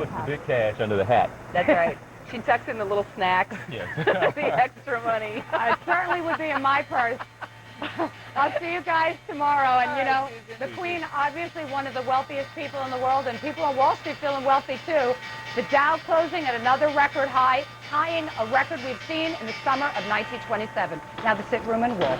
Puts the big cash under the hat. That's right. She tucks in the little snacks, Yes. the extra money. It certainly would be in my purse. I'll see you guys tomorrow. And, you know, the Queen, obviously one of the wealthiest people in the world, and people on Wall Street feeling wealthy, too. The Dow closing at another record high, tying a record we've seen in the summer of 1927. Now the sit room and Wolf.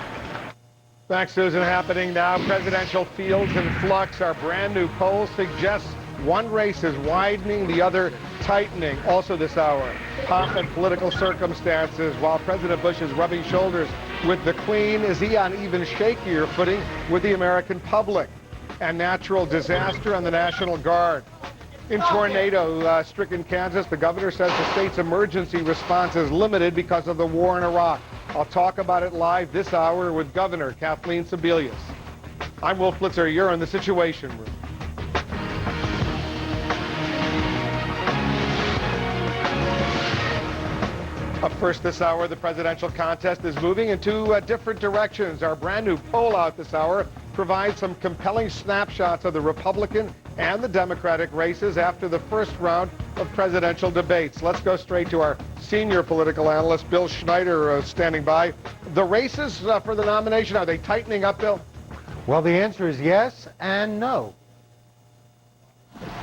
Thanks, Susan. Happening now. Presidential fields in flux. Our brand new poll suggests one race is widening, the other tightening. Also this hour, pomp and political circumstances. While President Bush is rubbing shoulders with the Queen, is he on even shakier footing with the American public? And natural disaster on the National Guard. In tornado-stricken Kansas, the governor says the state's emergency response is limited because of the war in Iraq. I'll talk about it live this hour with Governor Kathleen Sebelius. I'm Wolf Blitzer. You're in the Situation Room. Up first this hour, the presidential contest is moving in two different directions. Our brand new poll out this hour provides some compelling snapshots of the Republican and the Democratic races after the first round of presidential debates. Let's go straight to our senior political analyst, Bill Schneider, standing by. The races for the nomination, are they tightening up, Bill? Well, the answer is yes and no.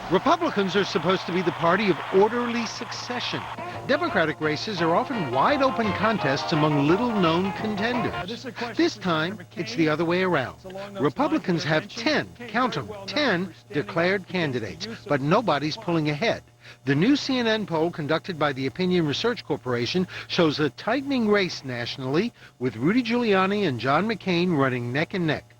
Republicans are supposed to be the party of orderly succession. Democratic races are often wide-open contests among little-known contenders. This time, it's the other way around. Republicans have 10, count them, 10 declared candidates, but nobody's pulling ahead. The new CNN poll conducted by the Opinion Research Corporation shows a tightening race nationally, with Rudy Giuliani and John McCain running neck and neck.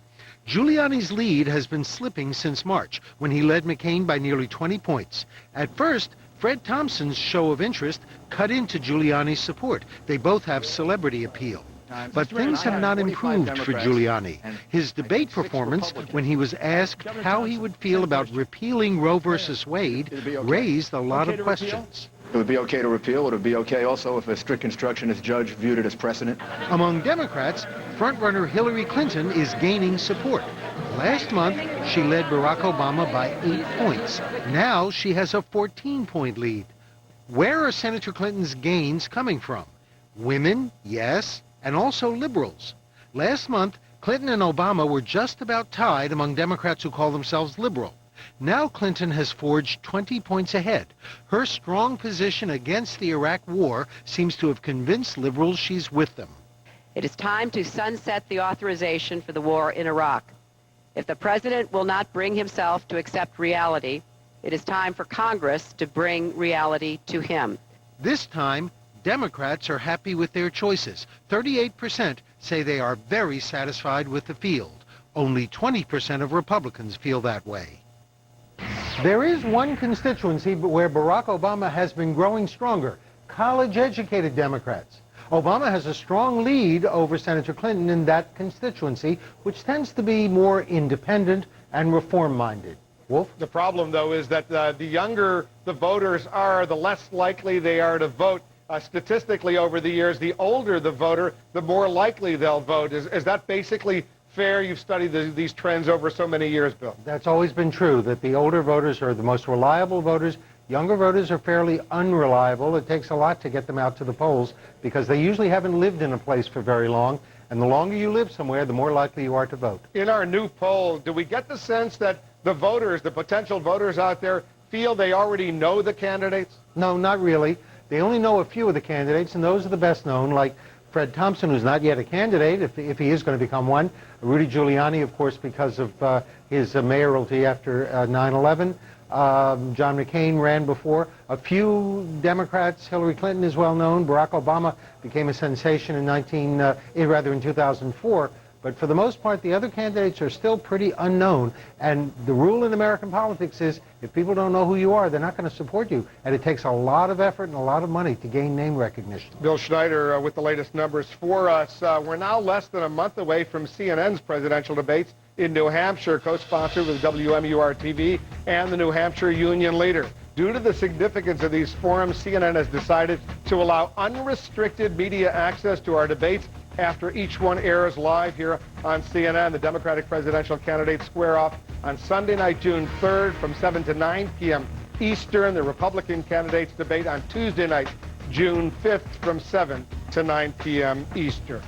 Giuliani's lead has been slipping since March, when he led McCain by nearly 20 points. At first, Fred Thompson's show of interest cut into Giuliani's support. They both have celebrity appeal. But things have not improved for Giuliani. His debate performance, when he was asked how he would feel about repealing Roe versus Wade, raised a lot of questions. It would be okay to repeal. It would be okay also if a strict constructionist judge viewed it as precedent. Among Democrats, frontrunner Hillary Clinton is gaining support. Last month, she led Barack Obama by 8 points. Now she has a 14-point lead. Where are Senator Clinton's gains coming from? Women, yes, and also liberals. Last month, Clinton and Obama were just about tied among Democrats who call themselves liberal. Now Clinton has forged 20 points ahead. Her strong position against the Iraq war seems to have convinced liberals she's with them. It is time to sunset the authorization for the war in Iraq. If the president will not bring himself to accept reality, it is time for Congress to bring reality to him. This time, Democrats are happy with their choices. 38% say they are very satisfied with the field. Only 20% of Republicans feel that way. There is one constituency where Barack Obama has been growing stronger, college-educated Democrats. Obama has a strong lead over Senator Clinton in that constituency, which tends to be more independent and reform-minded. Wolf? The problem, though, is that the younger the voters are, the less likely they are to vote. Statistically, over the years, the older the voter, the more likely they'll vote. Is that basically fair? You've studied these trends over so many years, Bill. That's always been true, that the older voters are the most reliable voters. Younger voters are fairly unreliable. It takes a lot to get them out to the polls because they usually haven't lived in a place for very long. And the longer you live somewhere, the more likely you are to vote. In our new poll, do we get the sense that the voters, the potential voters out there, feel they already know the candidates? No, not really. They only know a few of the candidates, and those are the best known, like Fred Thompson, who's not yet a candidate, if he is going to become one. Rudy Giuliani, of course, because of his mayoralty after 9/11. John McCain ran before. A few Democrats, Hillary Clinton is well known. Barack Obama became a sensation in 2004. But for the most part, the other candidates are still pretty unknown. And the rule in American politics is if people don't know who you are, they're not going to support you. And it takes a lot of effort and a lot of money to gain name recognition. Bill Schneider with the latest numbers for us. We're now less than a month away from CNN's presidential debates in New Hampshire, co-sponsored with WMUR-TV and the New Hampshire Union Leader. Due to the significance of these forums, CNN has decided to allow unrestricted media access to our debates after each one airs live here on CNN. The Democratic presidential candidates square off on Sunday night, June 3rd from 7 to 9 p.m. Eastern. The Republican candidates debate on Tuesday night, June 5th from 7 to 9 p.m. Eastern.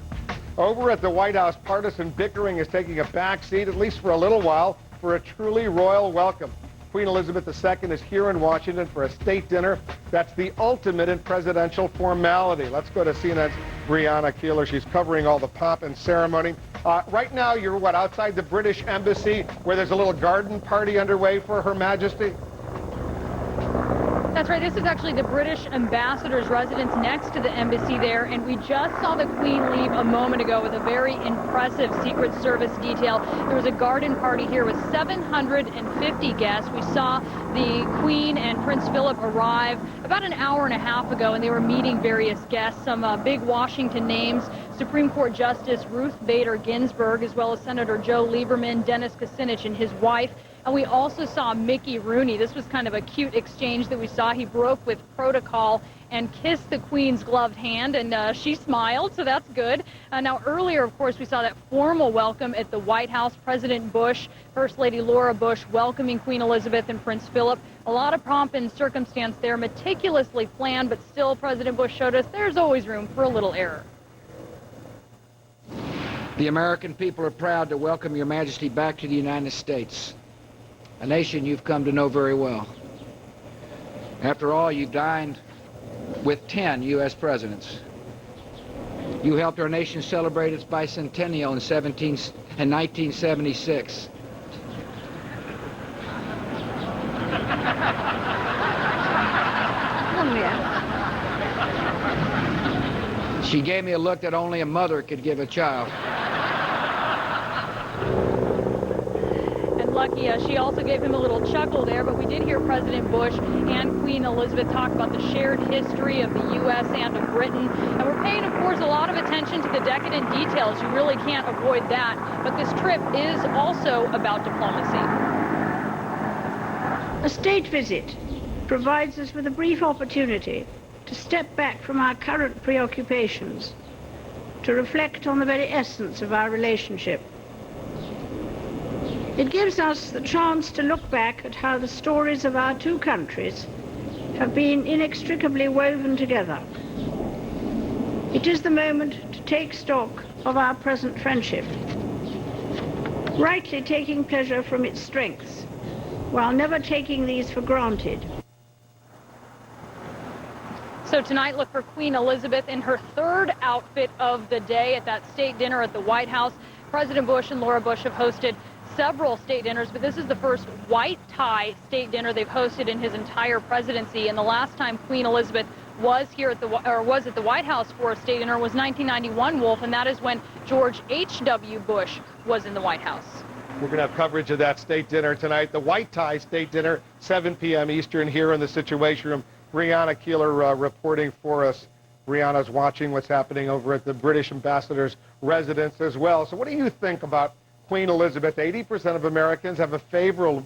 Over at the White House, partisan bickering is taking a back seat, at least for a little while, for a truly royal welcome. Queen Elizabeth II is here in Washington for a state dinner that's the ultimate in presidential formality. Let's go to CNN's Brianna Keeler. She's covering all the pomp and ceremony. Right now, you're, outside the British Embassy, where there's a little garden party underway for Her Majesty? That's right. This is actually the British ambassador's residence next to the embassy there, and we just saw the Queen leave a moment ago with a very impressive Secret Service detail. There was a garden party here with 750 guests. We saw the Queen and Prince Philip arrive about an hour and a half ago, and they were meeting various guests, some big Washington names, Supreme Court Justice Ruth Bader Ginsburg, as well as Senator Joe Lieberman, Dennis Kucinich, and his wife. And we also saw Mickey Rooney. This was kind of a cute exchange that we saw. He broke with protocol and kissed the Queen's gloved hand, and she smiled, so that's good. Now, earlier, of course, we saw that formal welcome at the White House. President Bush, First Lady Laura Bush welcoming Queen Elizabeth and Prince Philip. A lot of pomp and circumstance there, meticulously planned, but still, President Bush showed us there's always room for a little error. The American people are proud to welcome Your Majesty back to the United States, a nation you've come to know very well. After all, you dined with 10 U.S. presidents. You helped our nation celebrate its bicentennial in 1976. She gave me a look that only a mother could give a child. Lucky, she also gave him a little chuckle there, but we did hear President Bush and Queen Elizabeth talk about the shared history of the U.S. and of Britain. And we're paying, of course, a lot of attention to the decadent details. You really can't avoid that. But this trip is also about diplomacy. A state visit provides us with a brief opportunity to step back from our current preoccupations, to reflect on the very essence of our relationship. It gives us the chance to look back at how the stories of our two countries have been inextricably woven together. It is the moment to take stock of our present friendship, rightly taking pleasure from its strengths, while never taking these for granted. So tonight, look for Queen Elizabeth in her third outfit of the day at that state dinner at the White House. President Bush and Laura Bush have hosted several state dinners, but this is the first white tie state dinner they've hosted in his entire presidency. And the last time Queen Elizabeth was here at the White House for a state dinner was 1991, Wolf, and that is when George H.W. Bush was in the White House. We're going to have coverage of that state dinner tonight, the white tie state dinner, 7 p.m. Eastern here in the Situation Room. Brianna Keeler reporting for us. Brianna's watching what's happening over at the British ambassador's residence as well. So what do you think about Queen Elizabeth? 80% of Americans have a favorable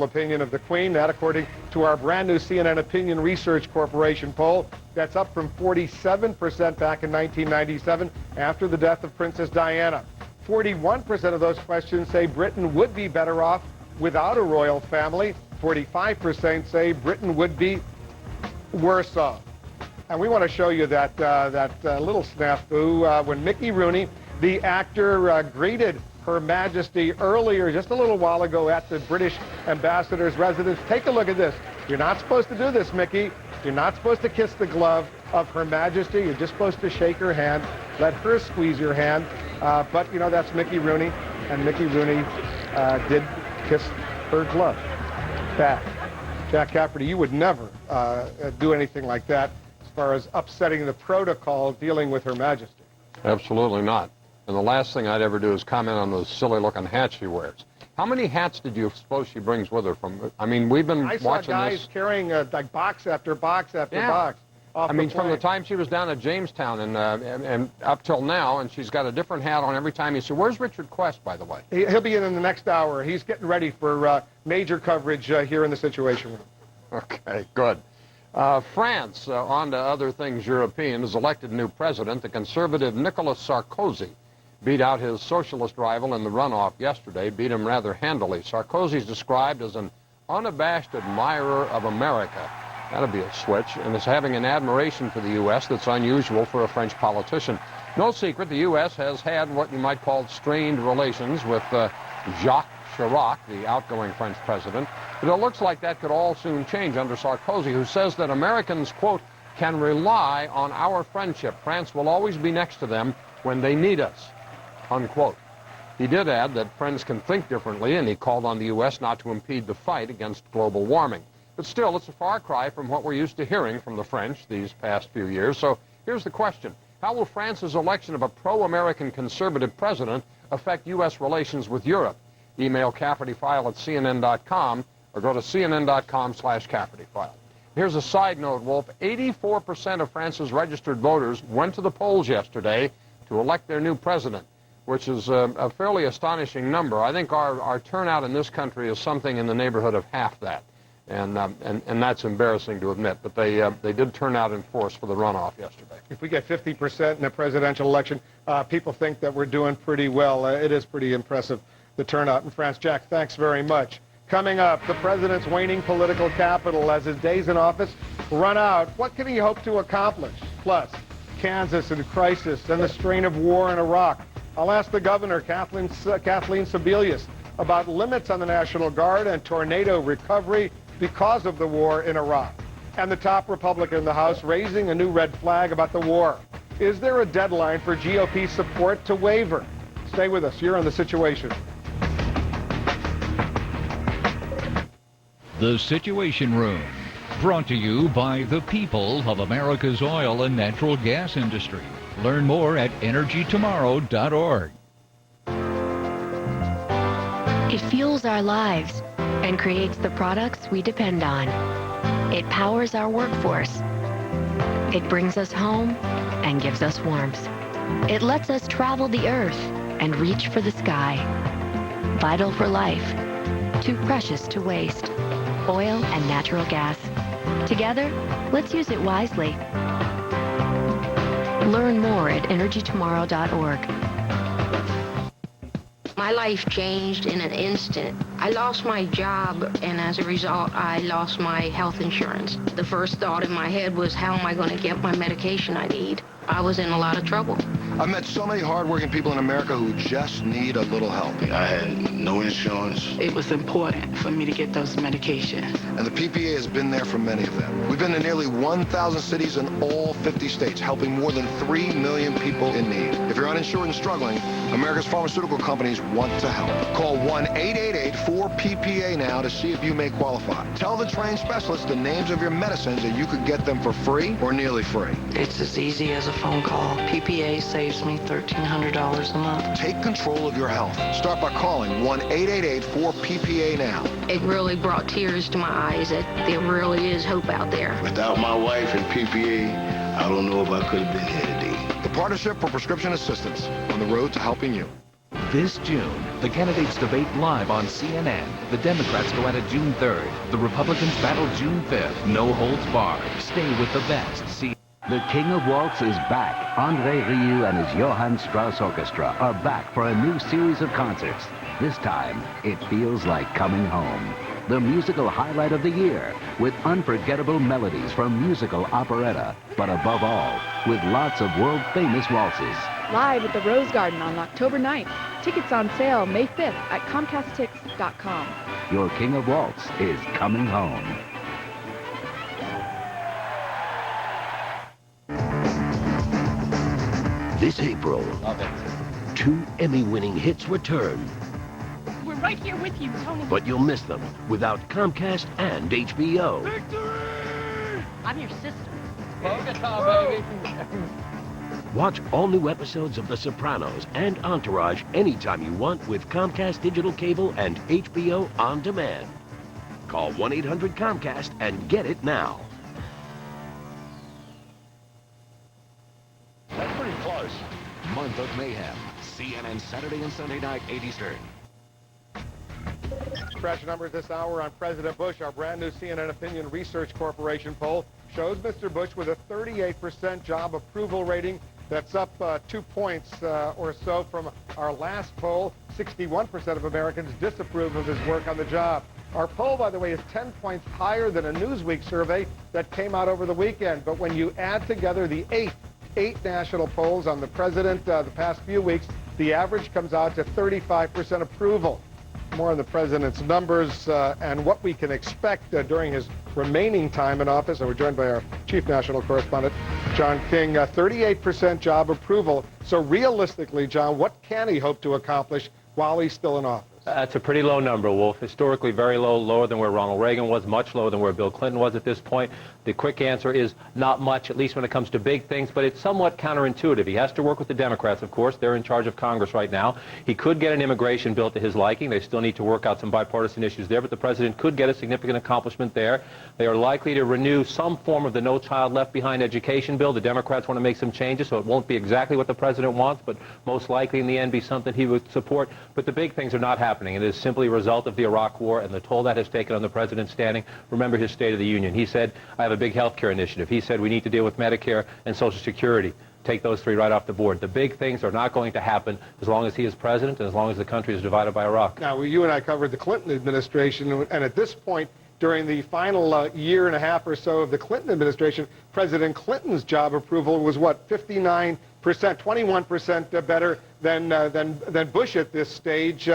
opinion of the Queen. That, according to our brand new CNN Opinion Research Corporation poll, that's up from 47% back in 1997 after the death of Princess Diana. 41% of those questions say Britain would be better off without a royal family. 45% say Britain would be worse off. And we want to show you that little snafu when Mickey Rooney, the actor, greeted Her Majesty earlier, just a little while ago, at the British ambassador's residence. Take a look at this. You're not supposed to do this, Mickey. You're not supposed to kiss the glove of Her Majesty. You're just supposed to shake her hand, let her squeeze your hand. But, you know, that's Mickey Rooney, and Mickey Rooney did kiss her glove back. Jack Cafferty, you would never do anything like that as far as upsetting the protocol dealing with Her Majesty. Absolutely not. And the last thing I'd ever do is comment on those silly-looking hats she wears. How many hats did you suppose she brings with her from? I mean, we've been watching this. I saw guys carrying like box after box after box. I mean, from the time she was down at Jamestown and up till now, and she's got a different hat on every time you see. Where's Richard Quest, by the way? He'll be in the next hour. He's getting ready for major coverage here in the Situation Room. Okay, good. France, on to other things European, has elected a new president. The conservative Nicolas Sarkozy beat out his socialist rival in the runoff yesterday, beat him rather handily. Sarkozy is described as an unabashed admirer of America. That'll be a switch, and is having an admiration for the U.S. that's unusual for a French politician. No secret, the U.S. has had what you might call strained relations with Jacques Chirac, the outgoing French president. But it looks like that could all soon change under Sarkozy, who says that Americans, quote, can rely on our friendship. France will always be next to them when they need us, unquote. He did add that friends can think differently, and he called on the U.S. not to impede the fight against global warming. But still, it's a far cry from what we're used to hearing from the French these past few years. So here's the question. How will France's election of a pro-American conservative president affect U.S. relations with Europe? Email CaffertyFile@CNN.com or go to CNN.com/CaffertyFile. Here's a side note, Wolf. 84% of France's registered voters went to the polls yesterday to elect their new president, which is a fairly astonishing number. I think our turnout in this country is something in the neighborhood of half that. And that's embarrassing to admit, but they did turn out in force for the runoff yesterday. If we get 50% in a presidential election, people think that we're doing pretty well. It is pretty impressive, the turnout in France. Jack, thanks very much. Coming up, the president's waning political capital as his days in office run out. What can he hope to accomplish? Plus, Kansas in crisis and the strain of war in Iraq. I'll ask the governor, Kathleen Sebelius, about limits on the National Guard and tornado recovery because of the war in Iraq. And the top Republican in the House raising a new red flag about the war. Is there a deadline for GOP support to waver? Stay with us. You're on The Situation. The Situation Room, brought to you by the people of America's oil and natural gas industry. Learn more at energytomorrow.org. It fuels our lives and creates the products we depend on. It powers our workforce. It brings us home and gives us warmth. It lets us travel the earth and reach for the sky. Vital for life, too precious to waste. Oil and natural gas. Together, let's use it wisely. Learn more at energytomorrow.org. My life changed in an instant. I lost my job, and as a result, I lost my health insurance. The first thought in my head was, how am I going to get my medication I need? I was in a lot of trouble. I've met so many hardworking people in America who just need a little help. I had no insurance. It was important for me to get those medications. And the PPA has been there for many of them. We've been to nearly 1,000 cities in all 50 states, helping more than 3 million people in need. If you're uninsured and struggling, America's pharmaceutical companies want to help. Call 1-888-4PPA now to see if you may qualify. Tell the trained specialist the names of your medicines and you could get them for free or nearly free. It's as easy as a phone call. PPA saves me $1,300 a month. Take control of your health. Start by calling 1-888-4PPA now. It really brought tears to my eyes that there really is hope out there. Without my wife and PPA, I don't know if I could have been here today. The Partnership for Prescription Assistance, on the road to helping you. This June, the candidates debate live on CNN. The Democrats go at it June 3rd. The Republicans battle June 5th. No holds barred. Stay with the best. See. The King of Waltz is back. André Rieu and his Johann Strauss Orchestra are back for a new series of concerts. This time, it feels like coming home. The musical highlight of the year, with unforgettable melodies from musical operetta, but above all, with lots of world-famous waltzes. Live at the Rose Garden on October 9th. Tickets on sale May 5th at ComcastTix.com. Your King of Waltz is coming home. This April, 2 Emmy-winning hits return. We're right here with you, Tony. But you'll miss them without Comcast and HBO. Victory! I'm your sister. Baby. Watch all new episodes of The Sopranos and Entourage anytime you want with Comcast Digital Cable and HBO On Demand. Call 1-800-COMCAST and get it now. That's pretty close. Month of Mayhem. CNN Saturday and Sunday night, 8 Eastern. Fresh numbers this hour on President Bush. Our brand new CNN Opinion Research Corporation poll shows Mr. Bush with a 38% job approval rating. That's up 2 points or so from our last poll. 61% of Americans disapprove of his work on the job. Our poll, by the way, is 10 points higher than a Newsweek survey that came out over the weekend. But when you add together the eight national polls on the president the past few weeks, the average comes out to 35% approval. More on the president's numbers and what we can expect during his remaining time in office. And we're joined by our chief national correspondent, John King. 38% job approval. So realistically, John, what can he hope to accomplish while he's still in office? That's a pretty low number, Wolf. Historically very low, lower than where Ronald Reagan was, much lower than where Bill Clinton was at this point. The quick answer is not much, at least when it comes to big things, but it's somewhat counterintuitive. He has to work with the Democrats, of course. They're in charge of Congress right now. He could get an immigration bill to his liking. They still need to work out some bipartisan issues there, but the president could get a significant accomplishment there. They are likely to renew some form of the No Child Left Behind education bill. The Democrats want to make some changes, so it won't be exactly what the president wants, but most likely in the end be something he would support. But the big things are not happening. It is simply a result of the Iraq War and the toll that has taken on the president's standing. Remember his State of the Union. He said, I have a big health care initiative. He said we need to deal with Medicare and Social Security. Take those three right off the board. The big things are not going to happen as long as he is president and as long as the country is divided by Iraq. Now, you and I covered the Clinton administration, and at this point, during the final year and a half or so of the Clinton administration, President Clinton's job approval was, what, 59%, 21% better than Bush at this stage.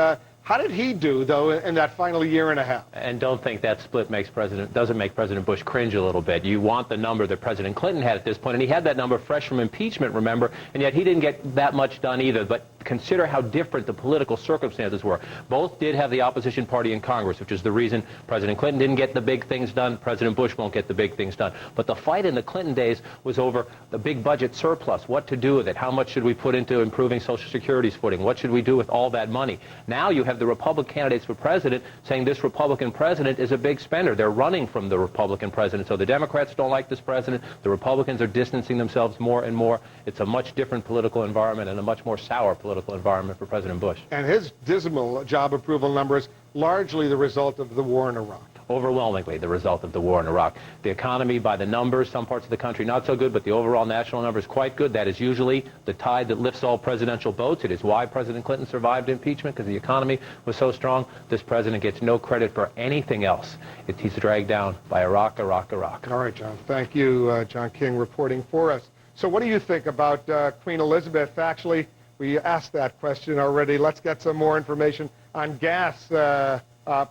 How did he do, though, in that final year and a half? And don't think that split doesn't make President Bush cringe a little bit. You want the number that President Clinton had at this point, and he had that number fresh from impeachment, remember, and yet he didn't get that much done either. But consider how different the political circumstances were. Both did have the opposition party in Congress, which is the reason President Clinton didn't get the big things done. President Bush won't get the big things done. But the fight in the Clinton days was over the big budget surplus, what to do with it, how much should we put into improving Social Security's footing, what should we do with all that money. Now you have the Republican candidates for president saying this Republican president is a big spender. They're running from the Republican president. So the Democrats don't like this president. The Republicans are distancing themselves more and more. It's a much different political environment and a much more sour political environment for President Bush. And his dismal job approval numbers largely the result of the war in Iraq. Overwhelmingly the result of the war in Iraq. The economy, by the numbers, some parts of the country not so good, but the overall national number is quite good. That is usually the tide that lifts all presidential boats. It is why President Clinton survived impeachment, because the economy was so strong. This president gets no credit for anything else. He's dragged down by Iraq, Iraq, Iraq. All right, John. Thank you, John King, reporting for us. So what do you think about Queen Elizabeth? Actually, we asked that question already. Let's get some more information on gas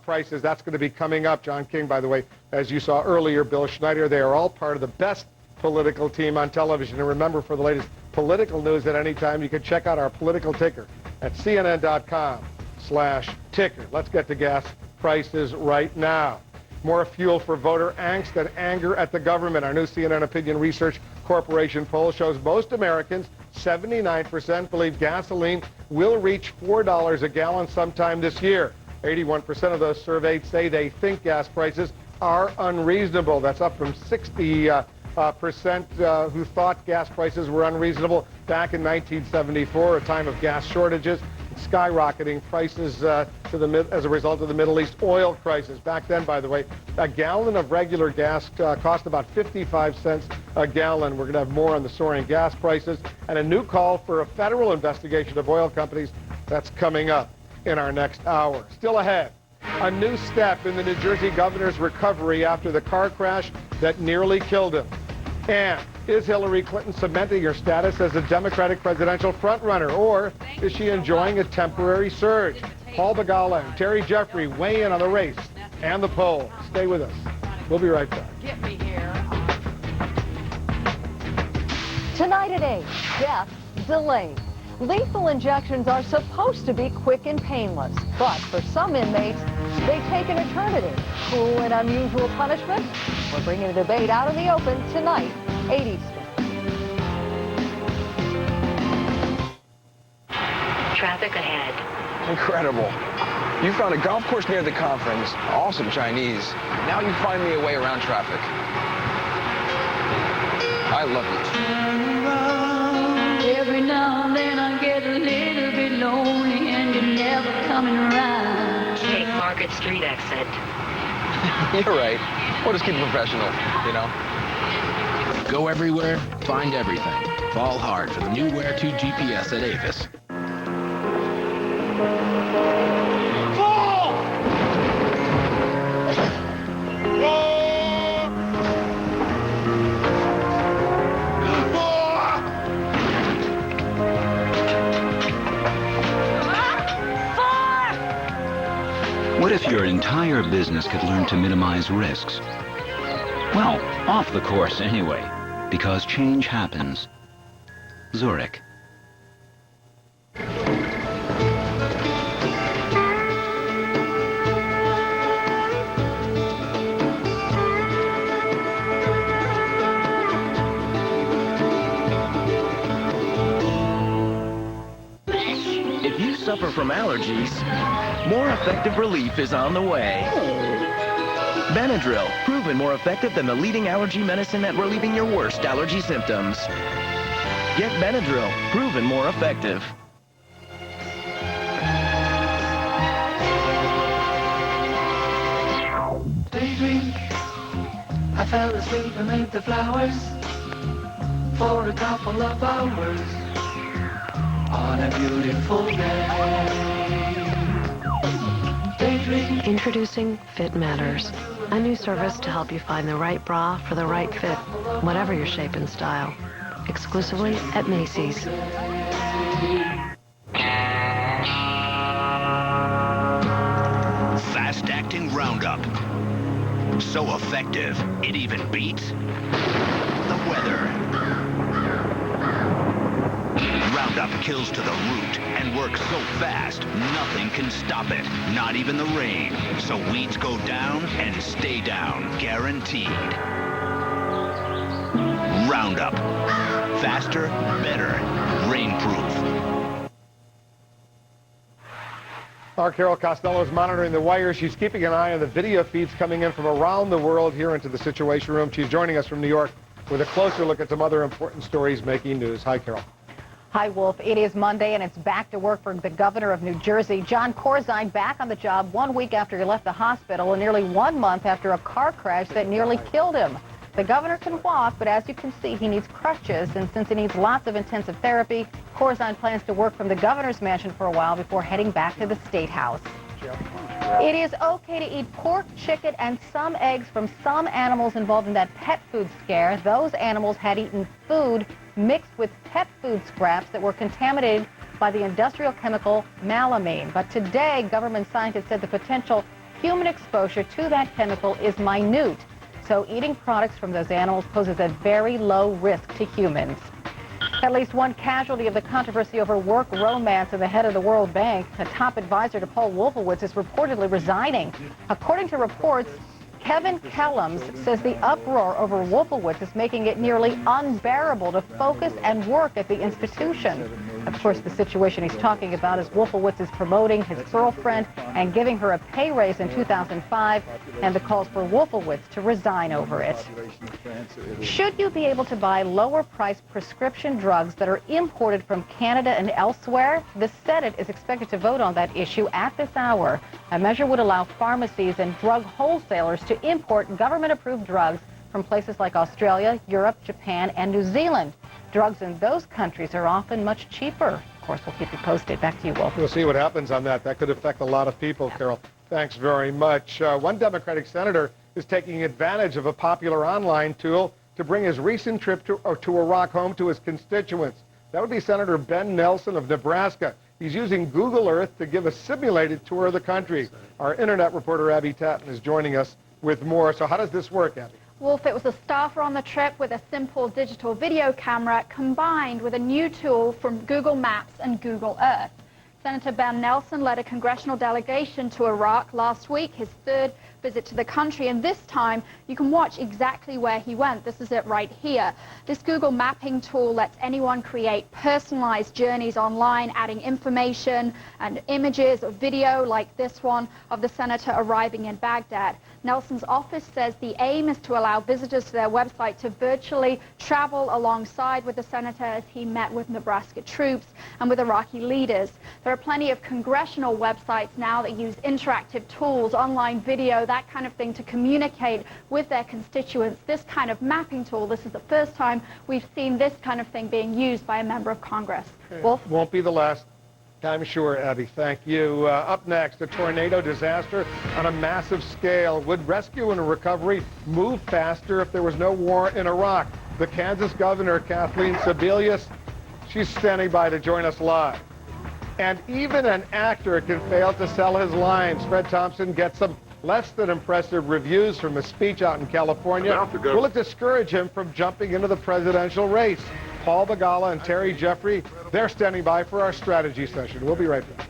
prices. That's going to be coming up. John King, by the way, as you saw earlier, Bill Schneider, they are all part of the best political team on television. And remember, for the latest political news at any time, you can check out our political ticker at cnn.com/ticker. Let's get to gas prices right now. More fuel for voter angst and anger at the government. Our new CNN Opinion Research Corporation poll shows most Americans, 79%, believe gasoline will reach $4 a gallon sometime this year. 81% of those surveyed say they think gas prices are unreasonable. That's up from 60% who thought gas prices were unreasonable back in 1974, a time of gas shortages, skyrocketing prices as a result of the Middle East oil crisis. Back then, by the way, a gallon of regular gas cost about 55 cents a gallon. We're going to have more on the soaring gas prices and a new call for a federal investigation of oil companies. That's coming up in our next hour. Still ahead, a new step in the New Jersey governor's recovery after the car crash that nearly killed him. And is Hillary Clinton cementing her status as a Democratic presidential frontrunner, or is she enjoying a temporary surge? Paul Begala and Terry Jeffrey weigh in on the race and the poll. Stay with us. We'll be right back. Get me here. Tonight at 8, death delayed. Lethal injections are supposed to be quick and painless, but for some inmates, they take an eternity. Cruel and unusual punishment? We're bringing the debate out in the open tonight, 8 Eastern. Traffic ahead. Incredible. You found a golf course near the conference. Awesome Chinese. Now you find me a way around traffic. I love you. Every now and then I get a little bit lonely and you're never coming around. Take Market Street exit. You're right. We'll just keep it professional, you know? Go everywhere, find everything. Fall hard for the new Where To GPS at Avis. entire business could learn to minimize risks. Well, off the course anyway, because change happens. Zurich. If you suffer from allergies, more effective relief is on the way. Benadryl, proven more effective than the leading allergy medicine at relieving your worst allergy symptoms. Get Benadryl, proven more effective. Daydream, I fell asleep amid the flowers for a couple of hours on a beautiful day. Daydream. Introducing Fit Matters, a new service to help you find the right bra for the right fit, whatever your shape and style. Exclusively at Macy's. Fast-acting Roundup. So effective, it even beats the weather. Roundup kills to the root and works so fast, nothing can stop it, not even the rain. So weeds go down and stay down, guaranteed. Roundup. Faster, better, rainproof. Our Carol Costello is monitoring the wires. She's keeping an eye on the video feeds coming in from around the world here into the Situation Room. She's joining us from New York with a closer look at some other important stories making news. Hi, Carol. Hi, Wolf. It is Monday, and it's back to work for the governor of New Jersey. John Corzine back on the job 1 week after he left the hospital and nearly 1 month after a car crash that nearly killed him. The governor can walk, but as you can see, he needs crutches, and since he needs lots of intensive therapy, Corzine plans to work from the governor's mansion for a while before heading back to the State House. It is okay to eat pork, chicken, and some eggs from some animals involved in that pet food scare. Those animals had eaten food mixed with pet food scraps that were contaminated by the industrial chemical melamine. But today, government scientists said the potential human exposure to that chemical is minute. So eating products from those animals poses a very low risk to humans. At least one casualty of the controversy over work romance of the head of the World Bank, a top advisor to Paul Wolfowitz, is reportedly resigning. According to reports, Kevin Kellums says the uproar over Wolfowitz is making it nearly unbearable to focus and work at the institution. Of course, the situation he's talking about is Wolfowitz is promoting his girlfriend and giving her a pay raise in 2005, and the calls for Wolfowitz to resign over it. Should you be able to buy lower-priced prescription drugs that are imported from Canada and elsewhere? The Senate is expected to vote on that issue at this hour. A measure would allow pharmacies and drug wholesalers to import government-approved drugs from places like Australia, Europe, Japan, and New Zealand. Drugs in those countries are often much cheaper. Of course, we'll keep you posted. Back to you, Wolf. We'll see what happens on that. That could affect a lot of people, Carol. Thanks very much. One Democratic senator is taking advantage of a popular online tool to bring his recent trip to Iraq home to his constituents. That would be Senator Ben Nelson of Nebraska. He's using Google Earth to give a simulated tour of the country. Our internet reporter, Abby Tatton, is joining us with more. So how does this work, Abby? Wolf, it was a staffer on the trip with a simple digital video camera combined with a new tool from Google Maps and Google Earth. Senator Ben Nelson led a congressional delegation to Iraq last week, his third visit to the country, and this time you can watch exactly where he went. This is it right here. This Google mapping tool lets anyone create personalized journeys online, adding information and images or video like this one of the senator arriving in Baghdad. Nelson's office says the aim is to allow visitors to their website to virtually travel alongside with the senator as he met with Nebraska troops and with Iraqi leaders. There are plenty of congressional websites now that use interactive tools, online video, that kind of thing to communicate with their constituents. This kind of mapping tool, this is the first time we've seen this kind of thing being used by a member of Congress. Wolf? Won't be the last. I'm sure, Abby. Thank you. Up next, a tornado disaster on a massive scale. Would rescue and recovery move faster if there was no war in Iraq? The Kansas governor, Kathleen Sebelius, she's standing by to join us live. And even an actor can fail to sell his lines. Fred Thompson gets some less than impressive reviews from his speech out in California. Will it discourage him from jumping into the presidential race? Paul Begala and Terry Jeffrey, they're standing by for our strategy session. We'll be right back.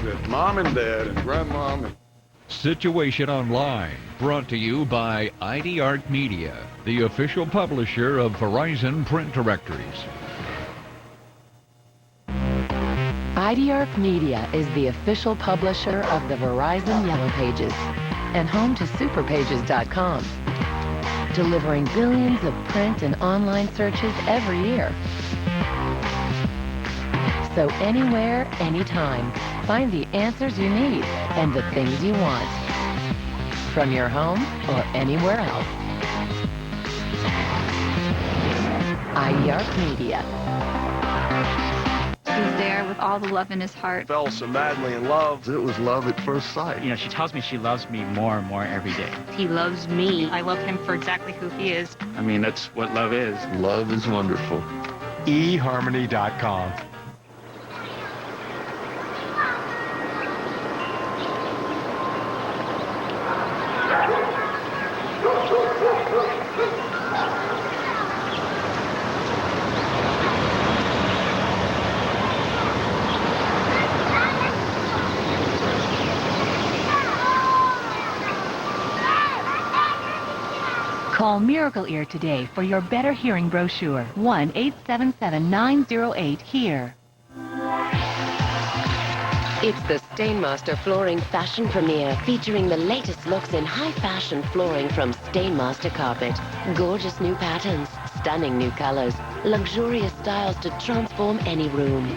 With Mom and Dad and Grandmom and... Situation Online, brought to you by ID Art Media, the official publisher of Verizon print directories. ID Art Media is the official publisher of the Verizon Yellow Pages and home to superpages.com, delivering billions of print and online searches every year. So anywhere, anytime, find the answers you need and the things you want from your home or anywhere else. ID Art Media. He's there with all the love in his heart. Fell so madly in love. It was love at first sight. You know, she tells me she loves me more and more every day. He loves me. I love him for exactly who he is. I mean, that's what love is. Love is wonderful. eHarmony.com. Call Miracle Ear today for your better hearing brochure. 1-877-908-HEAR. It's the Stainmaster Flooring Fashion Premiere, featuring the latest looks in high-fashion flooring from Stainmaster Carpet. Gorgeous new patterns, stunning new colors, luxurious styles to transform any room.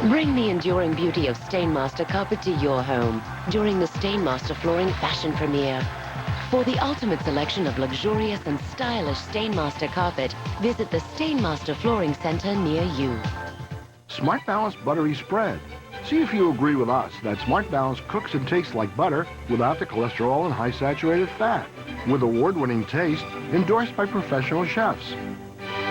Bring the enduring beauty of Stainmaster Carpet to your home during the Stainmaster Flooring Fashion Premiere. For the ultimate selection of luxurious and stylish Stainmaster carpet, visit the Stainmaster Flooring Center near you. Smart Balance Buttery Spread. See if you agree with us that Smart Balance cooks and tastes like butter without the cholesterol and high saturated fat. With award-winning taste, endorsed by professional chefs.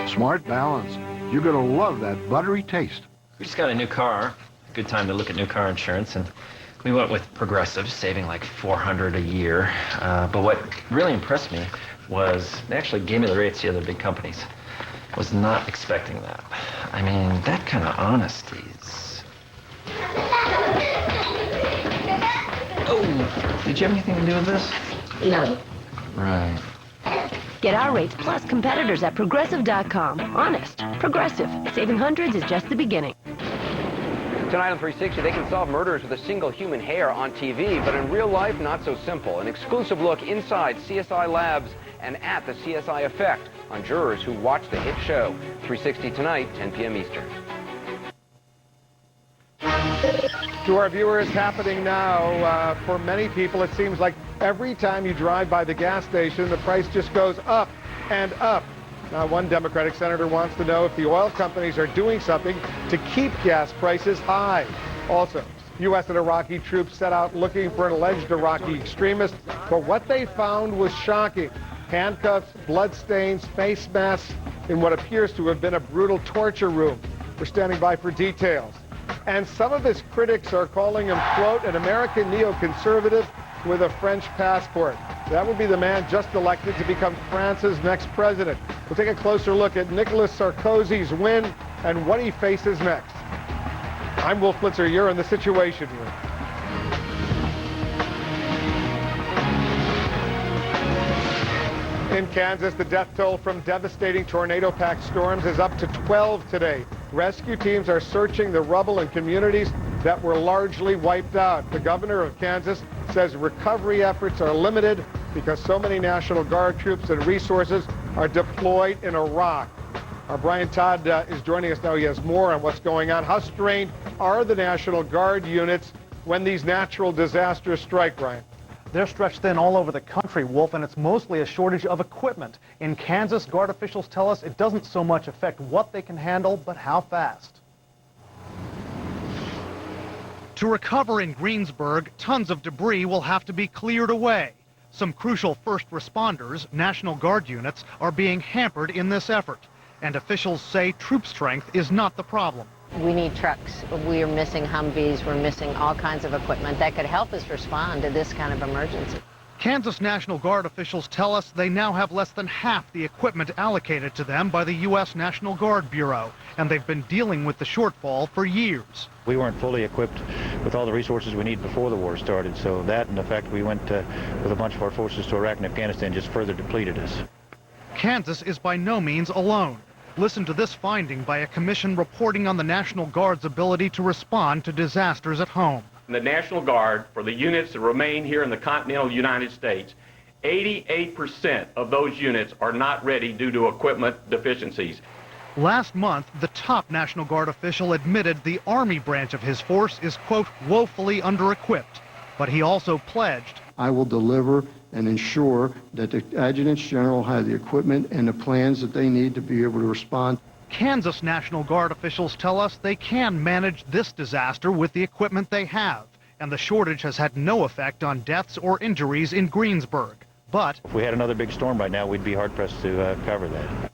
Smart Balance. You're going to love that buttery taste. We just got a new car. Good time to look at new car insurance, and we went with Progressive, saving like $400 a year. But what really impressed me was they actually gave me the rates the other big companies. Was not expecting that. I mean, that kind of honesty is... Oh, did you have anything to do with this? No. Right. Get our rates plus competitors at Progressive.com. Honest. Progressive. Saving hundreds is just the beginning. Tonight on 360, they can solve murders with a single human hair on TV, but in real life, not so simple. An exclusive look inside CSI Labs and at the CSI effect on jurors who watch the hit show. 360 tonight, 10 p.m. Eastern. To our viewers, happening now, for many people, it seems like every time you drive by the gas station, the price just goes up and up. Now, one Democratic senator wants to know if the oil companies are doing something to keep gas prices high. Also, U.S. and Iraqi troops set out looking for an alleged Iraqi extremist, but what they found was shocking. Handcuffs, bloodstains, face masks in what appears to have been a brutal torture room. We're standing by for details. And some of his critics are calling him, quote, an American neoconservative with a French passport. That would be the man just elected to become France's next president. We'll take a closer look at Nicolas Sarkozy's win and what he faces next. I'm Wolf Blitzer. You're in the Situation Room. In Kansas, the death toll from devastating tornado-packed storms is up to 12 today. Rescue teams are searching the rubble in communities that were largely wiped out. The governor of Kansas says recovery efforts are limited because so many National Guard troops and resources are deployed in Iraq. Our Brian Todd is joining us now. He has more on what's going on. How strained are the National Guard units when these natural disasters strike, Brian? They're stretched thin all over the country, Wolf, and it's mostly a shortage of equipment. In Kansas, Guard officials tell us it doesn't so much affect what they can handle, but how fast. To recover in Greensburg, tons of debris will have to be cleared away. Some crucial first responders, National Guard units, are being hampered in this effort. And officials say troop strength is not the problem. We need trucks. We are missing Humvees. We're missing all kinds of equipment that could help us respond to this kind of emergency. Kansas National Guard officials tell us they now have less than half the equipment allocated to them by the U.S. National Guard Bureau, and they've been dealing with the shortfall for years. We weren't fully equipped with all the resources we need before the war started, so that and the fact we went with a bunch of our forces to Iraq and Afghanistan just further depleted us. Kansas is by no means alone. Listen to this finding by a commission reporting on the National Guard's ability to respond to disasters at home. The National Guard, for the units that remain here in the continental United States, 88% of those units are not ready due to equipment deficiencies. Last month, the top National Guard official admitted the Army branch of his force is, quote, woefully under-equipped. But he also pledged, I will deliver and ensure that the adjutants general have the equipment and the plans that they need to be able to respond. Kansas National Guard officials tell us they can manage this disaster with the equipment they have, and the shortage has had no effect on deaths or injuries in Greensburg. But if we had another big storm right now, we'd be hard-pressed to cover that.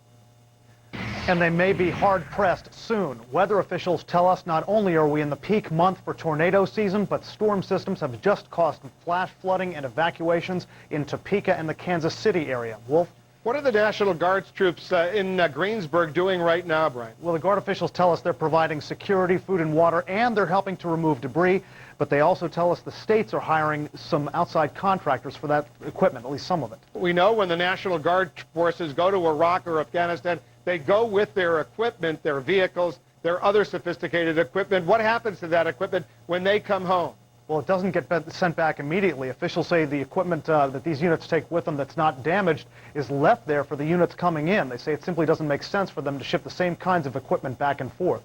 And they may be hard-pressed soon. Weather officials tell us not only are we in the peak month for tornado season, but storm systems have just caused flash flooding and evacuations in Topeka and the Kansas City area. Wolf? What are the National Guard's troops in Greensburg doing right now, Brian? Well, the Guard officials tell us they're providing security, food and water, and they're helping to remove debris. But they also tell us the states are hiring some outside contractors for that equipment, at least some of it. We know when the National Guard forces go to Iraq or Afghanistan, they go with their equipment, their vehicles, their other sophisticated equipment. What happens to that equipment when they come home? Well, it doesn't get sent back immediately. Officials say the equipment that these units take with them that's not damaged is left there for the units coming in. They say it simply doesn't make sense for them to ship the same kinds of equipment back and forth.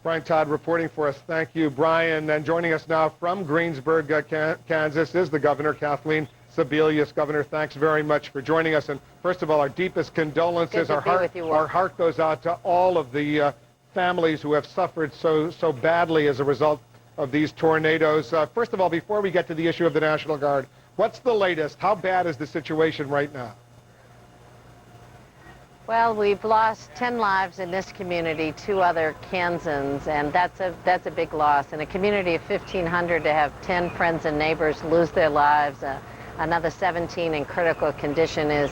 Brian Todd reporting for us. Thank you, Brian. And joining us now from Greensburg, Kansas, is the governor, Kathleen Sebelius. Governor, thanks very much for joining us. And first of all, our deepest condolences. Our heart goes out to all of the families who have suffered so badly as a result of these tornadoes. First of all, before we get to the issue of the National Guard, what's the latest? How bad is the situation right now? Well, we've lost 10 lives in this community, 2 other Kansans, and that's a big loss. In a community of 1,500, to have 10 friends and neighbors lose their lives, another 17 in critical condition is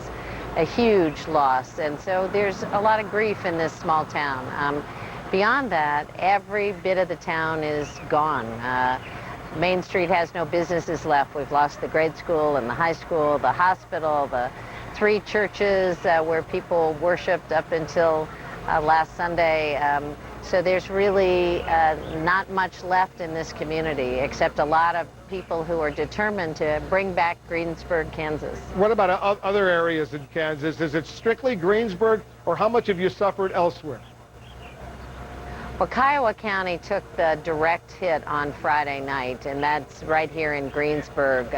a huge loss. And so there's a lot of grief in this small town. Beyond that, every bit of the town is gone. Main Street has no businesses left. We've lost the grade school and the high school, the hospital, the 3 churches where people worshiped up until last Sunday. So there's really not much left in this community, except a lot of people who are determined to bring back Greensburg, Kansas. What about other areas in Kansas? Is it strictly Greensburg, or how much have you suffered elsewhere? Well, Kiowa County took the direct hit on Friday night, and that's right here in Greensburg.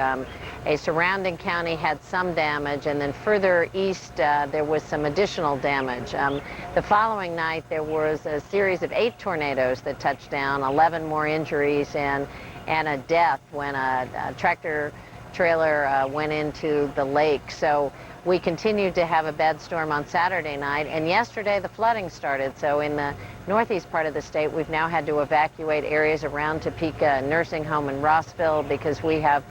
A surrounding county had some damage, and then further east there was some additional damage. The following night there was a series of 8 tornadoes that touched down, 11 more injuries, and a death when a tractor trailer went into the lake. So we continued to have a bad storm on Saturday night, and yesterday the flooding started. So in the northeast part of the state, we've now had to evacuate areas around Topeka, a nursing home in Rossville, because we have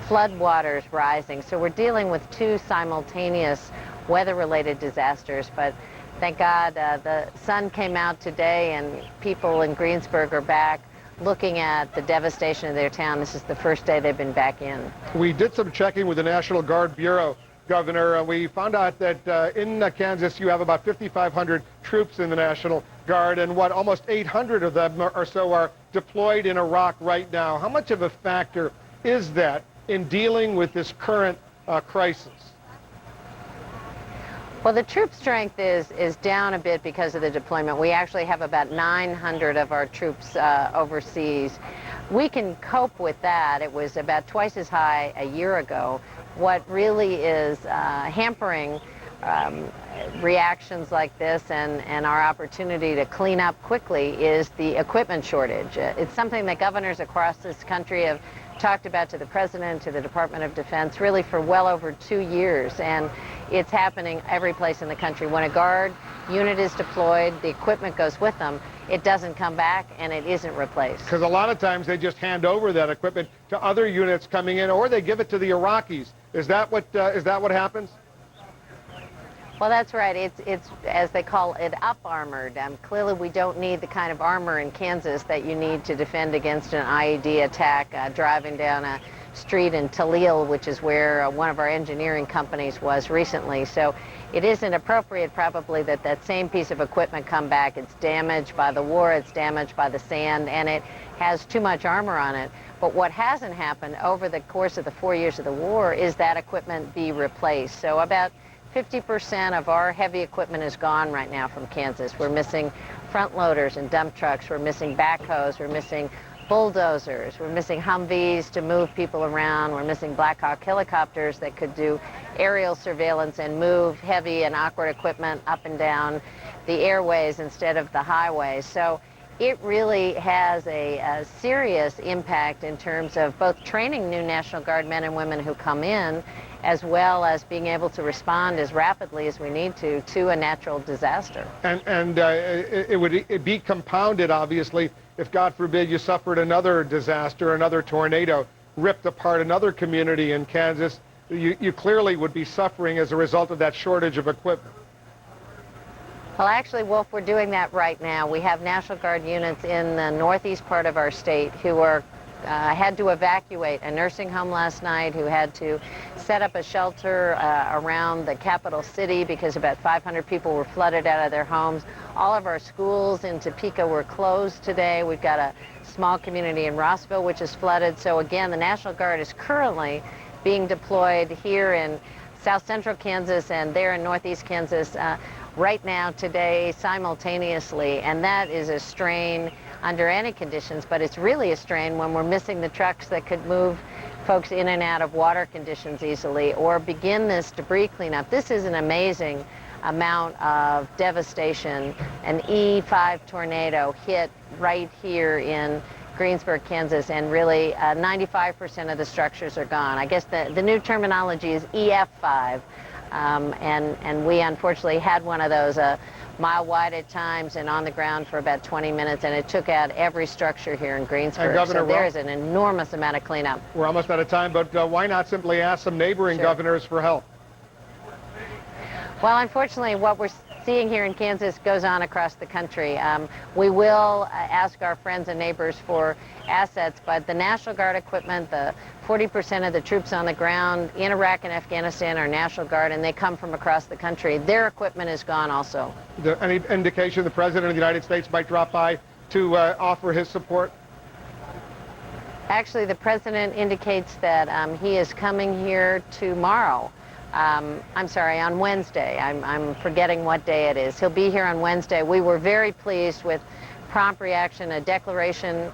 floodwaters rising. So we're dealing with 2 simultaneous weather-related disasters, but thank God the sun came out today, and people in Greensburg are back looking at the devastation of their town. This is the first day they've been back in. We did some checking with the National Guard Bureau, Governor. We found out that in Kansas you have about 5,500 troops in the National Guard, and almost 800 of them or so are deployed in Iraq right now. How much of a factor is that in dealing with this current crisis? Well, the troop strength is down a bit because of the deployment. We actually have about 900 of our troops overseas. We can cope with that. It was about twice as high a year ago. What really is hampering reactions like this and our opportunity to clean up quickly is the equipment shortage. It's something that governors across this country have talked about to the President, to the Department of Defense, really for well over 2 years, and it's happening every place in the country. When a Guard unit is deployed, the equipment goes with them, it doesn't come back and it isn't replaced. Because a lot of times they just hand over that equipment to other units coming in, or they give it to the Iraqis. Is that what happens? Well, that's right. It's as they call it, up-armored. Clearly, we don't need the kind of armor in Kansas that you need to defend against an IED attack driving down a street in Talil, which is where one of our engineering companies was recently. So it isn't appropriate probably that that same piece of equipment come back. It's damaged by the war, it's damaged by the sand, and it has too much armor on it. But what hasn't happened over the course of the 4 years of the war is that equipment be replaced. So about 50% of our heavy equipment is gone right now from Kansas. We're missing front loaders and dump trucks. We're missing backhoes. We're missing bulldozers. We're missing Humvees to move people around. We're missing Black Hawk helicopters that could do aerial surveillance and move heavy and awkward equipment up and down the airways instead of the highways. So it really has a serious impact in terms of both training new National Guard men and women who come in, as well as being able to respond as rapidly as we need to a natural disaster. And it would be compounded, obviously, if, God forbid, you suffered another disaster, another tornado, ripped apart another community in Kansas. You clearly would be suffering as a result of that shortage of equipment. Well, actually, Wolf, we're doing that right now. We have National Guard units in the northeast part of our state who are had to evacuate a nursing home last night, who had to set up a shelter around the capital city because about 500 people were flooded out of their homes. All of our schools in Topeka were closed today. We've got a small community in Rossville which is flooded. So again, the National Guard is currently being deployed here in south central Kansas and there in northeast Kansas right now, today, simultaneously, and that is a strain under any conditions, but it's really a strain when we're missing the trucks that could move folks in and out of water conditions easily or begin this debris cleanup. This is an amazing amount of devastation. An E5 tornado hit right here in Greensburg, Kansas, and really 95% of the structures are gone. I guess the new terminology is EF5. And we unfortunately had one of those a mile wide at times and on the ground for about 20 minutes, and it took out every structure here in Greensburg. So there is an enormous amount of cleanup. We're almost out of time, but why not simply ask some neighboring governors for help? Well, unfortunately, what we're seeing here in Kansas goes on across the country. We will ask our friends and neighbors for assets, but the National Guard equipment, the 40% of the troops on the ground in Iraq and Afghanistan are National Guard, and they come from across the country. Their equipment is gone also. Any indication the President of the United States might drop by to offer his support? Actually, the President indicates that he is coming here tomorrow. I'm sorry, on Wednesday. I'm forgetting what day it is. He'll be here on Wednesday. We were very pleased with prompt reaction. A declaration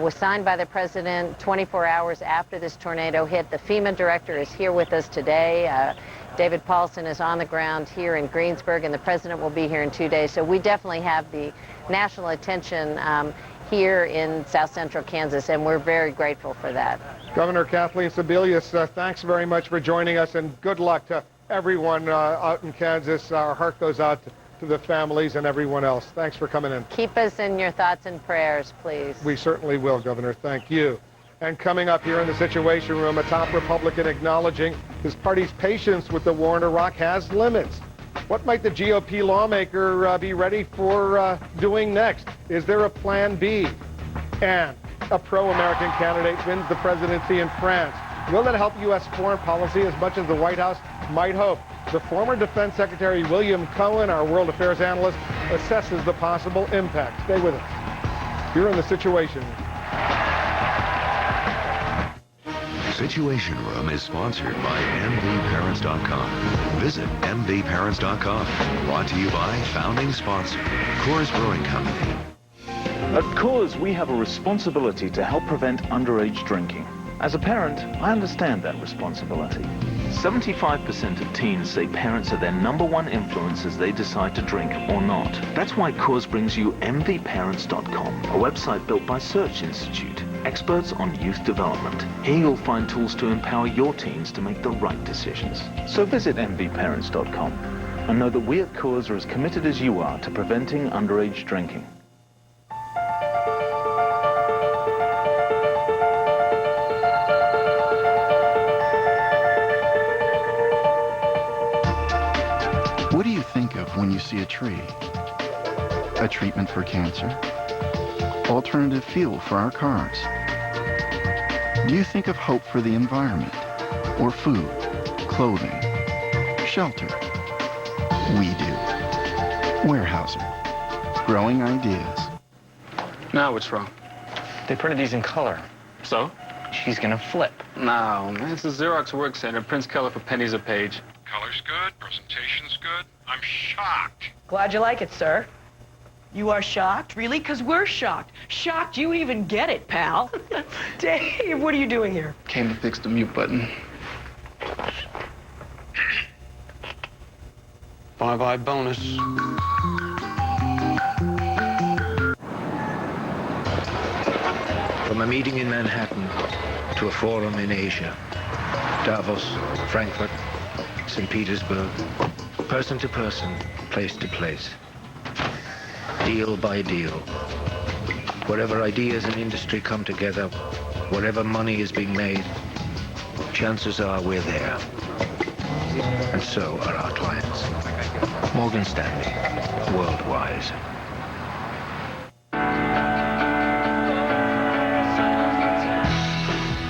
was signed by the President 24 hours after this tornado hit. The FEMA director is here with us today. David Paulson is on the ground here in Greensburg, and the President will be here in 2 days. So we definitely have the national attention here in south central Kansas, and we're very grateful for that. Governor Kathleen Sebelius, thanks very much for joining us, and good luck to everyone out in Kansas. Our heart goes out to the families and everyone else. Thanks for coming in. Keep us in your thoughts and prayers, please. We certainly will, Governor. Thank you. And coming up here in the Situation Room, a top Republican acknowledging his party's patience with the war in Iraq has limits. What might the GOP lawmaker be ready for doing next? Is there a plan B? And a pro-American candidate wins the presidency in France. Will that help U.S. foreign policy as much as the White House might hope? The former Defense Secretary William Cohen, our world affairs analyst, assesses the possible impact. Stay with us. You're in the Situation Room. Situation Room is sponsored by MVParents.com. Visit MVParents.com. Brought to you by founding sponsor, Coors Brewing Company. At Coors, we have a responsibility to help prevent underage drinking. As a parent, I understand that responsibility. 75% of teens say parents are their #1 influence as they decide to drink or not. That's why Coors brings you MVParents.com, a website built by Search Institute, experts on youth development. Here you'll find tools to empower your teens to make the right decisions. So visit MVParents.com. and know that we at Coors are as committed as you are to preventing underage drinking. What do you think of when you see a tree? A treatment for cancer? Alternative fuel for our cars? Do you think of hope for the environment? Or food, clothing, shelter? We do. Weyerhaeuser. Growing ideas. Now what's wrong? They printed these in color. So? She's gonna flip. No, man, it's the Xerox Work Center. Prints color for pennies a page. Color's good, presentation's good. I'm shocked. Glad you like it, sir. You are shocked? Really? Because we're shocked. Shocked you even get it, pal. Dave, what are you doing here? Came to fix the mute button. Five-eye bonus. From a meeting in Manhattan to a forum in Asia, Davos, Frankfurt, St. Petersburg, person to person, place to place, deal by deal. Wherever ideas and industry come together, wherever money is being made, chances are we're there. And so are our clients. Morgan Stanley, worldwide.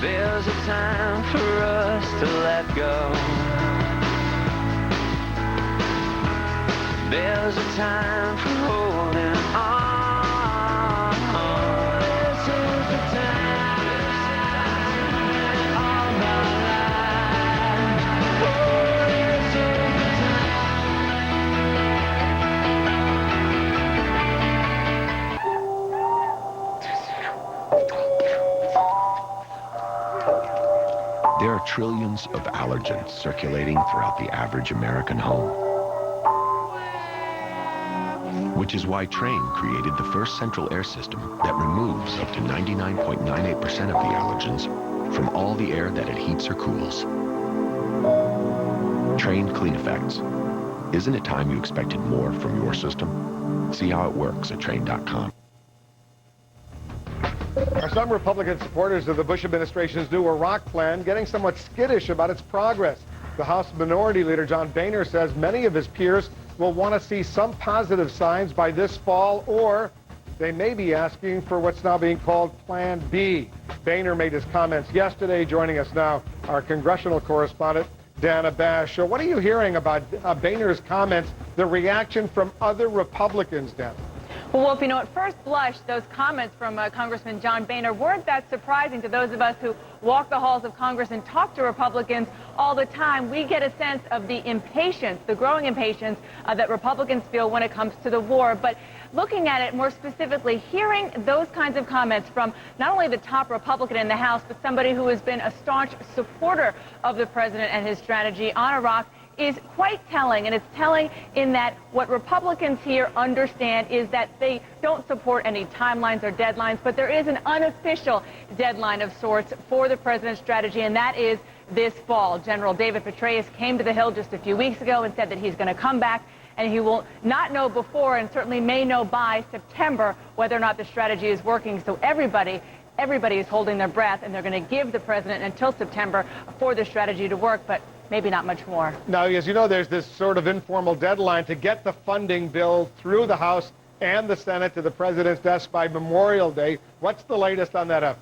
There's a time for us to let go. There's a time for holding on. This is the time of my life. Oh, this is the There are trillions of allergens circulating throughout the average American home. Which is why Trane created the first central air system that removes up to 99.98% of the allergens from all the air that it heats or cools. Trane Clean Effects. Isn't it time you expected more from your system? See how it works at Trane.com. Are some Republican supporters of the Bush administration's new Iraq plan getting somewhat skittish about its progress? The House Minority Leader John Boehner says many of his peers will want to see some positive signs by this fall, or they may be asking for what's now being called Plan B. Boehner made his comments yesterday. Joining us now, our congressional correspondent, Dana Bash. So what are you hearing about Boehner's comments, the reaction from other Republicans, Dana? Well, Wolf, you know, at first blush, those comments from Congressman John Boehner weren't that surprising to those of us who walk the halls of Congress and talk to Republicans all the time. We get a sense of the impatience, the growing impatience that Republicans feel when it comes to the war. But looking at it more specifically, hearing those kinds of comments from not only the top Republican in the House, but somebody who has been a staunch supporter of the president and his strategy on Iraq is quite telling, and it's telling in that what Republicans here understand is that they don't support any timelines or deadlines, but there is an unofficial deadline of sorts for the president's strategy, and that is this fall. General David Petraeus came to the Hill just a few weeks ago and said that he's going to come back, and he will not know before and certainly may know by September whether or not the strategy is working. So everybody is holding their breath, and they're going to give the president until September for the strategy to work, but maybe not much more. Now, as you know, there's this sort of informal deadline to get the funding bill through the House and the Senate to the president's desk by Memorial Day. What's the latest on that effort?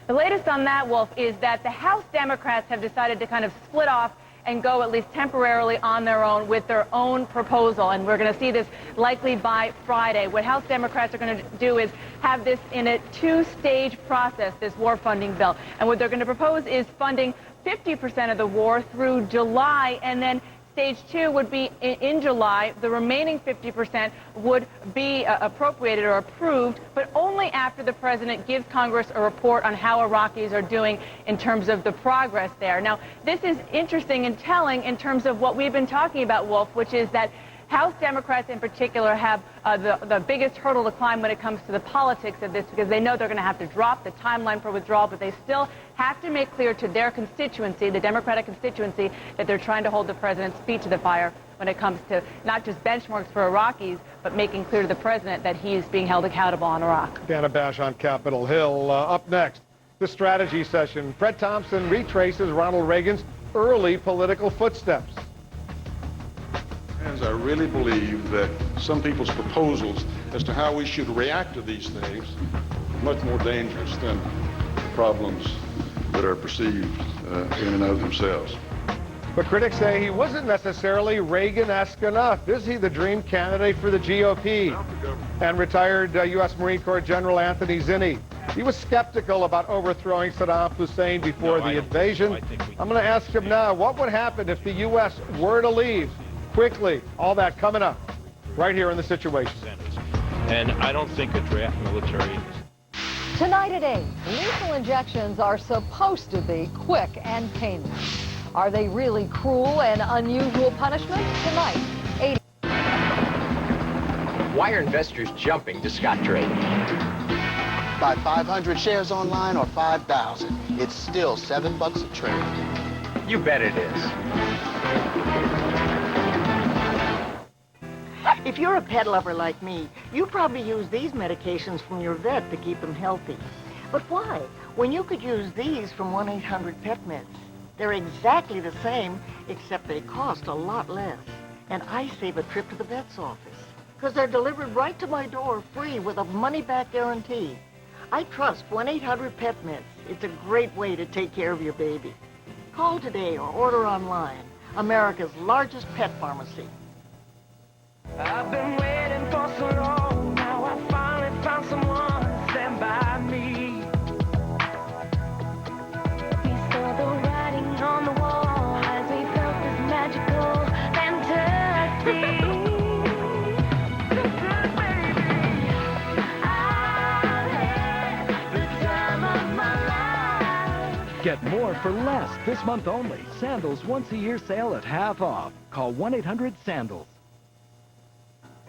The latest on that, Wolf, is that the House Democrats have decided to kind of split off and go at least temporarily on their own with their own proposal. And we're going to see this likely by Friday. What House Democrats are going to do is have this in a two-stage process, this war funding bill. And what they're going to propose is funding 50% of the war through July, and then stage two would be in July. The remaining 50% would be appropriated or approved, but only after the president gives Congress a report on how Iraqis are doing in terms of the progress there. Now, this is interesting and telling in terms of what we've been talking about, Wolf, which is that House Democrats in particular have the biggest hurdle to climb when it comes to the politics of this, because they know they're going to have to drop the timeline for withdrawal, but they still have to make clear to their constituency, the Democratic constituency, that they're trying to hold the president's feet to the fire when it comes to not just benchmarks for Iraqis, but making clear to the president that he is being held accountable on Iraq. Dana Bash on Capitol Hill. Up next, the strategy session. Fred Thompson retraces Ronald Reagan's early political footsteps. As I really believe that some people's proposals as to how we should react to these things are much more dangerous than problems that are perceived in and of themselves. But critics say he wasn't necessarily Reagan-esque enough. Is he the dream candidate for the GOP? And retired U.S. Marine Corps General Anthony Zinni. He was skeptical about overthrowing Saddam Hussein before the invasion. I'm going to ask him now, what would happen if the U.S. were to leave quickly? All that coming up right here in The Situation. And I don't think a draft military. Tonight at 8, lethal injections are supposed to be quick and painless. Are they really cruel and unusual punishment? Tonight, 8. Why are investors jumping to Scottrade? Buy 500 shares online or 5,000. It's still $7 a trade. You bet it is. If you're a pet lover like me, you probably use these medications from your vet to keep them healthy. But why? When you could use these from 1-800-PET-MEDS. They're exactly the same, except they cost a lot less. And I save a trip to the vet's office, because they're delivered right to my door free with a money-back guarantee. I trust 1-800-PET-MEDS. It's a great way to take care of your baby. Call today or order online. America's largest pet pharmacy. I've been waiting for so long, now I finally found someone to stand by me. We saw the writing on the wall as we felt this magical fantasy. Good baby, I had the time of my life. Get more for less this month only. Sandals once-a-year sale at half off. Call 1-800-SANDALS.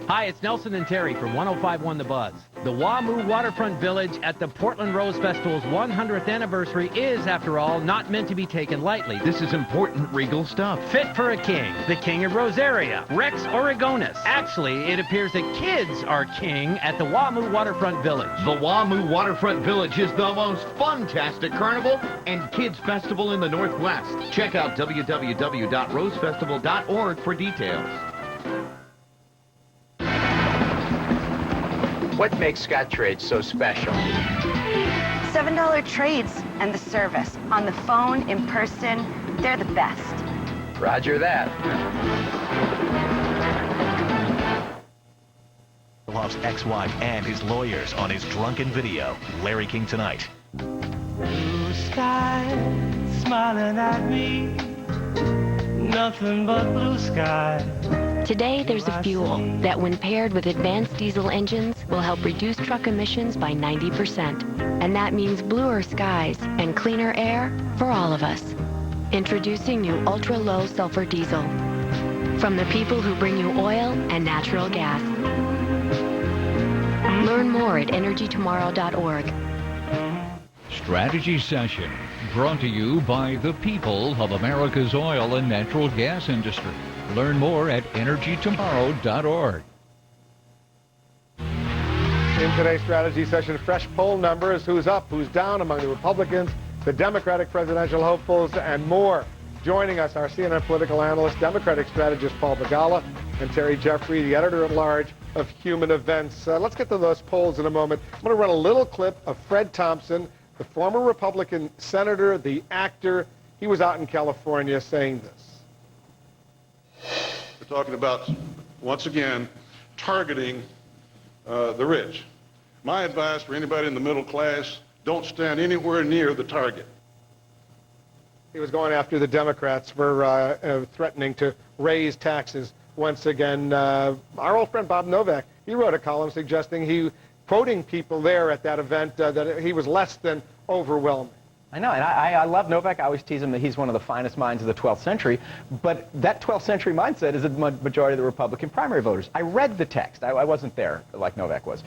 Hi, it's Nelson and Terry from 105.1 The Buzz. The WAMU Waterfront Village at the Portland Rose Festival's 100th anniversary is, after all, not meant to be taken lightly. This is important regal stuff. Fit for a king, the King of Rosaria, Rex Oregonus. Actually, it appears that kids are king at the WAMU Waterfront Village. The WAMU Waterfront Village is the most fun-tastic carnival and kids festival in the Northwest. Check out www.rosefestival.org for details. What makes Scottrade so special? $7 trades and the service. On the phone, in person, they're the best. Roger that. Lost ex-wife and his lawyers on his drunken video. Larry King tonight. Blue sky smiling at me, nothing but blue sky. Today, there's a fuel that, when paired with advanced diesel engines, will help reduce truck emissions by 90%. And that means bluer skies and cleaner air for all of us. Introducing new ultra-low sulfur diesel. From the people who bring you oil and natural gas. Learn more at energytomorrow.org. Strategy Session, brought to you by the people of America's oil and natural gas industry. Learn more at energytomorrow.org. In today's strategy session, fresh poll numbers, who's up, who's down among the Republicans, the Democratic presidential hopefuls, and more. Joining us, our CNN political analyst, Democratic strategist Paul Begala, and Terry Jeffrey, the editor-at-large of Human Events. Let's get to those polls in a moment. I'm going to run a little clip of Fred Thompson, the former Republican senator, the actor. He was out in California saying this. We're talking about, once again, targeting the rich. My advice for anybody in the middle class, don't stand anywhere near the target. He was going after the Democrats for threatening to raise taxes once again. Our old friend Bob Novak, he wrote a column suggesting quoting people there at that event, that he was less than overwhelming. I know, and I love Novak. I always tease him that he's one of the finest minds of the 12th century, but that 12th century mindset is a majority of the Republican primary voters. I read the text. I wasn't there like Novak was.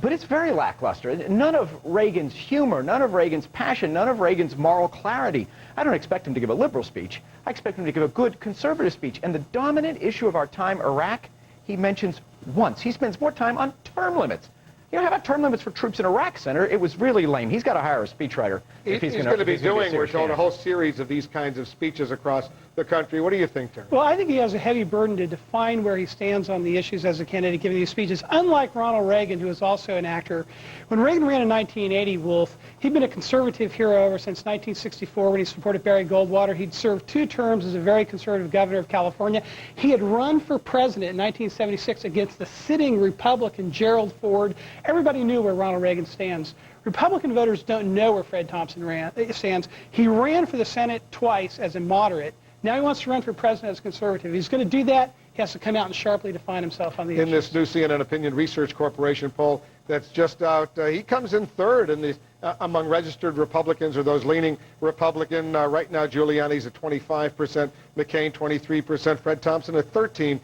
but it's very lackluster. None of Reagan's humor, none of Reagan's passion, none of Reagan's moral clarity. I don't expect him to give a liberal speech. I expect him to give a good conservative speech. And the dominant issue of our time, Iraq, he mentions once. He spends more time on term limits. You know, how about term limits for troops in Iraq, Senator? It was really lame. He's got to hire a speechwriter if he's going to be doing, we're told, a whole series of these kinds of speeches across the country. What do you think, Terry? Well, I think he has a heavy burden to define where he stands on the issues as a candidate giving these speeches. Unlike Ronald Reagan, who is also an actor, when Reagan ran in 1980, Wolf, he'd been a conservative hero ever since 1964 when he supported Barry Goldwater. He'd served 2 terms as a very conservative governor of California. He had run for president in 1976 against the sitting Republican Gerald Ford. Everybody knew where Ronald Reagan stands. Republican voters don't know where Fred Thompson stands. He ran for the Senate twice as a moderate. Now he wants to run for president as a conservative. If he's going to do that, he has to come out and sharply define himself on the issues. In this new CNN Opinion Research Corporation poll that's just out, he comes in third in the, among registered Republicans or those leaning Republican. Right now, Giuliani's at 25%, McCain 23%, Fred Thompson at 13%,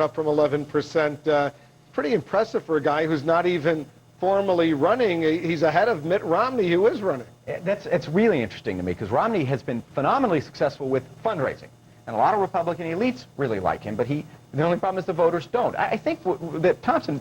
up from 11%. Pretty impressive for a guy who's not even formally running. He's ahead of Mitt Romney, who is running. It's really interesting to me because Romney has been phenomenally successful with fundraising. And a lot of Republican elites really like him, but the only problem is the voters don't. I think that Thompson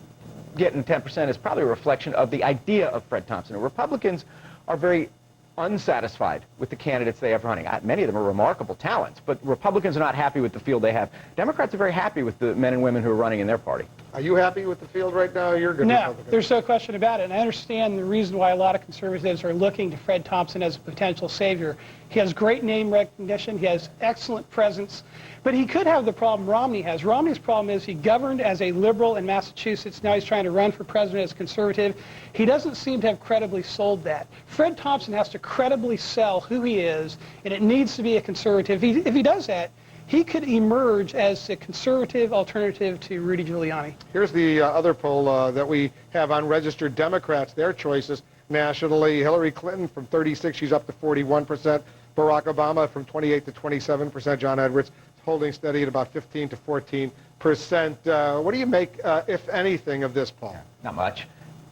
getting 10% is probably a reflection of the idea of Fred Thompson. And Republicans are very unsatisfied with the candidates they have running. Many of them are remarkable talents, but Republicans are not happy with the field they have. Democrats are very happy with the men and women who are running in their party. Are you happy with the field right now? You're a good No, Republican. there's no question about it. And I understand the reason why a lot of conservatives are looking to Fred Thompson as a potential savior. He has great name recognition. He has excellent presence. But he could have the problem Romney has. Romney's problem is he governed as a liberal in Massachusetts. Now he's trying to run for president as conservative. He doesn't seem to have credibly sold that. Fred Thompson has to credibly sell who he is, and it needs to be a conservative. If he does that, he could emerge as a conservative alternative to Rudy Giuliani. Here's the other poll that we have on registered Democrats, their choices nationally. Hillary Clinton from 36, she's up to 41%. Barack Obama from 28 to 27%. John Edwards holding steady at about 15 to 14%. What do you make, if anything, of this poll? Not much.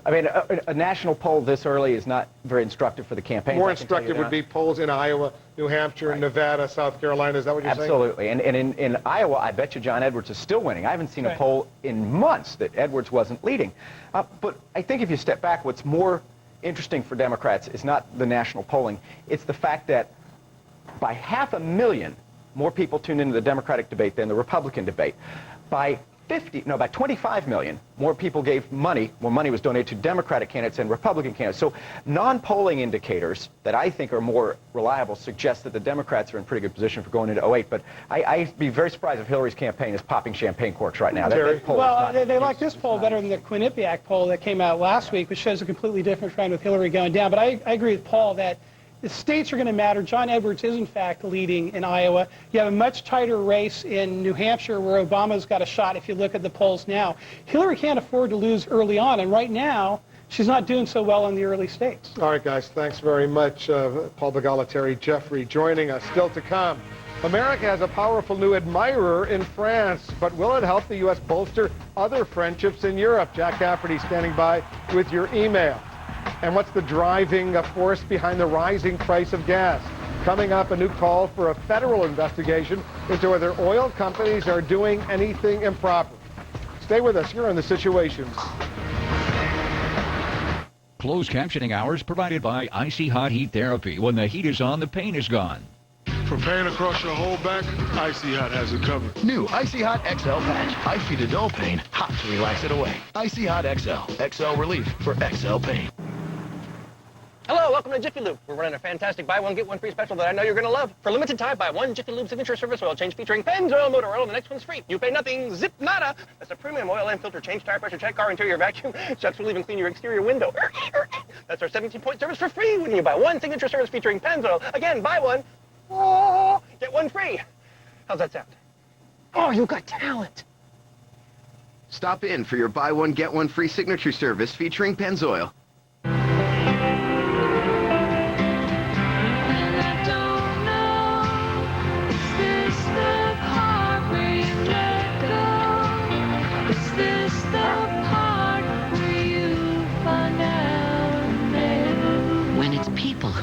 I mean, a national poll this early is not very instructive for the campaign. More instructive would be polls in Iowa, New Hampshire, right. Nevada, South Carolina. Is that what you're saying? Absolutely. And in Iowa, I bet you John Edwards is still winning. I haven't seen a poll in months that Edwards wasn't leading. But I think if you step back, what's more interesting for Democrats is not the national polling. It's the fact that by 500,000 more people tuned into the Democratic debate than the Republican debate. By 25 million more people gave money, more money was donated to Democratic candidates than Republican candidates. So non-polling indicators that I think are more reliable suggest that the Democrats are in pretty good position for going into 08. But I'd be very surprised if Hillary's campaign is popping champagne corks right now. Well, they like this poll better than the Quinnipiac poll that came out last week, which shows a completely different trend with Hillary going down. But I agree with Paul that the states are going to matter. John Edwards is, in fact, leading in Iowa. You have a much tighter race in New Hampshire where Obama's got a shot if you look at the polls now. Hillary can't afford to lose early on, and right now, she's not doing so well in the early states. All right, guys, thanks very much. Paul Begala, Terry Jeffrey joining us. Still to come. America has a powerful new admirer in France, but will it help the U.S. bolster other friendships in Europe? Jack Cafferty standing by with your email. And what's the driving force behind the rising price of gas? Coming up, a new call for a federal investigation into whether oil companies are doing anything improper. Stay with us. You're in The Situation. Closed captioning hours provided by Icy Hot Heat Therapy. When the heat is on, the pain is gone. For pain across your whole back, Icy Hot has it covered. New Icy Hot XL patch. High feet of dull pain, hot to relax it away. Icy Hot XL. XL relief for XL pain. Hello, welcome to Jiffy Lube. We're running a fantastic buy one, get one free special that I know you're going to love. For a limited time, buy one Jiffy Lube signature service oil change featuring Pennzoil motor oil. The next one's free. You pay nothing. Zip nada. That's a premium oil and filter change, tire pressure check, car interior vacuum. Chucks will even clean your exterior window. That's our 17-point service for free when you buy one signature service featuring Pennzoil. Again, buy one, get one free. How's that sound? Oh, you got talent. Stop in for your buy one, get one free signature service featuring Pennzoil.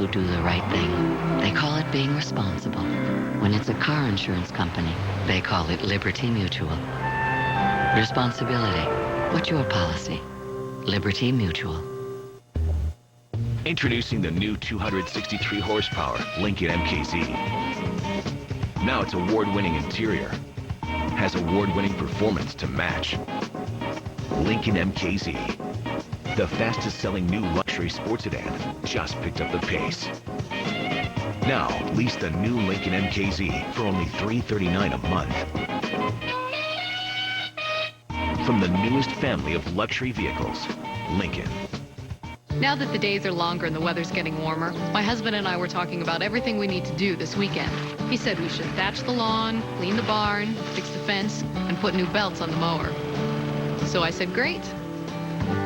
who do the right thing. They call it being responsible. When it's a car insurance company, they call it Liberty Mutual. Responsibility. What's your policy? Liberty Mutual. Introducing the new 263 horsepower Lincoln MKZ. Now its award-winning interior has award-winning performance to match. Lincoln MKZ, the fastest-selling new luxury sports sedan, just picked up the pace. Now, lease the new Lincoln MKZ for only $339 a month. From the newest family of luxury vehicles, Lincoln. Now that the days are longer and the weather's getting warmer, my husband and I were talking about everything we need to do this weekend. He said we should thatch the lawn, clean the barn, fix the fence, and put new belts on the mower. So I said, great.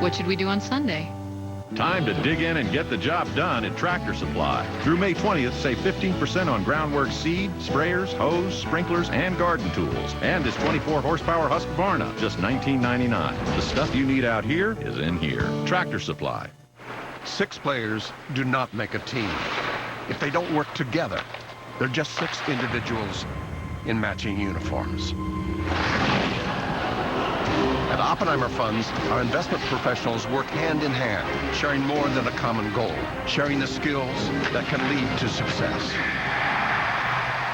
What should we do on Sunday? Time to dig in and get the job done at Tractor Supply. Through May 20th, save 15% on groundwork seed, sprayers, hose, sprinklers, and garden tools. And this 24-horsepower Husqvarna, just $19.99. The stuff you need out here is in here. Tractor Supply. 6 players do not make a team. If they don't work together, they're just 6 individuals in matching uniforms. At Oppenheimer Funds, our investment professionals work hand in hand, sharing more than a common goal, sharing the skills that can lead to success.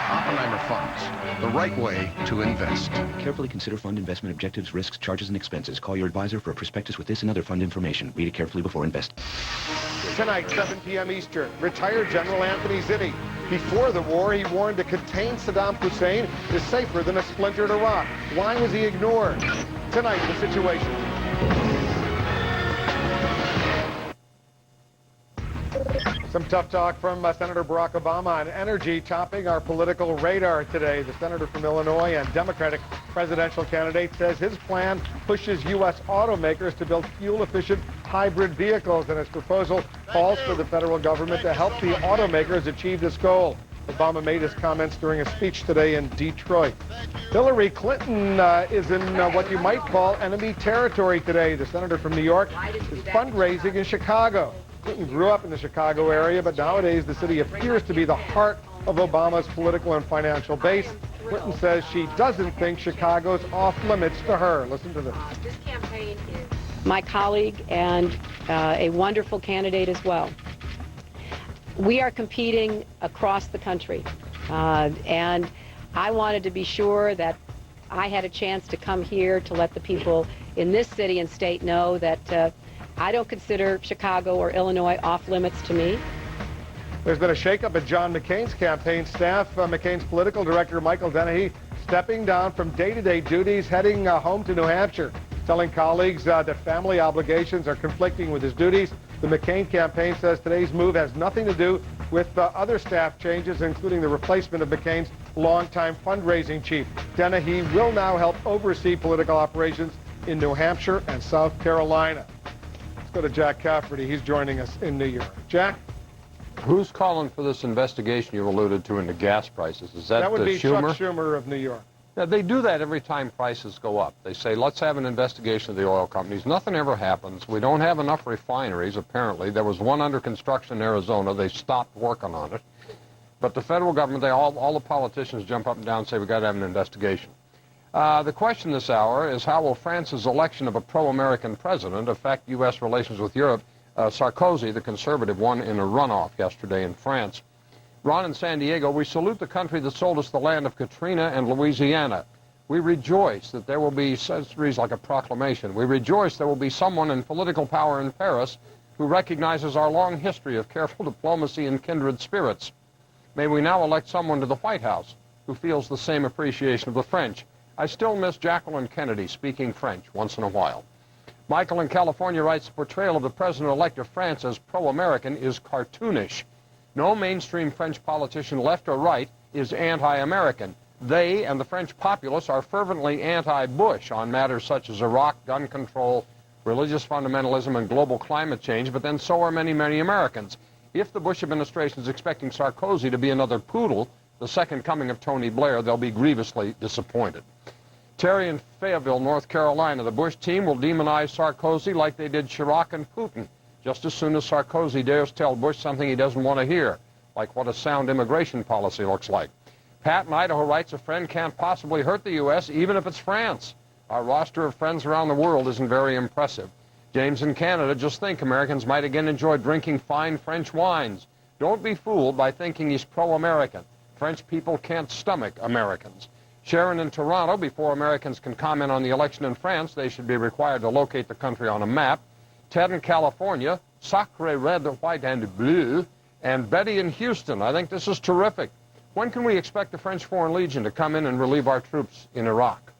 Oppenheimer Funds, the right way to invest. Carefully consider fund investment objectives, risks, charges, and expenses. Call your advisor for a prospectus with this and other fund information. Read it carefully before investing. Tonight, 7 p.m. Eastern, retired General Anthony Zinni. Before the war, he warned to contain Saddam Hussein is safer than a splintered Iraq. Why was he ignored? Tonight, The Situation. Some tough talk from Senator Barack Obama on energy topping our political radar today. The senator from Illinois and Democratic presidential candidate says his plan pushes U.S. automakers to build fuel-efficient hybrid vehicles, and his proposal calls for the federal government to help the automakers achieve this goal. Obama made his comments during a speech today in Detroit. Hillary Clinton is in what you might call enemy territory today. The senator from New York is fundraising in Chicago. Clinton grew up in the Chicago area, but nowadays the city appears to be the heart of Obama's political and financial base. Clinton says she doesn't think Chicago's off limits to her. Listen to this. This campaign is my colleague and a wonderful candidate as well. We are competing across the country, and I wanted to be sure that I had a chance to come here to let the people in this city and state know that I don't consider Chicago or Illinois off limits to me. There's been a shakeup at John McCain's campaign staff. McCain's political director, Michael Dennehy, stepping down from day-to-day duties, heading home to New Hampshire, telling colleagues that family obligations are conflicting with his duties. The McCain campaign says today's move has nothing to do with other staff changes, including the replacement of McCain's longtime fundraising chief. Dennehy will now help oversee political operations in New Hampshire and South Carolina. Let's go to Jack Cafferty. He's joining us in New York. Jack? Who's calling for this investigation you alluded to into gas prices? Is that would be Schumer? Chuck Schumer of New York. Yeah, they do that every time prices go up. They say, let's have an investigation of the oil companies. Nothing ever happens. We don't have enough refineries, apparently. There was one under construction in Arizona. They stopped working on it. But the federal government, all the politicians jump up and down and say, we've got to have an investigation. The question this hour is, how will France's election of a pro-American president affect U.S. relations with Europe? Sarkozy, the conservative, won in a runoff yesterday in France. Ron in San Diego, we salute the country that sold us the land of Katrina and Louisiana. We rejoice that there will be, reads like a proclamation, we rejoice there will be someone in political power in Paris who recognizes our long history of careful diplomacy and kindred spirits. May we now elect someone to the White House who feels the same appreciation of the French. I still miss Jacqueline Kennedy speaking French once in a while. Michael in California writes, the portrayal of the president-elect of France as pro-American is cartoonish. No mainstream French politician, left or right, is anti-American. They and the French populace are fervently anti-Bush on matters such as Iraq, gun control, religious fundamentalism, and global climate change, but then so are many, many Americans. If the Bush administration is expecting Sarkozy to be another poodle, the second coming of Tony Blair, they'll be grievously disappointed. Terry in Fayetteville, North Carolina, the Bush team will demonize Sarkozy like they did Chirac and Putin. just as soon as Sarkozy dares tell Bush something he doesn't want to hear, like what a sound immigration policy looks like. Pat in Idaho writes, a friend can't possibly hurt the U.S. even if it's France. Our roster of friends around the world isn't very impressive. James in Canada, just think, Americans might again enjoy drinking fine French wines. Don't be fooled by thinking he's pro-American. French people can't stomach Americans. Sharon in Toronto, before Americans can comment on the election in France, they should be required to locate the country on a map. Ted in California, sacre red, white, and bleu. And Betty in Houston, I think this is terrific. When can we expect the French Foreign Legion to come in and relieve our troops in Iraq?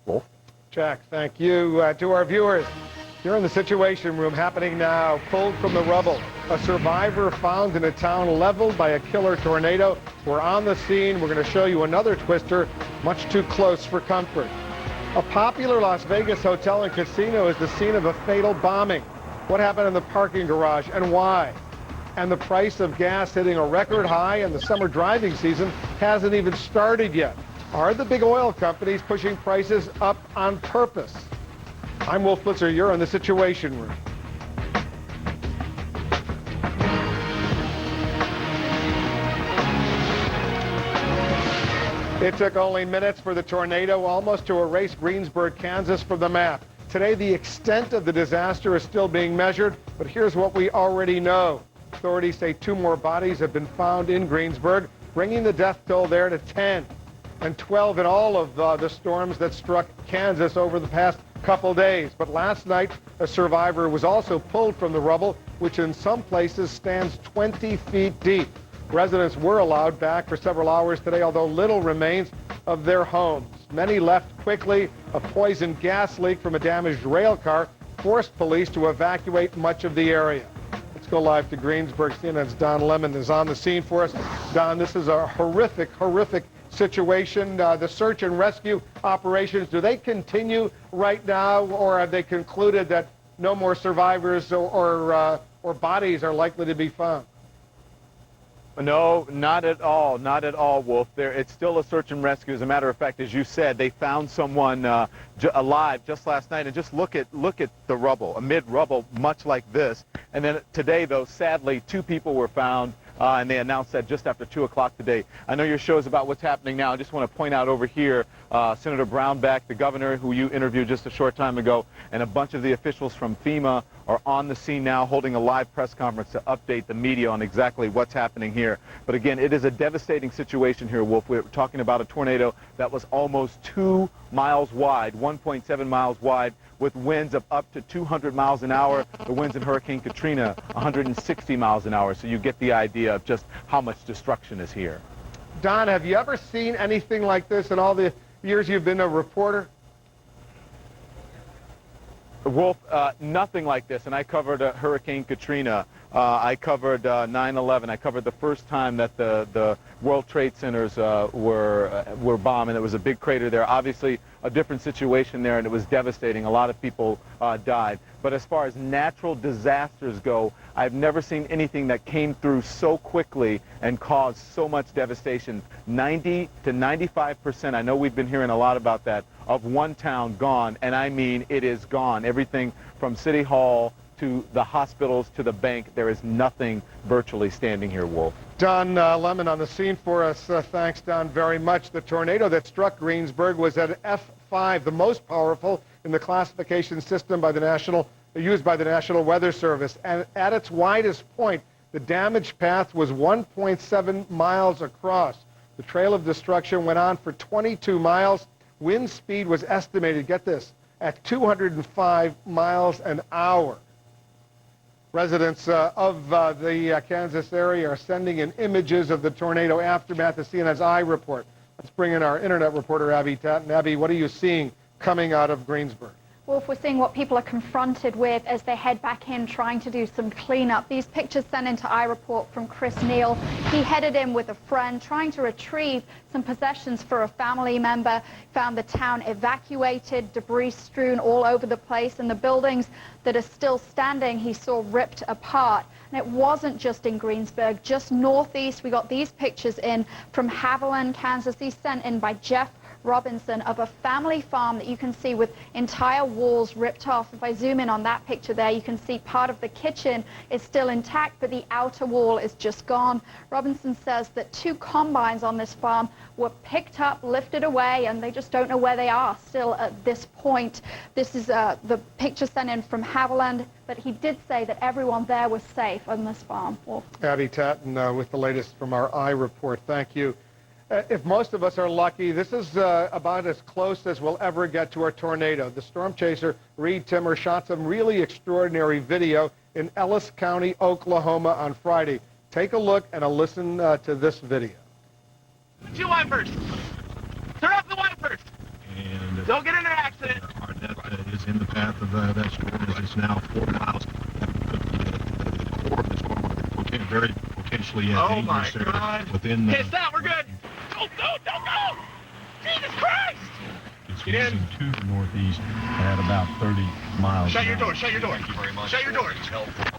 Wolf? Jack, thank you. To our viewers, you're in the Situation Room happening now, pulled from the rubble. A survivor found in a town leveled by a killer tornado. We're on the scene. We're going to show you another twister, much too close for comfort. A popular Las Vegas hotel and casino is the scene of a fatal bombing. What happened in the parking garage and why? And the price of gas hitting a record high, and the summer driving season hasn't even started yet. Are the big oil companies pushing prices up on purpose? I'm Wolf Blitzer. You're in the Situation Room. It took only minutes for the tornado almost to erase Greensburg, Kansas from the map. Today, the extent of the disaster is still being measured, but here's what we already know. Authorities say 2 more bodies have been found in Greensburg, bringing the death toll there to 10 and 12 in all of the storms that struck Kansas over the past couple days. But last night, a survivor was also pulled from the rubble, which in some places stands 20 feet deep. Residents were allowed back for several hours today, although little remains of their homes. Many left quickly. A poison gas leak from a damaged rail car forced police to evacuate much of the area. Let's go live to Greensburg. CNN's Don Lemon is on the scene for us. Don, this is a horrific, horrific situation. The search and rescue operations, do they continue right now, or have they concluded that no more survivors or bodies are likely to be found? No, not at all. Not at all, Wolf. It's still a search and rescue. As a matter of fact, as you said, they found someone alive just last night. And just look at the rubble, amid rubble much like this. And then today, though, sadly, 2 people were found. And they announced that just after 2 o'clock today. I know your show is about what's happening now. I just want to point out over here, Senator Brownback, the governor, who you interviewed just a short time ago, and a bunch of the officials from FEMA are on the scene now holding a live press conference to update the media on exactly what's happening here. But again, it is a devastating situation here, Wolf. We're talking about a tornado that was almost 2 miles wide, 1.7 miles wide, with winds of up to 200 miles an hour. The winds in Hurricane Katrina, 160 miles an hour. So you get the idea of just how much destruction is here. Don, have you ever seen anything like this in all the years you've been a reporter? Wolf, nothing like this. And I covered Hurricane Katrina. I covered 9/11. I covered the first time that the World Trade Centers were bombed, and there was a big crater there. Obviously, a different situation there, and it was devastating. A lot of people died. But as far as natural disasters go, I've never seen anything that came through so quickly and caused so much devastation. 90 to 95%, I know we've been hearing a lot about that, of one town gone, and I mean it is gone. Everything from City Hall to the hospitals to the bank, there is nothing virtually standing here, Wolf. Don Lemon on the scene for us. Thanks, Don, very much. The tornado that struck Greensburg was at F5, the most powerful in the classification system used by the National Weather Service. And at its widest point, the damage path was 1.7 miles across. The trail of destruction went on for 22 miles. Wind speed was estimated, get this, at 205 miles an hour. Residents of the Kansas area are sending in images of the tornado aftermath. The CNN's iReport. Let's bring in our internet reporter, Abby Tatton. Abby, what are you seeing coming out of Greensburg? Well, if we're seeing what people are confronted with as they head back in trying to do some cleanup. These pictures sent into iReport from Chris Neal. He headed in with a friend trying to retrieve some possessions for a family member. Found the town evacuated, debris strewn all over the place, and the buildings that are still standing he saw ripped apart. And it wasn't just in Greensburg, just northeast. We got these pictures in from Haviland, Kansas. These sent in by Jeff Robinson of a family farm that you can see with entire walls ripped off. If I zoom in on that picture there, you can see part of the kitchen is still intact, but the outer wall is just gone. Robinson says that 2 combines on this farm were picked up, lifted away, and they just don't know where they are still at this point. This is the picture sent in from Haviland, but he did say that everyone there was safe on this farm. Wolf. Abby Tatton with the latest from our iReport. Thank you. If most of us are lucky, this is about as close as we'll ever get to a tornado. The storm chaser, Reed Timmer, shot some really extraordinary video in Ellis County, Oklahoma on Friday. Take a look and a listen to this video. 2 wipers. Turn off the wipers. And Don't get in an accident. That is in the path of that storm as it's now 4 miles. The core of the storm, very potentially dangerous area within the... Okay, stop. We're good. Don't go. Jesus Christ. It's moving to the northeast at about 30 miles. Shut your door. Shut your door. Thank you very much. Shut your door.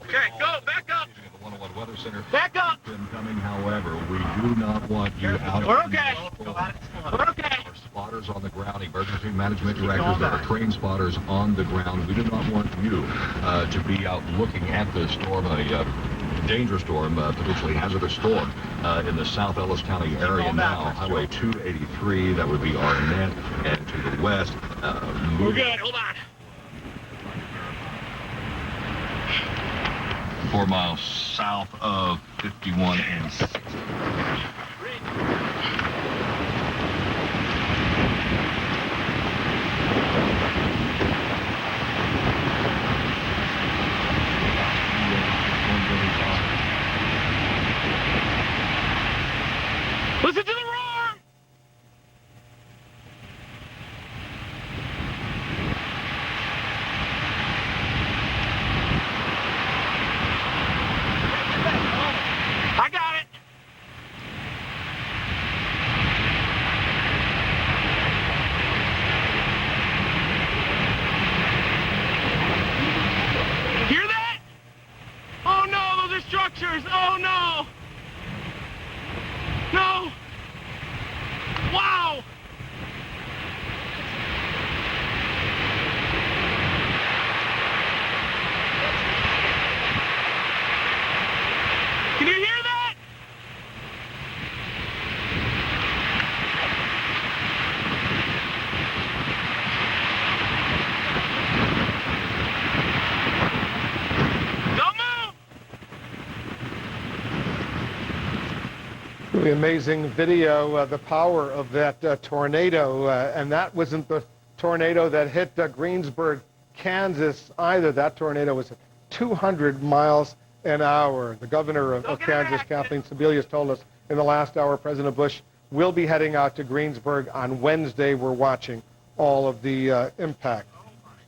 Okay, go. Back up. The 101 Weather Center. Back up. Incoming, however, we do not want you out of... We're okay. We're okay. Our spotters on the ground, emergency management directors, there are trained spotters on the ground. We do not want you to be out looking at the storm, a dangerous storm, potentially hazardous storm in the South Ellis County area now. Highway 283, that would be Arnett, and to the west. We're good. Hold on. 4 miles south of 51 and 60. Listen to the roar! I got it! Hear that? Oh no, those are structures! Oh no! No! Wow! Can you hear that? Don't move! Really amazing video, the power of that tornado, and that wasn't the tornado that hit Greensburg, Kansas either. That tornado was at 200 miles an hour. The governor of Kansas, Kathleen Sebelius, told us in the last hour President Bush will be heading out to Greensburg on Wednesday. We're watching all of the impact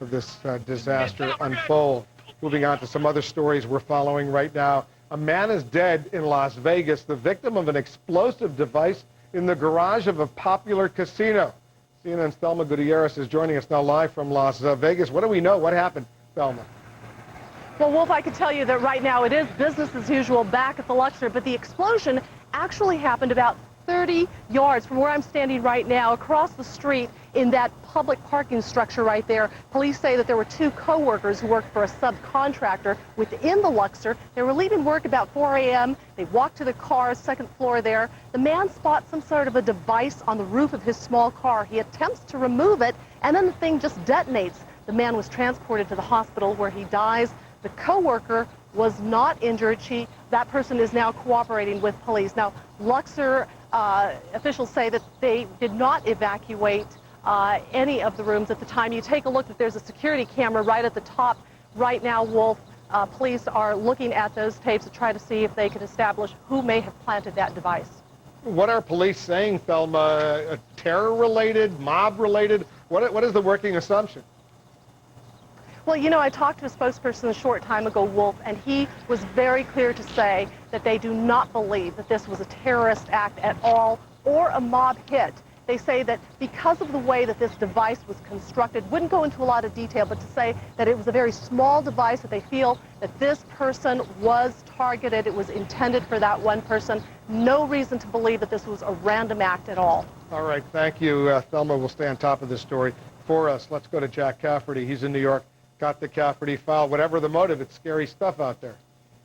of this disaster unfold. Moving on to some other stories we're following right now. A man is dead in Las Vegas, the victim of an explosive device in the garage of a popular casino. CNN's Thelma Gutierrez is joining us now live from Las Vegas. What do we know? What happened, Thelma? Well, Wolf, I can tell you that right now it is business as usual back at the Luxor, but the explosion actually happened about 30 yards from where I'm standing right now, across the street in that public parking structure right there. Police say that there were 2 co-workers who worked for a subcontractor within the Luxor. They were leaving work about 4 a.m. They walked to the car, second floor there. The man spots some sort of a device on the roof of his small car. He attempts to remove it, and then the thing just detonates. The man was transported to the hospital where he dies. The co-worker was not injured. That person is now cooperating with police. Now, Luxor officials say that they did not evacuate any of the rooms at the time. You take a look, that there's a security camera right at the top right now, Wolf. Police are looking at those tapes to try to see if they can establish who may have planted that device. What are police saying, Thelma? Terror-related, mob-related? What is the working assumption? Well, you know, I talked to a spokesperson a short time ago, Wolf, and he was very clear to say that they do not believe that this was a terrorist act at all or a mob hit. They say that because of the way that this device was constructed, wouldn't go into a lot of detail, but to say that it was a very small device, that they feel that this person was targeted, it was intended for that one person. No reason to believe that this was a random act at all. All right, thank you. Thelma will stay on top of this story for us. Let's go to Jack Cafferty. He's in New York. Got the Cafferty file. Whatever the motive, it's scary stuff out there.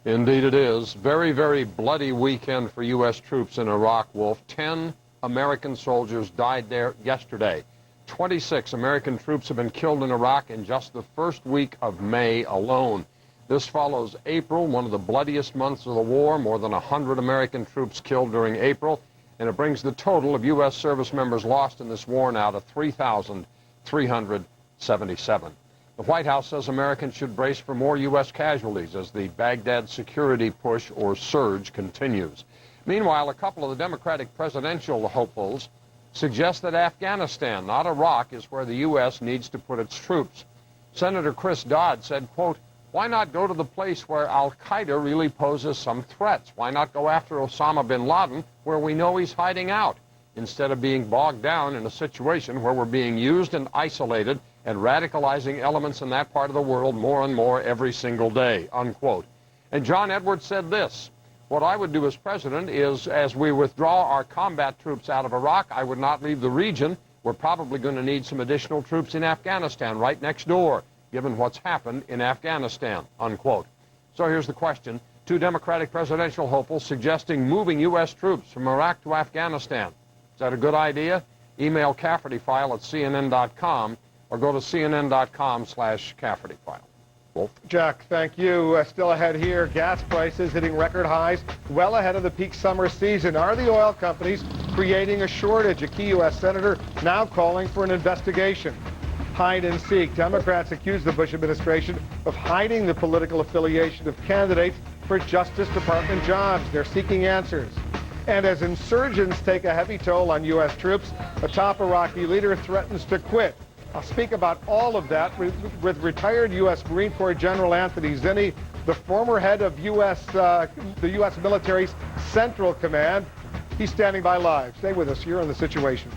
Indeed it is. Very, very bloody weekend for U.S. troops in Iraq, Wolf. 10 American soldiers died there yesterday. 26 American troops have been killed in Iraq in just the first week of May alone. This follows April, one of the bloodiest months of the war. More than 100 American troops killed during April. And it brings the total of U.S. service members lost in this war now to 3,377. The White House says Americans should brace for more U.S. casualties as the Baghdad security push or surge continues. Meanwhile, a couple of the Democratic presidential hopefuls suggest that Afghanistan, not Iraq, is where the U.S. needs to put its troops. Senator Chris Dobbs said, quote, "Why not go to the place where al-Qaeda really poses some threats? Why not go after Osama bin Laden, where we know he's hiding out, instead of being bogged down in a situation where we're being used and isolated and radicalizing elements in that part of the world more and more every single day," unquote. And John Edwards said this, "What I would do as president is, as we withdraw our combat troops out of Iraq, I would not leave the region. We're probably going to need some additional troops in Afghanistan right next door, given what's happened in Afghanistan," unquote. So here's the question. Two Democratic presidential hopefuls suggesting moving U.S. troops from Iraq to Afghanistan. Is that a good idea? Email Cafferty File at CNN.com or go to CNN.com/Cafferty File. Wolf? Jack, thank you. Still ahead here, gas prices hitting record highs well ahead of the peak summer season. Are the oil companies creating a shortage? A key U.S. senator now calling for an investigation. Hide and seek. Democrats accuse the Bush administration of hiding the political affiliation of candidates for Justice Department jobs. They're seeking answers. And as insurgents take a heavy toll on U.S. troops, a top Iraqi leader threatens to quit. I'll speak about all of that with retired U.S. Marine Corps General Anthony Zinni, the former head of the U.S. military's Central Command. He's standing by live. Stay with us here on The Situation.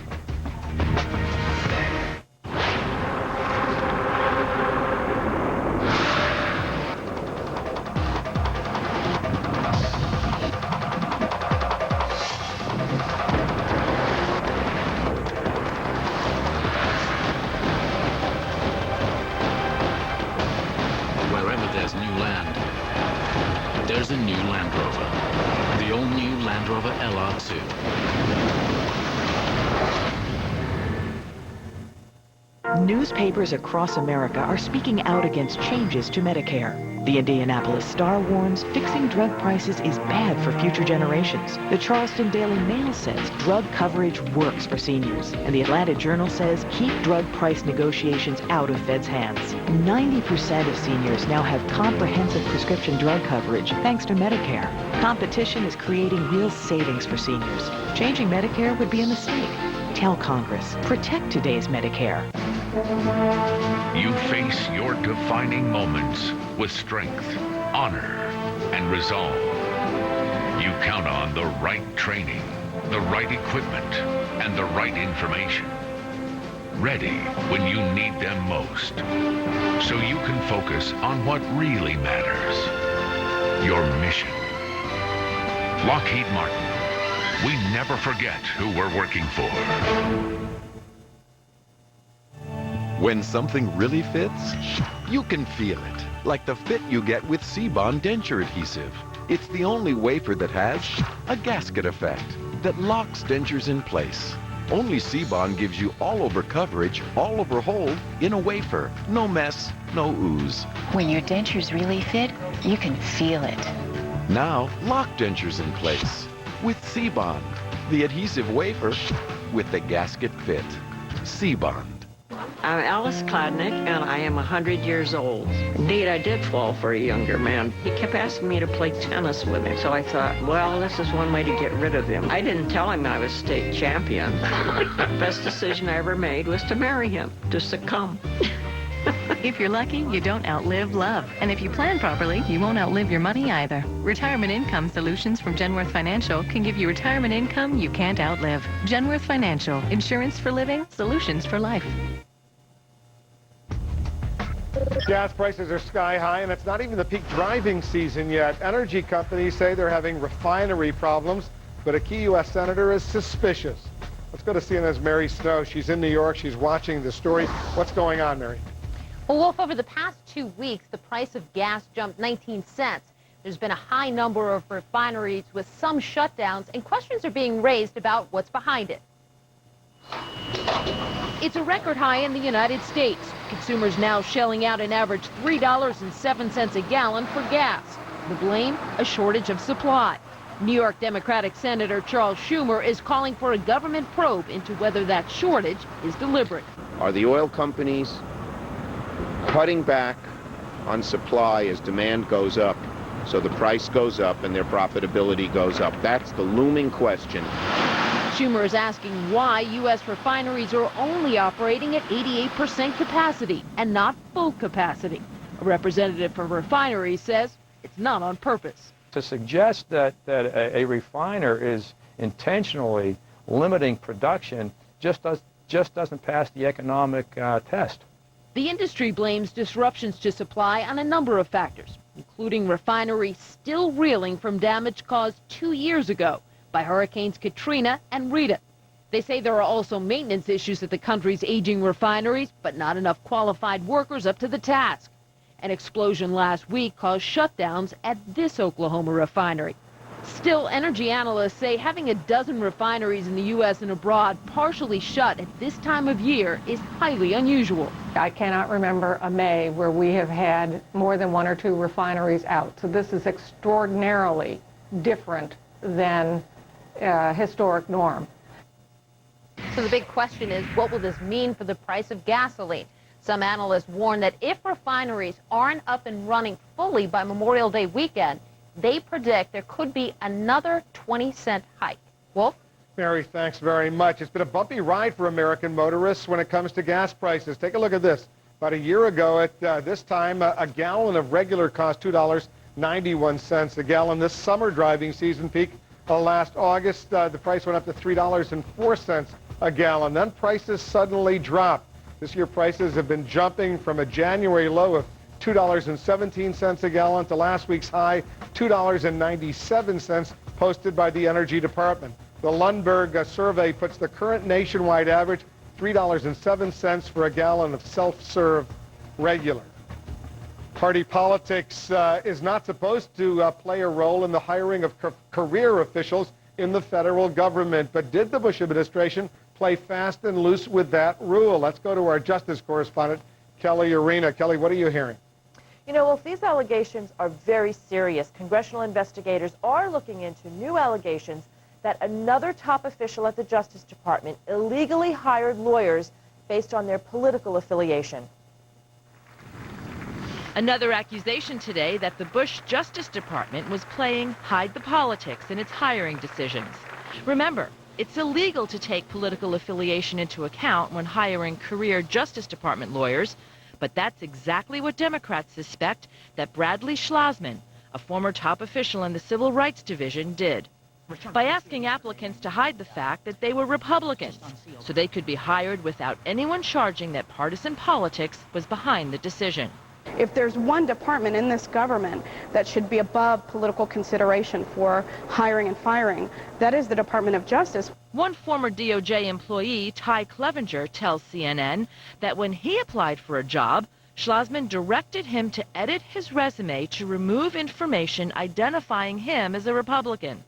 There's a new Land Rover. The all-new Land Rover LR2. Newspapers across America are speaking out against changes to Medicare. The Indianapolis Star warns fixing drug prices is bad for future generations. The Charleston Daily Mail says drug coverage works for seniors. And the Atlanta Journal says keep drug price negotiations out of Fed's hands. 90% of seniors now have comprehensive prescription drug coverage thanks to Medicare. Competition is creating real savings for seniors. Changing Medicare would be a mistake. Tell Congress, protect today's Medicare. You face your defining moments with strength, honor, and resolve. You count on the right training, the right equipment, and the right information. Ready when you need them most. So you can focus on what really matters. Your mission. Lockheed Martin. We never forget who we're working for. When something really fits, you can feel it, like the fit you get with C-Bond denture adhesive. It's the only wafer that has a gasket effect that locks dentures in place. Only C-Bond gives you all-over coverage, all-over hold in a wafer. No mess, no ooze. When your dentures really fit, you can feel it. Now, lock dentures in place with C-Bond, the adhesive wafer with the gasket fit. C-Bond. I'm Alice Klodnick, and I am 100 years old. Indeed, I did fall for a younger man. He kept asking me to play tennis with him, so I thought, well, this is one way to get rid of him. I didn't tell him I was state champion. Best decision I ever made was to marry him, to succumb. If you're lucky, you don't outlive love. And if you plan properly, you won't outlive your money either. Retirement Income Solutions from Genworth Financial can give you retirement income you can't outlive. Genworth Financial. Insurance for living, solutions for life. Gas prices are sky high, and it's not even the peak driving season yet. Energy companies say they're having refinery problems, but a key U.S. senator is suspicious. Let's go to CNN's Mary Snow. She's in New York. She's watching the story. What's going on, Mary? Well, Wolf, over the past 2 weeks, the price of gas jumped 19 cents. There's been a high number of refineries with some shutdowns, and questions are being raised about what's behind it. It's a record high in the United States. Consumers now shelling out an average $3.07 a gallon for gas. The blame? A shortage of supply. New York Democratic Senator Charles Schumer is calling for a government probe into whether that shortage is deliberate. Are the oil companies cutting back on supply as demand goes up, so the price goes up and their profitability goes up? That's the looming question. Schumer is asking why U.S. refineries are only operating at 88% capacity and not full capacity. A representative for refineries says it's not on purpose. To suggest that a refiner is intentionally limiting production just doesn't pass the economic test. The industry blames disruptions to supply on a number of factors, including refineries still reeling from damage caused 2 years ago by Hurricanes Katrina and Rita. They say there are also maintenance issues at the country's aging refineries, but not enough qualified workers up to the task. An explosion last week caused shutdowns at this Oklahoma refinery. Still, energy analysts say having a dozen refineries in the U.S. and abroad partially shut at this time of year is highly unusual. I cannot remember a May where we have had more than 1 or 2 refineries out. So this is extraordinarily different than historic norm. So the big question is, what will this mean for the price of gasoline? Some analysts warn that if refineries aren't up and running fully by Memorial Day weekend, they predict there could be another 20-cent hike. Wolf? Mary, thanks very much. It's been a bumpy ride for American motorists when it comes to gas prices. Take a look at this. About a year ago at this time, a gallon of regular cost $2.91 a gallon. This summer driving season peak last August, the price went up to $3.04 a gallon. Then prices suddenly dropped. This year prices have been jumping from a January low of $2.17 a gallon to last week's high, $2.97 posted by the Energy Department. The Lundberg survey puts the current nationwide average $3.07 for a gallon of self-serve regular. Party politics is not supposed to play a role in the hiring of career officials in the federal government, but did the Bush administration play fast and loose with that rule? Let's go to our justice correspondent, Kelly Arena. Kelly, what are you hearing? You know, Wolf, these allegations are very serious. Congressional investigators are looking into new allegations that another top official at the Justice Department illegally hired lawyers based on their political affiliation. Another accusation today that the Bush Justice Department was playing hide the politics in its hiring decisions. Remember, it's illegal to take political affiliation into account when hiring career Justice Department lawyers, but that's exactly what Democrats suspect that Bradley Schlossman, a former top official in the Civil Rights Division, did, by asking applicants to hide the fact that they were Republicans, so they could be hired without anyone charging that partisan politics was behind the decision. If there's one department in this government that should be above political consideration for hiring and firing, that is the Department of Justice. One former DOJ employee, Ty Clevenger, tells CNN that when he applied for a job, Schlossman directed him to edit his resume to remove information identifying him as a Republican.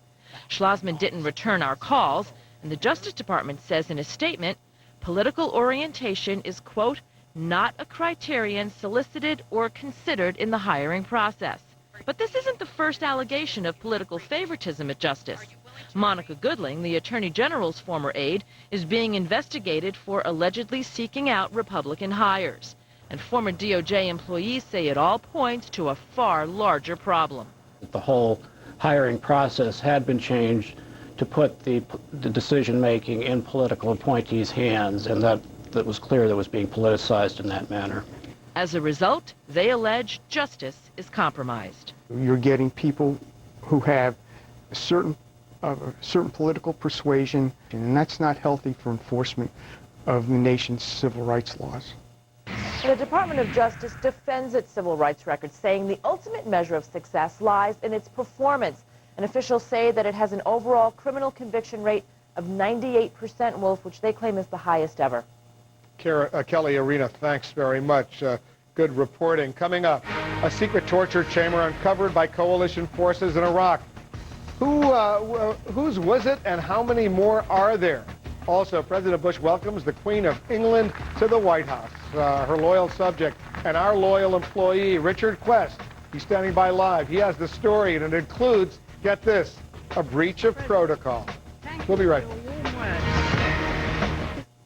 Schlossman didn't return our calls, and the Justice Department says in a statement, political orientation is, quote, not a criterion solicited or considered in the hiring process. But this isn't the first allegation of political favoritism at Justice. Monica Goodling, the Attorney General's former aide, is being investigated for allegedly seeking out Republican hires. And former DOJ employees say it all points to a far larger problem. The whole hiring process had been changed to put the decision-making in political appointees' hands, and that was clear that was being politicized in that manner. As a result, they allege justice is compromised. You're getting people who have a certain political persuasion, and that's not healthy for enforcement of the nation's civil rights laws. The Department of Justice defends its civil rights record, saying the ultimate measure of success lies in its performance. And officials say that it has an overall criminal conviction rate of 98%, Wolf, which they claim is the highest ever. Kelly Arena, thanks very much. Good reporting. Coming up, a secret torture chamber uncovered by coalition forces in Iraq. Whose was it, and how many more are there? Also, President Bush welcomes the Queen of England to the White House. Her loyal subject and our loyal employee, Richard Quest. He's standing by live. He has the story, and it includes, get this, a breach of protocol. We'll be right back.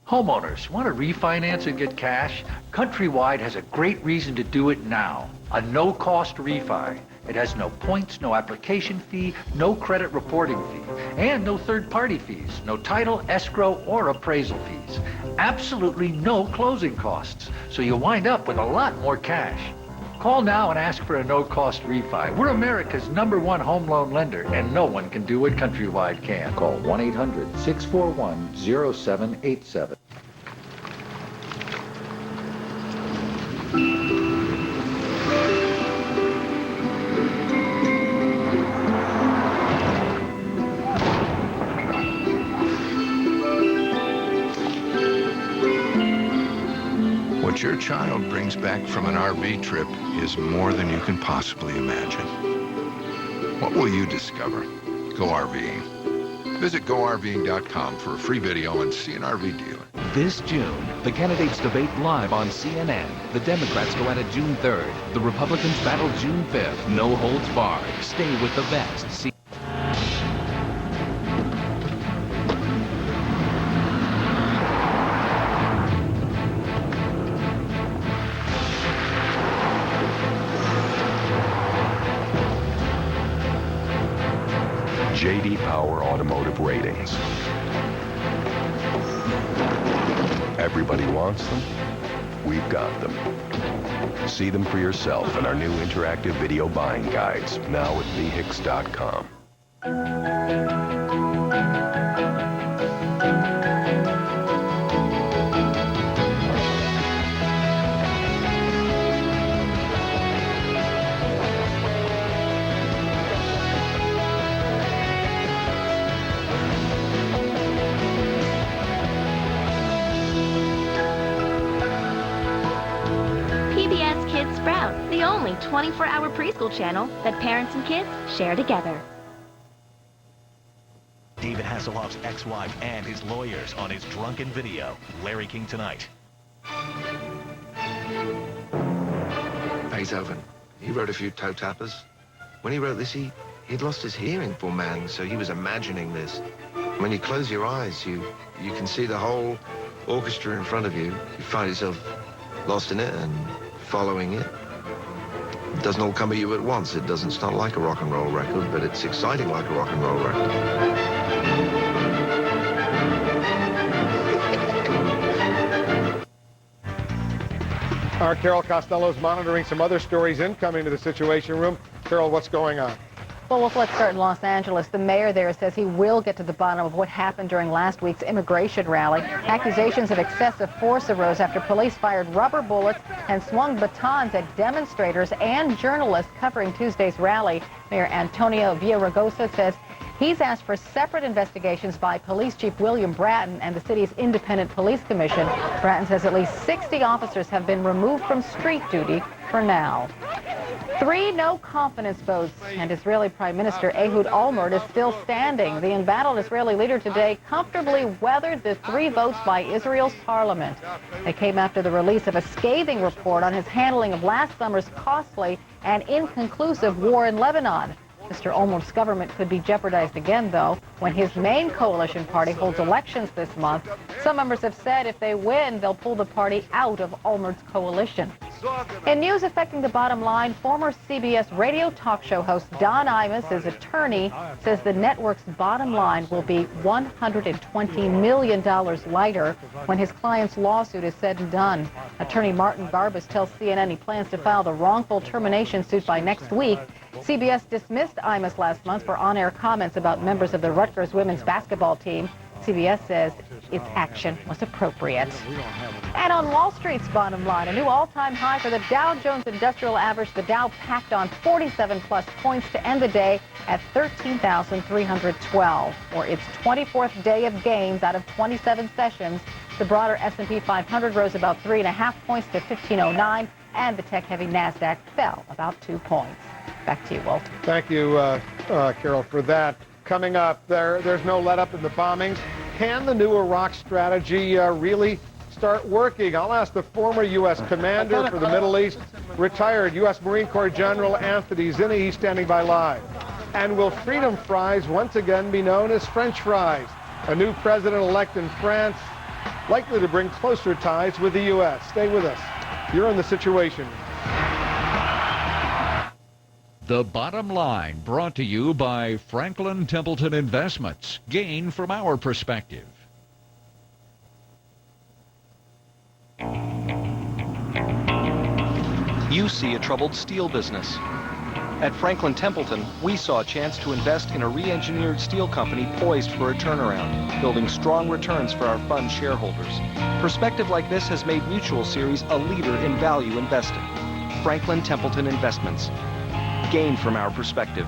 Homeowners want to refinance and get cash? Countrywide has a great reason to do it now. A no-cost refi. It has no points, no application fee, no credit reporting fee, and no third-party fees, no title, escrow, or appraisal fees. Absolutely no closing costs, so you wind up with a lot more cash. Call now and ask for a no-cost refi. We're America's #1 home loan lender, and no one can do what Countrywide can. Call 1-800-641-0787. What your child brings back from an RV trip is more than you can possibly imagine. What will you discover? Go RVing. Visit GoRVing.com for a free video and see an RV dealer. This June, the candidates debate live on CNN. The Democrats go at it June 3rd. The Republicans battle June 5th. No holds barred. Stay with the best. J.D. Power Automotive Ratings. Everybody wants them. We've got them. See them for yourself in our new interactive video buying guides, now at vehix.com. PBS Kids Sprout, the only 24-hour preschool channel that parents and kids share together. David Hasselhoff's ex-wife and his lawyers on his drunken video. Larry King tonight. Beethoven, he wrote a few toe tappers. When he wrote this, he'd lost his hearing, poor man, so he was imagining this. When you close your eyes, you can see the whole orchestra in front of you. You find yourself lost in it and following it. It doesn't all come at you at once. It doesn't start like a rock and roll record, but it's exciting like a rock and roll record. Our Carol Costello's monitoring some other stories incoming to the Situation Room. Carol, what's going on? Well, let's start in Los Angeles. The mayor there says he will get to the bottom of what happened during last week's immigration rally. Accusations of excessive force arose after police fired rubber bullets and swung batons at demonstrators and journalists covering Tuesday's rally. Mayor Antonio Villaraigosa says he's asked for separate investigations by Police Chief William Bratton and the city's Independent Police Commission. Bratton says at least 60 officers have been removed from street duty for now. 3 no-confidence votes, and Israeli Prime Minister Ehud Olmert is still standing. The embattled Israeli leader today comfortably weathered the 3 votes by Israel's parliament. They came after the release of a scathing report on his handling of last summer's costly and inconclusive war in Lebanon. Mr. Olmert's government could be jeopardized again, though, when his main coalition party holds elections this month. Some members have said if they win, they'll pull the party out of Olmert's coalition. In news affecting the bottom line, former CBS radio talk show host Don Imus, his attorney, says the network's bottom line will be $120 million lighter when his client's lawsuit is said and done. Attorney Martin Garbus tells CNN he plans to file the wrongful termination suit by next week. CBS dismissed Imus last month for on-air comments about members of the Rutgers women's basketball team. CBS says its action was appropriate. And on Wall Street's bottom line, a new all-time high for the Dow Jones Industrial Average. The Dow packed on 47-plus points to end the day at 13,312, for its 24th day of gains out of 27 sessions. The broader S&P 500 rose about 3.5 points to 1509, and the tech-heavy NASDAQ fell about 2 points. Back to you, Walt. Thank you, Carol, for that. Coming up, there's no let-up in the bombings. Can the new Iraq strategy really start working? I'll ask the former U.S. commander for the Middle East, retired U.S. Marine Corps General Anthony Zinni. He's standing by live. And will freedom fries once again be known as French fries? A new president-elect in France, likely to bring closer ties with the U.S. Stay with us. You're in The Situation. The Bottom Line, brought to you by Franklin Templeton Investments. Gain from our perspective. You see a troubled steel business. At Franklin Templeton, we saw a chance to invest in a re-engineered steel company poised for a turnaround, building strong returns for our fund shareholders. Perspective like this has made Mutual Series a leader in value investing. Franklin Templeton Investments. Gain from our perspective.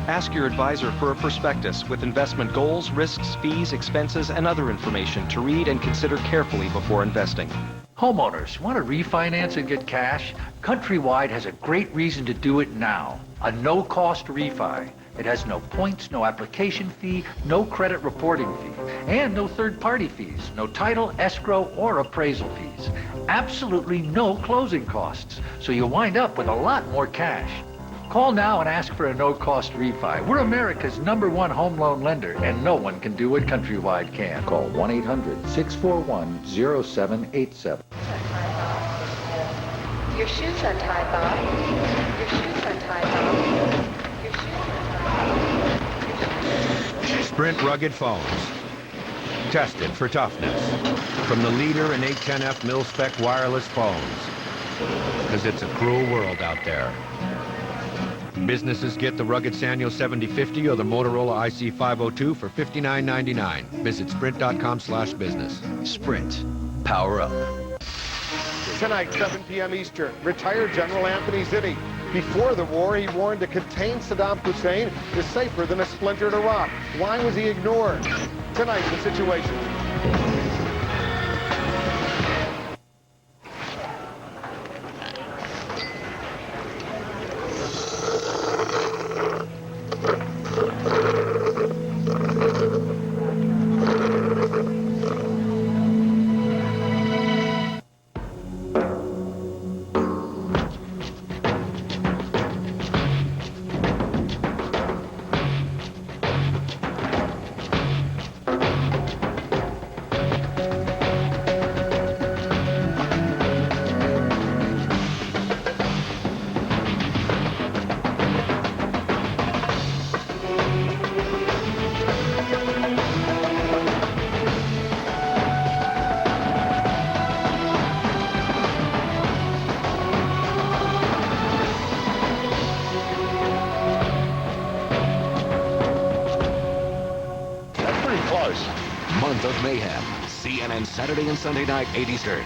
Ask your advisor for a prospectus with investment goals, risks, fees, expenses, and other information to read and consider carefully before investing. Homeowners, want to refinance and get cash? Countrywide has a great reason to do it now. A no-cost refi. It has no points, no application fee, no credit reporting fee, and no third-party fees, no title, escrow, or appraisal fees. Absolutely no closing costs, so you wind up with a lot more cash. Call now and ask for a no-cost refi. We're America's #1 home loan lender, and no one can do what Countrywide can. Call 1-800-641-0787. Your shoes are tied, Bob. Your shoes are tied, Bob. Your shoes are tied. Sprint rugged phones. Tested for toughness. From the leader in 810F mil-spec wireless phones. Because it's a cruel world out there. Businesses get the rugged Sanyo 7050 or the Motorola IC502 for $59.99. Visit sprint.com/business. Sprint. Power up. Tonight, 7 p.m. Eastern, retired General Anthony Zinni. Before the war, he warned to contain Saddam Hussein is safer than a splintered Iraq. Why was he ignored? Tonight, The Situation. Month of Mayhem. CNN Saturday and Sunday night, 8 Eastern.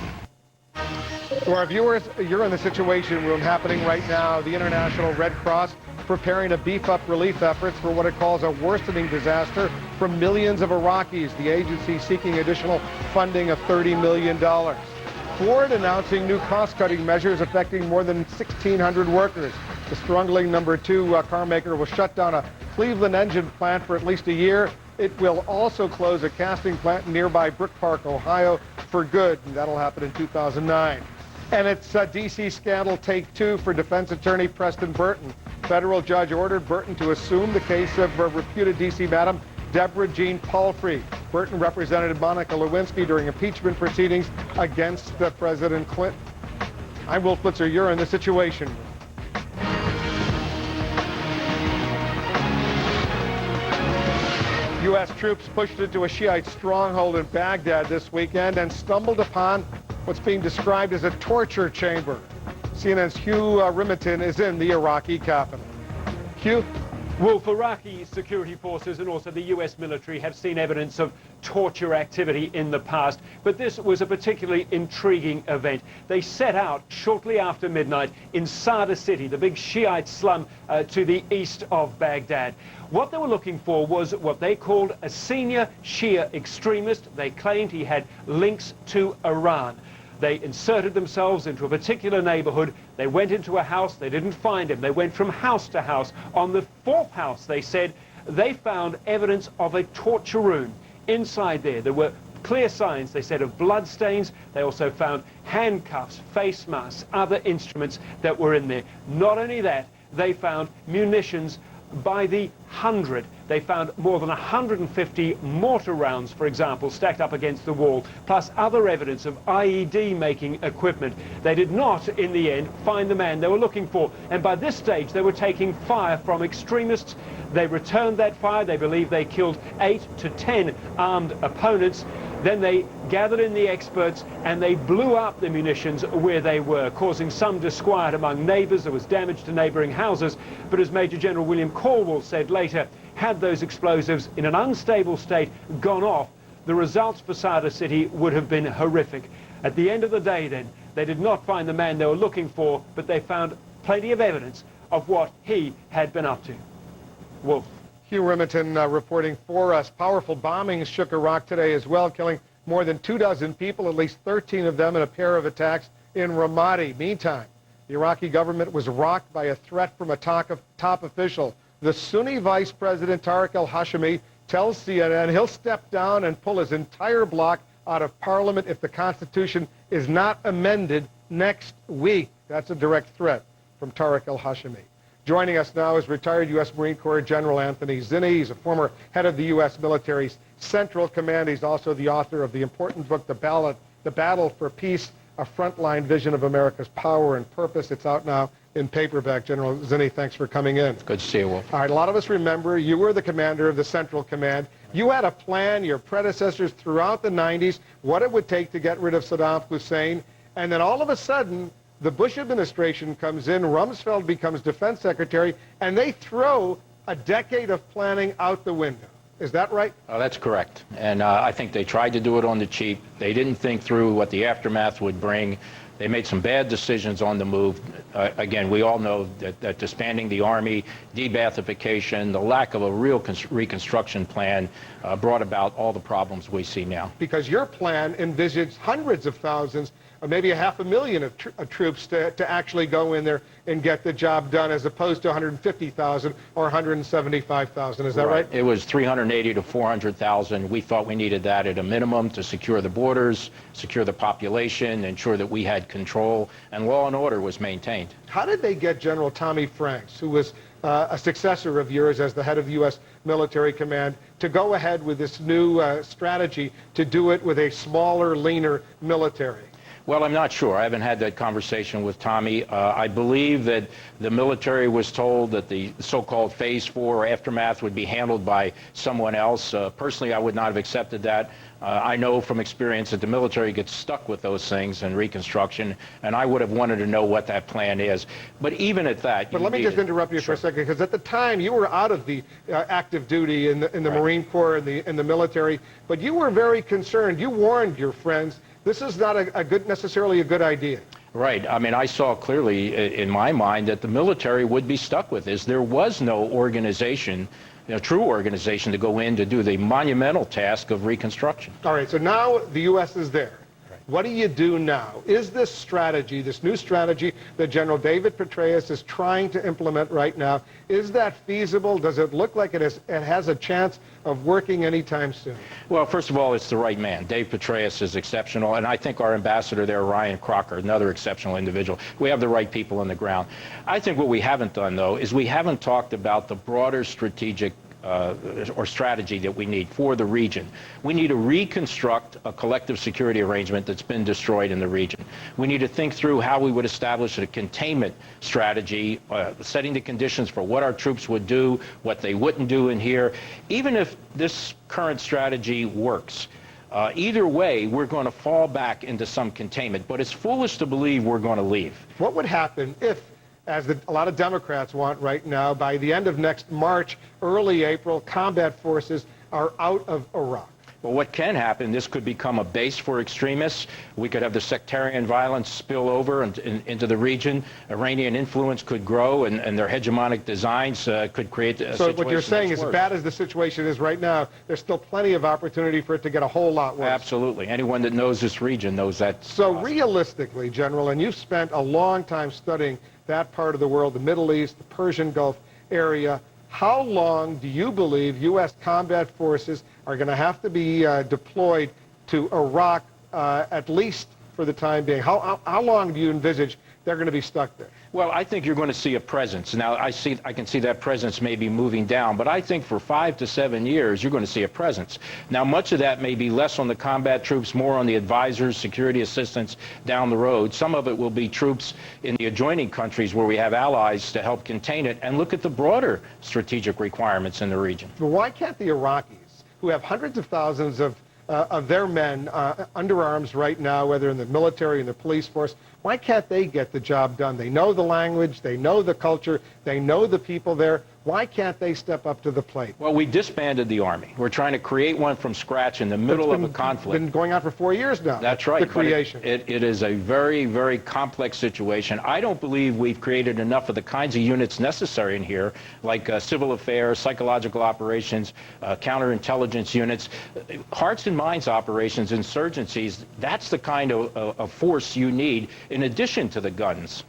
To our viewers, you're in The Situation Room happening right now. The International Red Cross preparing to beef up relief efforts for what it calls a worsening disaster for millions of Iraqis. The agency seeking additional funding of $30 million. Ford announcing new cost-cutting measures affecting more than 1,600 workers. The struggling #2 car maker will shut down a Cleveland engine plant for at least a year. It will also close a casting plant in nearby Brook Park, Ohio, for good, and that'll happen in 2009. And it's D.C. scandal take 2 for defense attorney Preston Burton. Federal judge ordered Burton to assume the case of reputed D.C. Madam Deborah Jean Palfrey. Burton represented Monica Lewinsky during impeachment proceedings against President Clinton. I'm Will Flitzer. You're in The Situation Room. U.S. troops pushed into a Shiite stronghold in Baghdad this weekend and stumbled upon what's being described as a torture chamber. CNN's Hugh Rimerton is in the Iraqi capital. Hugh? Well, Iraqi security forces and also the U.S. military have seen evidence of torture activity in the past, but this was a particularly intriguing event. They set out shortly after midnight in Sada City, the big Shiite slum to the east of Baghdad. What they were looking for was what they called a senior Shia extremist. They claimed he had links to Iran. They inserted themselves into a particular neighborhood. They went into a house. They didn't find him. They went from house to house. On the fourth house, they said, they found evidence of a torture room. Inside there were clear signs, they said, of blood stains. They also found handcuffs, face masks, other instruments that were in there. Not only that, they found munitions by the hundred. They found more than 150 mortar rounds, for example, stacked up against the wall, plus other evidence of IED making equipment. They did not, in the end, find the man they were looking for. And by this stage, they were taking fire from extremists. They returned that fire. They believe they killed 8 to 10 armed opponents. Then they gathered in the experts and they blew up the munitions where they were, causing some disquiet among neighbors. There was damage to neighboring houses. But as Major General William Caldwell said later, had those explosives in an unstable state gone off, the results for Sada City would have been horrific. At the end of the day, then, they did not find the man they were looking for, but they found plenty of evidence of what he had been up to. Wolf. Hugh Remington reporting for us. Powerful bombings shook Iraq today as well, killing more than 24 people, at least 13 of them in a pair of attacks in Ramadi. Meantime, the Iraqi government was rocked by a threat from a top official. The Sunni Vice President Tariq al-Hashimi tells CNN he'll step down and pull his entire bloc out of parliament if the Constitution is not amended next week. That's a direct threat from Tariq al-Hashimi. Joining us now is retired U.S. Marine Corps General Anthony Zinni. He's a former head of the U.S. military's Central Command. He's also the author of the important book, The Battle for Peace, A Frontline Vision of America's Power and Purpose. It's out now in paperback. General Zinni, thanks for coming in. Good to see you, Wolf. All right, a lot of us remember you were the commander of the Central Command. You had a plan, your predecessors throughout the 90s, what it would take to get rid of Saddam Hussein, and then all of a sudden, the Bush administration comes in, Rumsfeld becomes defense secretary, and they throw a decade of planning out the window. Is that right? That's correct. And I think they tried to do it on the cheap. They didn't think through what the aftermath would bring. They made some bad decisions on the move. Again, we all know that disbanding the Army, de-Baathification, the lack of a real reconstruction plan brought about all the problems we see now. Because your plan envisaged hundreds of thousands, or maybe 500,000 of troops to actually go in there and get the job done, as opposed to 150,000 or 175,000. Is that right? It was 380 to 400,000. We thought we needed that at a minimum to secure the borders, secure the population, ensure that we had control, and law and order was maintained. How did they get General Tommy Franks, who was a successor of yours as the head of the U.S. Military Command, to go ahead with this new strategy to do it with a smaller, leaner military? Well, I'm not sure. I haven't had that conversation with Tommy. I believe that the military was told that the so-called Phase 4 or aftermath would be handled by someone else. Personally, I would not have accepted that. I know from experience that the military gets stuck with those things in reconstruction, and I would have wanted to know what that plan is. But even at that... But let me just interrupt you for a second, because at the time you were out of the active duty in the Marine Corps and the military, but you were very concerned. You warned your friends this is not necessarily a good idea. Right. I mean, I saw clearly in my mind that the military would be stuck with this. There was no organization, true organization, to go in to do the monumental task of reconstruction. All right, so now the U.S. is there. What do you do now? Is this strategy, this new strategy that General David Petraeus is trying to implement right now, is that feasible? Does it look like it has a chance of working anytime soon? Well, first of all, it's the right man. Dave Petraeus is exceptional, and I think our ambassador there, Ryan Crocker, another exceptional individual. We have the right people on the ground. I think what we haven't done, though, is we haven't talked about the broader strategic or strategy that we need for the region. We need to reconstruct a collective security arrangement that's been destroyed in the region. We need to think through how we would establish a containment strategy, setting the conditions for what our troops would do, what they wouldn't do in here. Even if this current strategy works, either way, we're going to fall back into some containment. But it's foolish to believe we're going to leave. What would happen if, as a lot of Democrats want right now, by the end of next March, early April, combat forces are out of Iraq? Well, what can happen, this could become a base for extremists. We could have the sectarian violence spill over into the region. Iranian influence could grow, and their hegemonic designs could create a So situation what you're saying that's is, as worse. bad as the situation is right now, there's still plenty of opportunity for it to get a whole lot worse. Absolutely. Anyone that knows this region knows that. So realistically, General, and you've spent a long time studying that part of the world, the Middle East, the Persian Gulf area, how long do you believe U.S. combat forces are going to have to be deployed to Iraq, at least for the time being? How long do you envisage they're going to be stuck there? Well, I think you're going to see a presence. Now, I can see that presence maybe moving down, but I think for 5 to 7 years, you're going to see a presence. Now, much of that may be less on the combat troops, more on the advisors, security assistance down the road. Some of it will be troops in the adjoining countries where we have allies to help contain it, and look at the broader strategic requirements in the region. But why can't the Iraqis, who have hundreds of thousands of their men under arms right now, whether in the military, in the police force, why can't they get the job done? They know the language, they know the culture, they know the people there. Why can't they step up to the plate? Well, we disbanded the Army. We're trying to create one from scratch in the middle of a conflict. It's been going on for 4 years now. That's right. The creation. It is a very, very complex situation. I don't believe we've created enough of the kinds of units necessary in here, like civil affairs, psychological operations, counterintelligence units, hearts and minds operations, insurgencies. That's the kind of force you need in addition to the guns.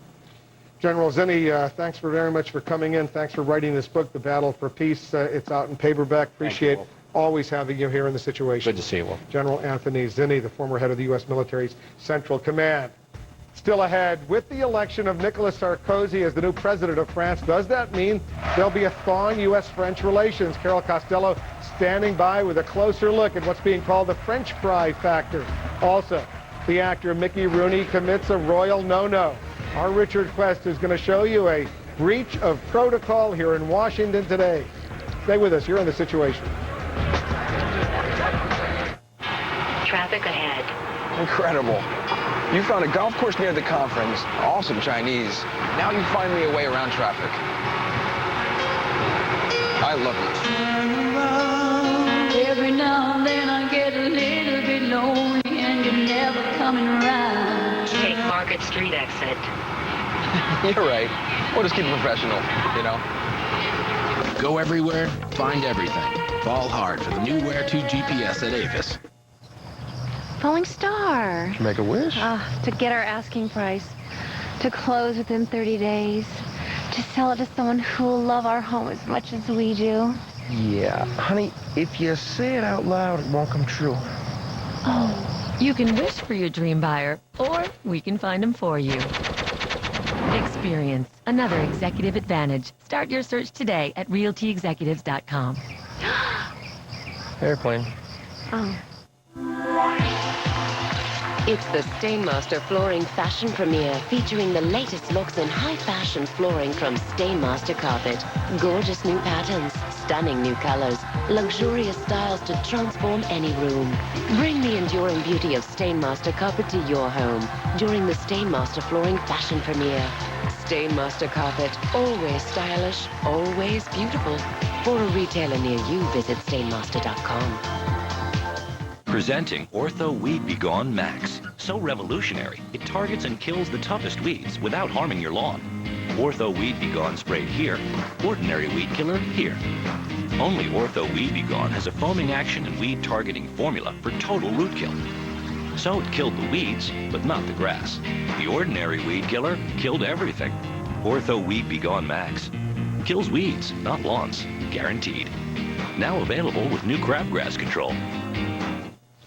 General Zinni, thanks very much for coming in. Thanks for writing this book, The Battle for Peace. It's out in paperback. Appreciate always having you here in the situation. Good to see you, Will. General Anthony Zinni, the former head of the U.S. military's Central Command. Still ahead, with the election of Nicolas Sarkozy as the new president of France, does that mean there'll be a thaw in U.S.-French relations? Carol Costello standing by with a closer look at what's being called the French fry factor. Also, the actor Mickey Rooney commits a royal no-no. Our Richard Quest is going to show you a breach of protocol here in Washington today. Stay with us. You're in The Situation. Traffic ahead. Incredible. You found a golf course near the conference. Awesome Chinese. Now you find me a way around traffic. I love you. Every now and then I get a little bit lonely and you're never coming around. Take Market Street exit. You're right. We'll just keep it professional, you know? Go everywhere, find everything. Fall hard for the new Where To GPS at Avis. Falling Star. Did you make a wish? To get our asking price. To close within 30 days. To sell it to someone who will love our home as much as we do. Yeah. Honey, if you say it out loud, it won't come true. Oh. You can wish for your dream buyer, or we can find them for you. Experience another executive advantage. Start your search today at realtyexecutives.com. Airplane. Oh. It's the Stainmaster Flooring Fashion Premiere, featuring the latest looks in high-fashion flooring from Stainmaster Carpet. Gorgeous new patterns, stunning new colors, luxurious styles to transform any room. Bring the enduring beauty of Stainmaster Carpet to your home during the Stainmaster Flooring Fashion Premiere. Stainmaster Carpet, always stylish, always beautiful. For a retailer near you, visit stainmaster.com. Presenting Ortho Weed Be Gone Max. So revolutionary, it targets and kills the toughest weeds without harming your lawn. Ortho Weed Be Gone sprayed here, ordinary weed killer here. Only Ortho Weed Be Gone has a foaming action and weed targeting formula for total root kill. So it killed the weeds, but not the grass. The ordinary weed killer killed everything. Ortho Weed Be Gone Max. Kills weeds, not lawns. Guaranteed. Now available with new crabgrass control.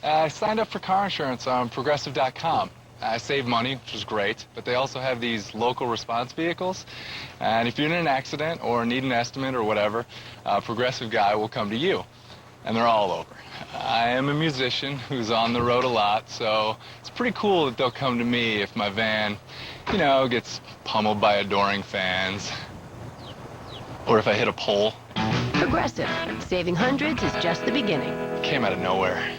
I signed up for car insurance on Progressive.com. I saved money, which was great, but they also have these local response vehicles. And if you're in an accident or need an estimate or whatever, a Progressive guy will come to you. And they're all over. I am a musician who's on the road a lot, so it's pretty cool that they'll come to me if my van, you know, gets pummeled by adoring fans. Or if I hit a pole. Progressive. Saving hundreds is just the beginning. Came out of nowhere.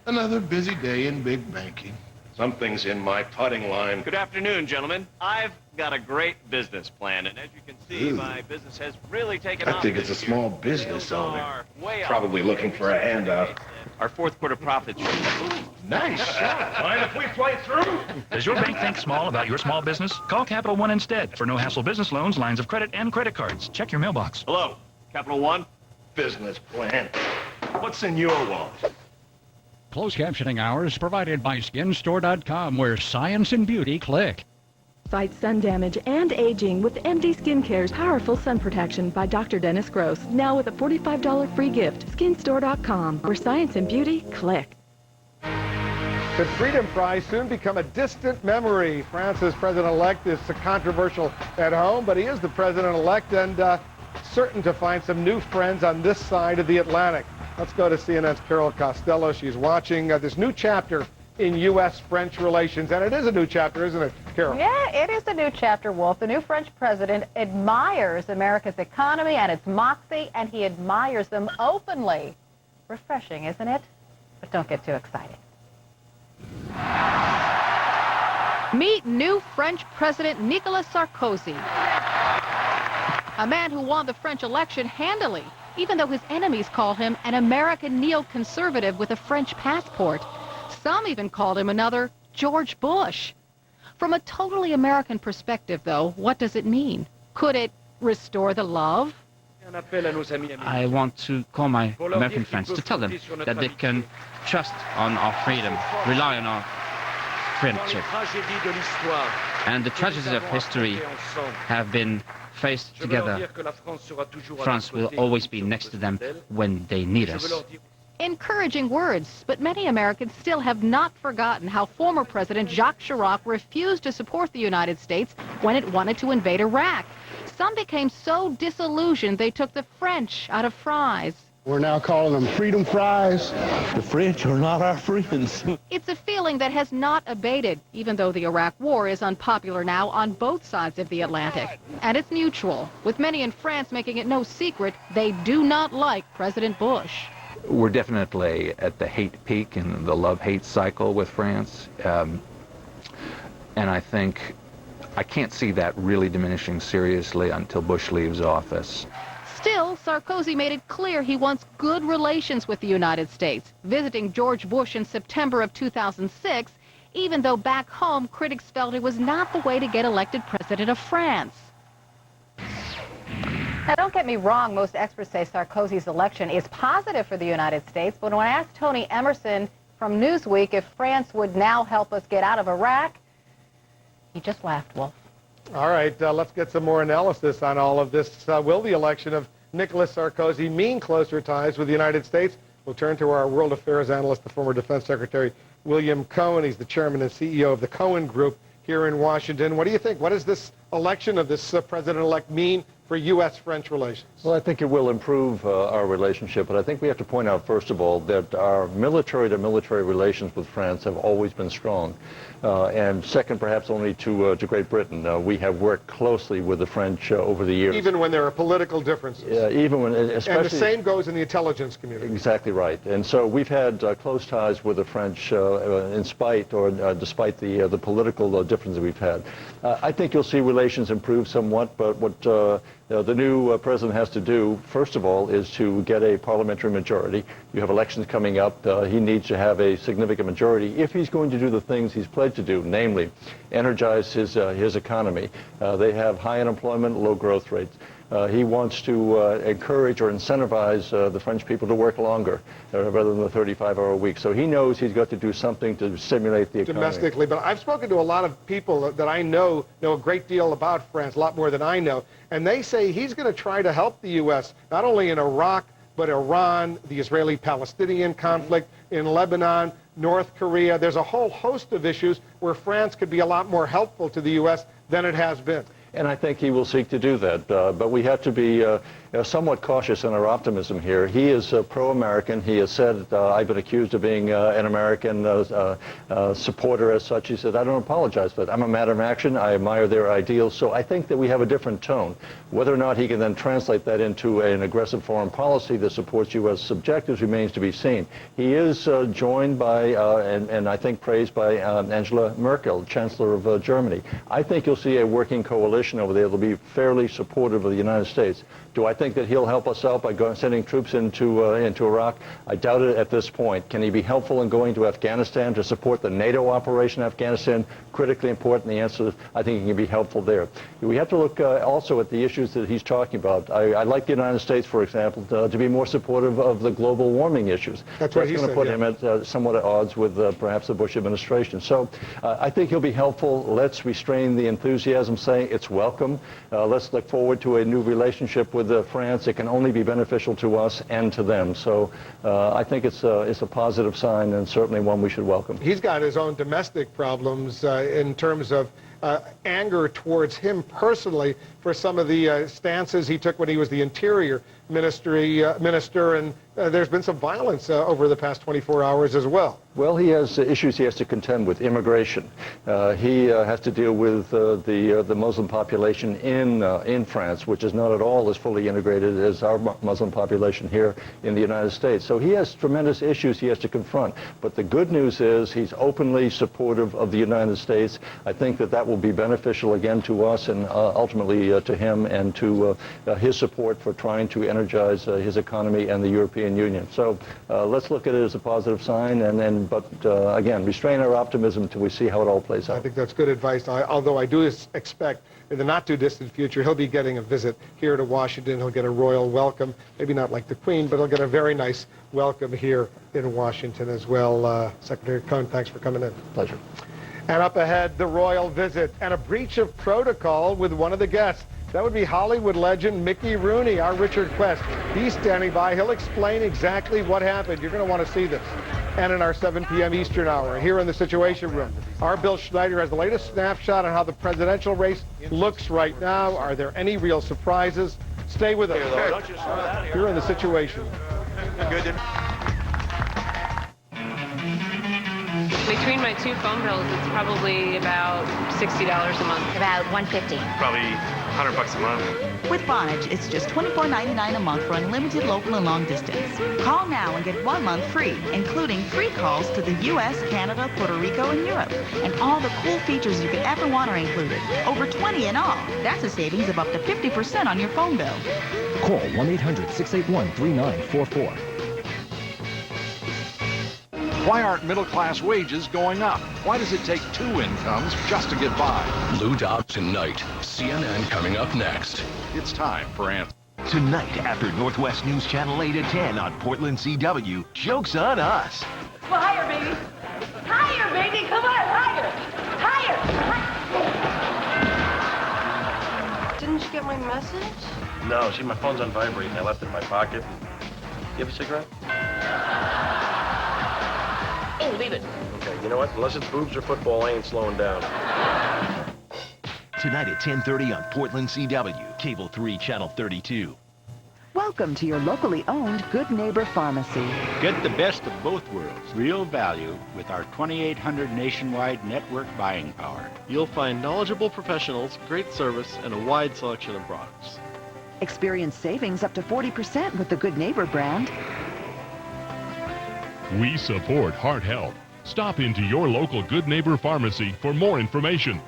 Another busy day in big banking. Something's in my putting line. Good afternoon, gentlemen. I've got a great business plan, and as you can see, my business has really taken off. I think it's a small business owner. Probably looking for a handout. Our fourth quarter profits. Nice shot. Mind if we play through? Does your bank think small about your small business? Call Capital One instead for no-hassle business loans, lines of credit, and credit cards. Check your mailbox. Hello, Capital One. Business plan. What's in your wallet? Closed captioning hours provided by SkinStore.com, where science and beauty click. Fight sun damage and aging with MD Skincare's Powerful Sun Protection by Dr. Dennis Gross. Now with a $45 free gift. SkinStore.com, where science and beauty click. Could Freedom Prize soon become a distant memory? France's president-elect is controversial at home, but he is the president-elect and certain to find some new friends on this side of the Atlantic. Let's go to CNN's Carol Costello. She's watching this new chapter in U.S.-French relations. And it is a new chapter, isn't it, Carol? Yeah, it is a new chapter, Wolf. The new French president admires America's economy and its moxie, and he admires them openly. Refreshing, isn't it? But don't get too excited. Meet new French President Nicolas Sarkozy, a man who won the French election handily, even though his enemies call him an American neoconservative with a French passport. Some even called him another George Bush. From a totally American perspective, though, what does it mean? Could it restore the love? I want to call my American friends to tell them that they can trust on our freedom, rely on our friendship. And the tragedies of history have been faced together. France will always be next to them when they need us. Encouraging words, but many Americans still have not forgotten how former President Jacques Chirac refused to support the United States when it wanted to invade Iraq. Some became so disillusioned they took the French out of fries. We're now calling them freedom fries. The French are not our friends. It's a feeling that has not abated, even though the Iraq War is unpopular now on both sides of the Atlantic. And it's mutual, with many in France making it no secret they do not like President Bush. We're definitely at the hate peak in the love-hate cycle with France. And I think I can't see that really diminishing seriously until Bush leaves office. Still, Sarkozy made it clear he wants good relations with the United States, visiting George Bush in September of 2006, even though back home critics felt it was not the way to get elected president of France. Now, don't get me wrong, most experts say Sarkozy's election is positive for the United States, but when I asked Tony Emerson from Newsweek if France would now help us get out of Iraq, he just laughed, Wolf. All right, let's get some more analysis on all of this. Will the election of Nicolas Sarkozy mean closer ties with the United States? We'll turn to our world affairs analyst, the former Defense Secretary William Cohen. He's the chairman and CEO of the Cohen Group here in Washington. What do you think? What does this election of this president-elect mean for U.S.-French relations? Well, I think it will improve our relationship, but I think we have to point out, first of all, that our military-to-military relations with France have always been strong. And second, perhaps only to Great Britain, we have worked closely with the French over the years. Even when there are political differences. Yeah, even when, especially. And the same goes in the intelligence community. Exactly right. And so we've had close ties with the French in spite or despite the political differences we've had. I think you'll see relations improve somewhat, but what the new president has to do, first of all, is to get a parliamentary majority. You have elections coming up. He needs to have a significant majority if he's going to do the things he's pledged to do, namely energize his economy. They have high unemployment, low growth rates. He wants to encourage or incentivize the French people to work longer rather than the 35-hour week. So he knows he's got to do something to stimulate the economy. Domestically, but I've spoken to a lot of people that I know a great deal about France, a lot more than I know, and they say he's going to try to help the U.S., not only in Iraq, but Iran, the Israeli-Palestinian conflict, in Lebanon, North Korea. There's a whole host of issues where France could be a lot more helpful to the U.S. than it has been. And I think he will seek to do that. But we have to be somewhat cautious in our optimism here. He is pro-American. He has said, I've been accused of being an American supporter as such. He said, I don't apologize for that. I'm a man of action. I admire their ideals. So I think that we have a different tone. Whether or not he can then translate that into an aggressive foreign policy that supports U.S. objectives remains to be seen. He is joined by, and I think praised by Angela Merkel, Chancellor of Germany. I think you'll see a working coalition over there that will be fairly supportive of the United States. Do I think that he'll help us out by sending troops into Iraq? I doubt it at this point. Can he be helpful in going to Afghanistan to support the NATO operation in Afghanistan? Critically important. The answer is I think he can be helpful there. We have to look also at the issues that he's talking about. I like the United States, for example, to be more supportive of the global warming issues. That's what he going to put him at somewhat at odds with perhaps the Bush administration. So I think he'll be helpful. Let's restrain the enthusiasm, saying it's welcome. Let's look forward to a new relationship with France. It can only be beneficial to us and to them. So I think it's a positive sign and certainly one we should welcome. He's got his own domestic problems in terms of anger towards him personally for some of the stances he took when he was the Interior Minister, and there's been some violence over the past 24 hours as well. Well, he has issues he has to contend with. Immigration. He has to deal with the Muslim population in France, which is not at all as fully integrated as our Muslim population here in the United States. So he has tremendous issues he has to confront. But the good news is he's openly supportive of the United States. I think that will be beneficial again to us and ultimately to him and to his support for trying to energize his economy and the European Union. So let's look at it as a positive sign, but again, restrain our optimism until we see how it all plays out. I think that's good advice, although I do expect in the not-too-distant future he'll be getting a visit here to Washington. He'll get a royal welcome, maybe not like the Queen, but he'll get a very nice welcome here in Washington as well. Secretary Cohn, thanks for coming in. Pleasure. And up ahead, the royal visit and a breach of protocol with one of the guests. That would be Hollywood legend Mickey Rooney, our Richard Quest. He's standing by. He'll explain exactly what happened. You're going to want to see this. And in our 7 p.m. Eastern hour, here in the Situation Room, our Bill Schneider has the latest snapshot on how the presidential race looks right now. Are there any real surprises? Stay with us. Here in the Situation Room. Between my two phone bills, it's probably about $60 a month. About $150. Probably $100 a month. With Vonage, it's just $24.99 a month for unlimited local and long distance. Call now and get 1 month free, including free calls to the U.S., Canada, Puerto Rico, and Europe. And all the cool features you could ever want are included. Over 20 in all. That's a savings of up to 50% on your phone bill. Call 1-800-681-3944. Why aren't middle-class wages going up? Why does it take 2 incomes just to get by? Lou Dobbs tonight. CNN coming up next. It's time for answers. Tonight, after Northwest News Channel 8 at 10 on Portland CW, joke's on us. Well, higher, baby. Higher, baby. Come on, higher. Higher. Didn't you get my message? No, see, my phone's on vibrate, and I left it in my pocket. You have a cigarette? Oh, leave it. Okay, you know what? Unless it's boobs or football, I ain't slowing down. Tonight at 10:30 on Portland CW, Cable 3, Channel 32. Welcome to your locally owned Good Neighbor Pharmacy. Get the best of both worlds, real value, with our 2,800 nationwide network buying power. You'll find knowledgeable professionals, great service, and a wide selection of products. Experience savings up to 40% with the Good Neighbor brand. We support heart health. Stop into your local Good Neighbor Pharmacy for more information.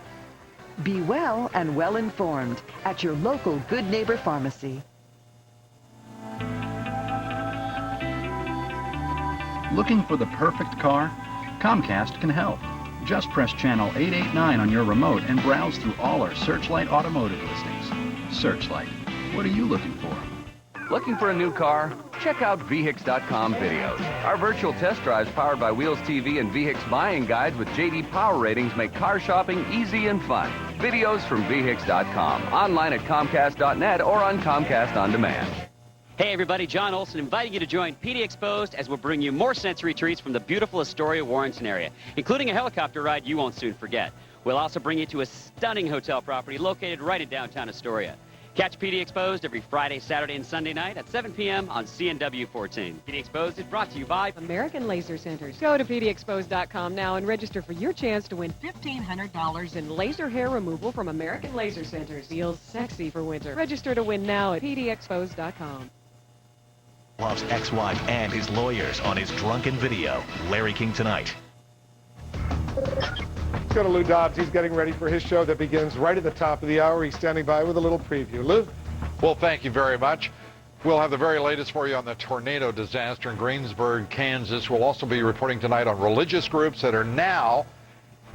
Be well and well informed at your local Good Neighbor Pharmacy. Looking for the perfect car? Comcast can help. Just press channel 889 on your remote and browse through all our Searchlight automotive listings. Searchlight, what are you looking for? Looking for a new car? Check out VHIX.com videos. Our virtual test drives powered by Wheels TV and VHIX buying guides with JD Power ratings make car shopping easy and fun. Videos from VHIX.com, online at Comcast.net or on Comcast On Demand. Hey everybody, John Olson inviting you to join PD Exposed as we'll bring you more sensory treats from the beautiful Astoria Warrenton area, including a helicopter ride you won't soon forget. We'll also bring you to a stunning hotel property located right in downtown Astoria. Catch PD Exposed every Friday, Saturday, and Sunday night at 7 p.m. on CNW 14. PD Exposed is brought to you by American Laser Centers. Go to PDExposed.com now and register for your chance to win $1,500 in laser hair removal from American Laser Centers. Feels sexy for winter. Register to win now at PDExposed.com. Loves ex-wife and his lawyers on his drunken video. Larry King tonight. Let's go to Lou Dobbs. He's getting ready for his show that begins right at the top of the hour. He's standing by with a little preview. Lou? Well, thank you very much. We'll have the very latest for you on the tornado disaster in Greensburg, Kansas. We'll also be reporting tonight on religious groups that are now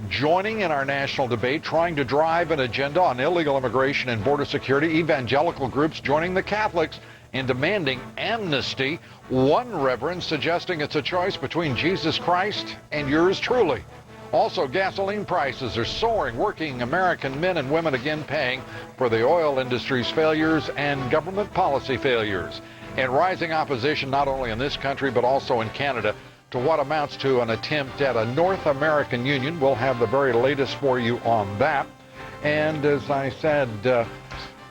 joining in our national debate, trying to drive an agenda on illegal immigration and border security. Evangelical groups joining the Catholics in demanding amnesty. One reverend suggesting it's a choice between Jesus Christ and yours truly. Also, gasoline prices are soaring, working American men and women again paying for the oil industry's failures and government policy failures. And rising opposition not only in this country but also in Canada to what amounts to an attempt at a North American union. We'll have the very latest for you on that. And as I said,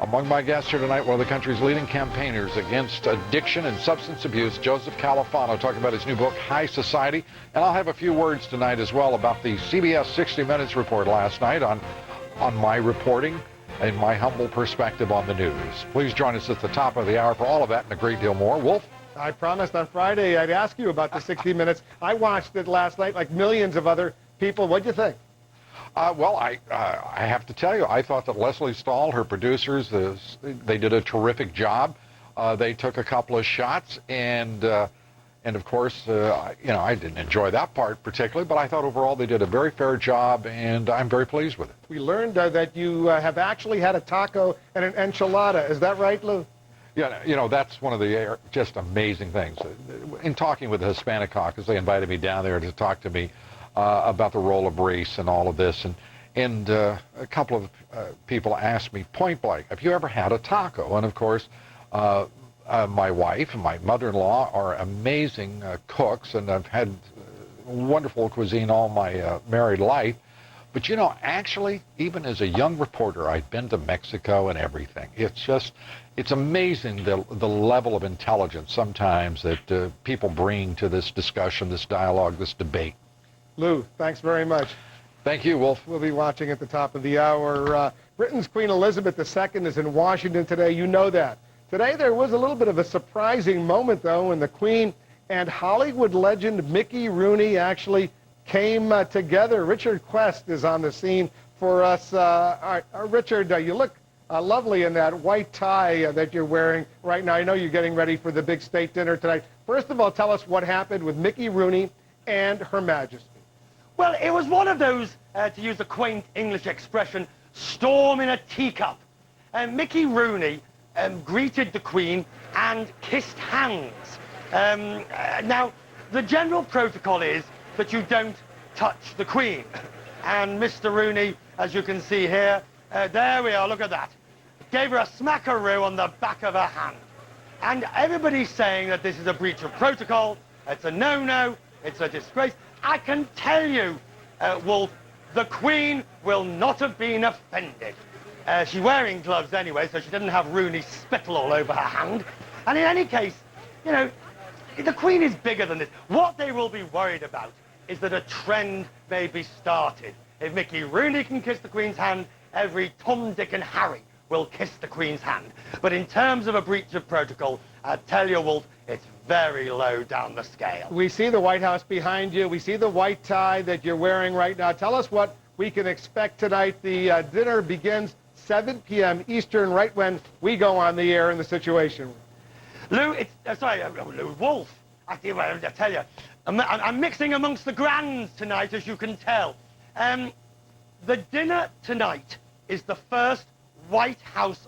among my guests here tonight, one of the country's leading campaigners against addiction and substance abuse, Joseph Califano, talking about his new book, High Society. And I'll have a few words tonight as well about the CBS 60 Minutes report last night on my reporting and my humble perspective on the news. Please join us at the top of the hour for all of that and a great deal more. Wolf? I promised on Friday I'd ask you about the 60 Minutes. I watched it last night like millions of other people. What'd you think? Well, I have to tell you, I thought that Leslie Stahl, her producers, they did a terrific job. They took a couple of shots, and of course, I didn't enjoy that part particularly, but I thought overall they did a very fair job, and I'm very pleased with it. We learned that you have actually had a taco and an enchilada. Is that right, Lou? Yeah, that's one of the just amazing things. In talking with the Hispanic Caucus, they invited me down there to talk to me about the role of race and all of this, and a couple of people asked me point blank, have you ever had a taco? And of course, my wife and my mother-in-law are amazing cooks, and I've had wonderful cuisine all my married life. But actually, even as a young reporter, I'd been to Mexico and everything. It's amazing the level of intelligence sometimes that people bring to this discussion, this dialogue, this debate. Lou, thanks very much. Thank you, Wolf. We'll be watching at the top of the hour. Britain's Queen Elizabeth II is in Washington today. You know that. Today there was a little bit of a surprising moment, though, when the Queen and Hollywood legend Mickey Rooney actually came together. Richard Quest is on the scene for us. Richard, you look lovely in that white tie that you're wearing right now. I know you're getting ready for the big state dinner tonight. First of all, tell us what happened with Mickey Rooney and Her Majesty. Well, it was one of those, to use a quaint English expression, storm in a teacup. Mickey Rooney greeted the Queen and kissed hands. Now, the general protocol is that you don't touch the Queen. And Mr. Rooney, as you can see here, there we are, look at that. Gave her a smackaroo on the back of her hand. And everybody's saying that this is a breach of protocol, it's a no-no, it's a disgrace. I can tell you, Wolf, the Queen will not have been offended. She's wearing gloves anyway, so she didn't have Rooney spittle all over her hand. And in any case, the Queen is bigger than this. What they will be worried about is that a trend may be started. If Mickey Rooney can kiss the Queen's hand, every Tom, Dick and Harry will kiss the Queen's hand. But in terms of a breach of protocol, I tell you, Wolf, it's very low down the scale. We see the White House behind you. We see the white tie that you're wearing right now. Tell us what we can expect tonight. The dinner begins 7 p.m. Eastern, right when we go on the air in the Situation. Lou, Wolf, I tell you, I'm mixing amongst the grands tonight, as you can tell. The dinner tonight is the first White House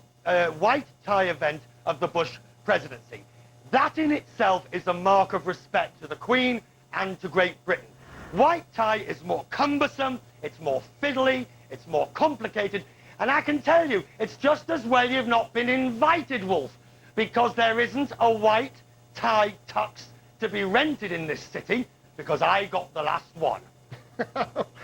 white tie event of the Bush presidency. That in itself is a mark of respect to the Queen and to Great Britain. White tie is more cumbersome, it's more fiddly, it's more complicated, and I can tell you, it's just as well you've not been invited, Wolf, because there isn't a white tie tux to be rented in this city, because I got the last one.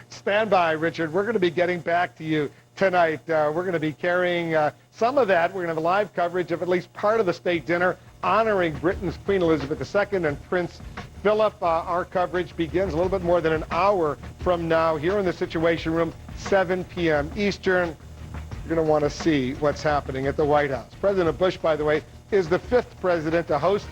Stand by, Richard. We're going to be getting back to you tonight. We're going to be carrying some of that. We're going to have a live coverage of at least part of the state dinner honoring Britain's Queen Elizabeth II and Prince Philip. Our coverage begins a little bit more than an hour from now here in the Situation Room, 7 p.m. Eastern. You're going to want to see what's happening at the White House. President Bush, by the way, is the 5th president to host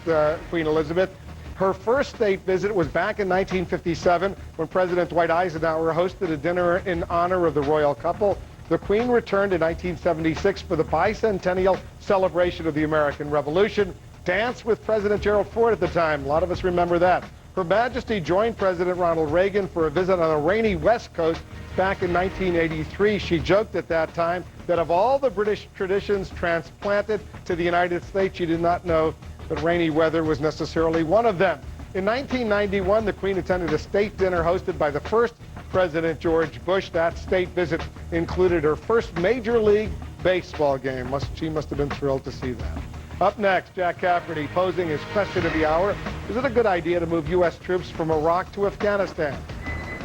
Queen Elizabeth. Her first state visit was back in 1957 when President Dwight Eisenhower hosted a dinner in honor of the royal couple. The Queen returned in 1976 for the bicentennial celebration of the American Revolution. Danced with President Gerald Ford at the time. A lot of us remember that. Her Majesty joined President Ronald Reagan for a visit on the rainy West Coast back in 1983. She joked at that time that of all the British traditions transplanted to the United States, she did not know that rainy weather was necessarily one of them. In 1991, the Queen attended a state dinner hosted by the first President George Bush. That state visit included her first Major League Baseball game. She must have been thrilled to see that. Up next, Jack Cafferty posing his question of the hour. Is it a good idea to move U.S. troops from Iraq to Afghanistan?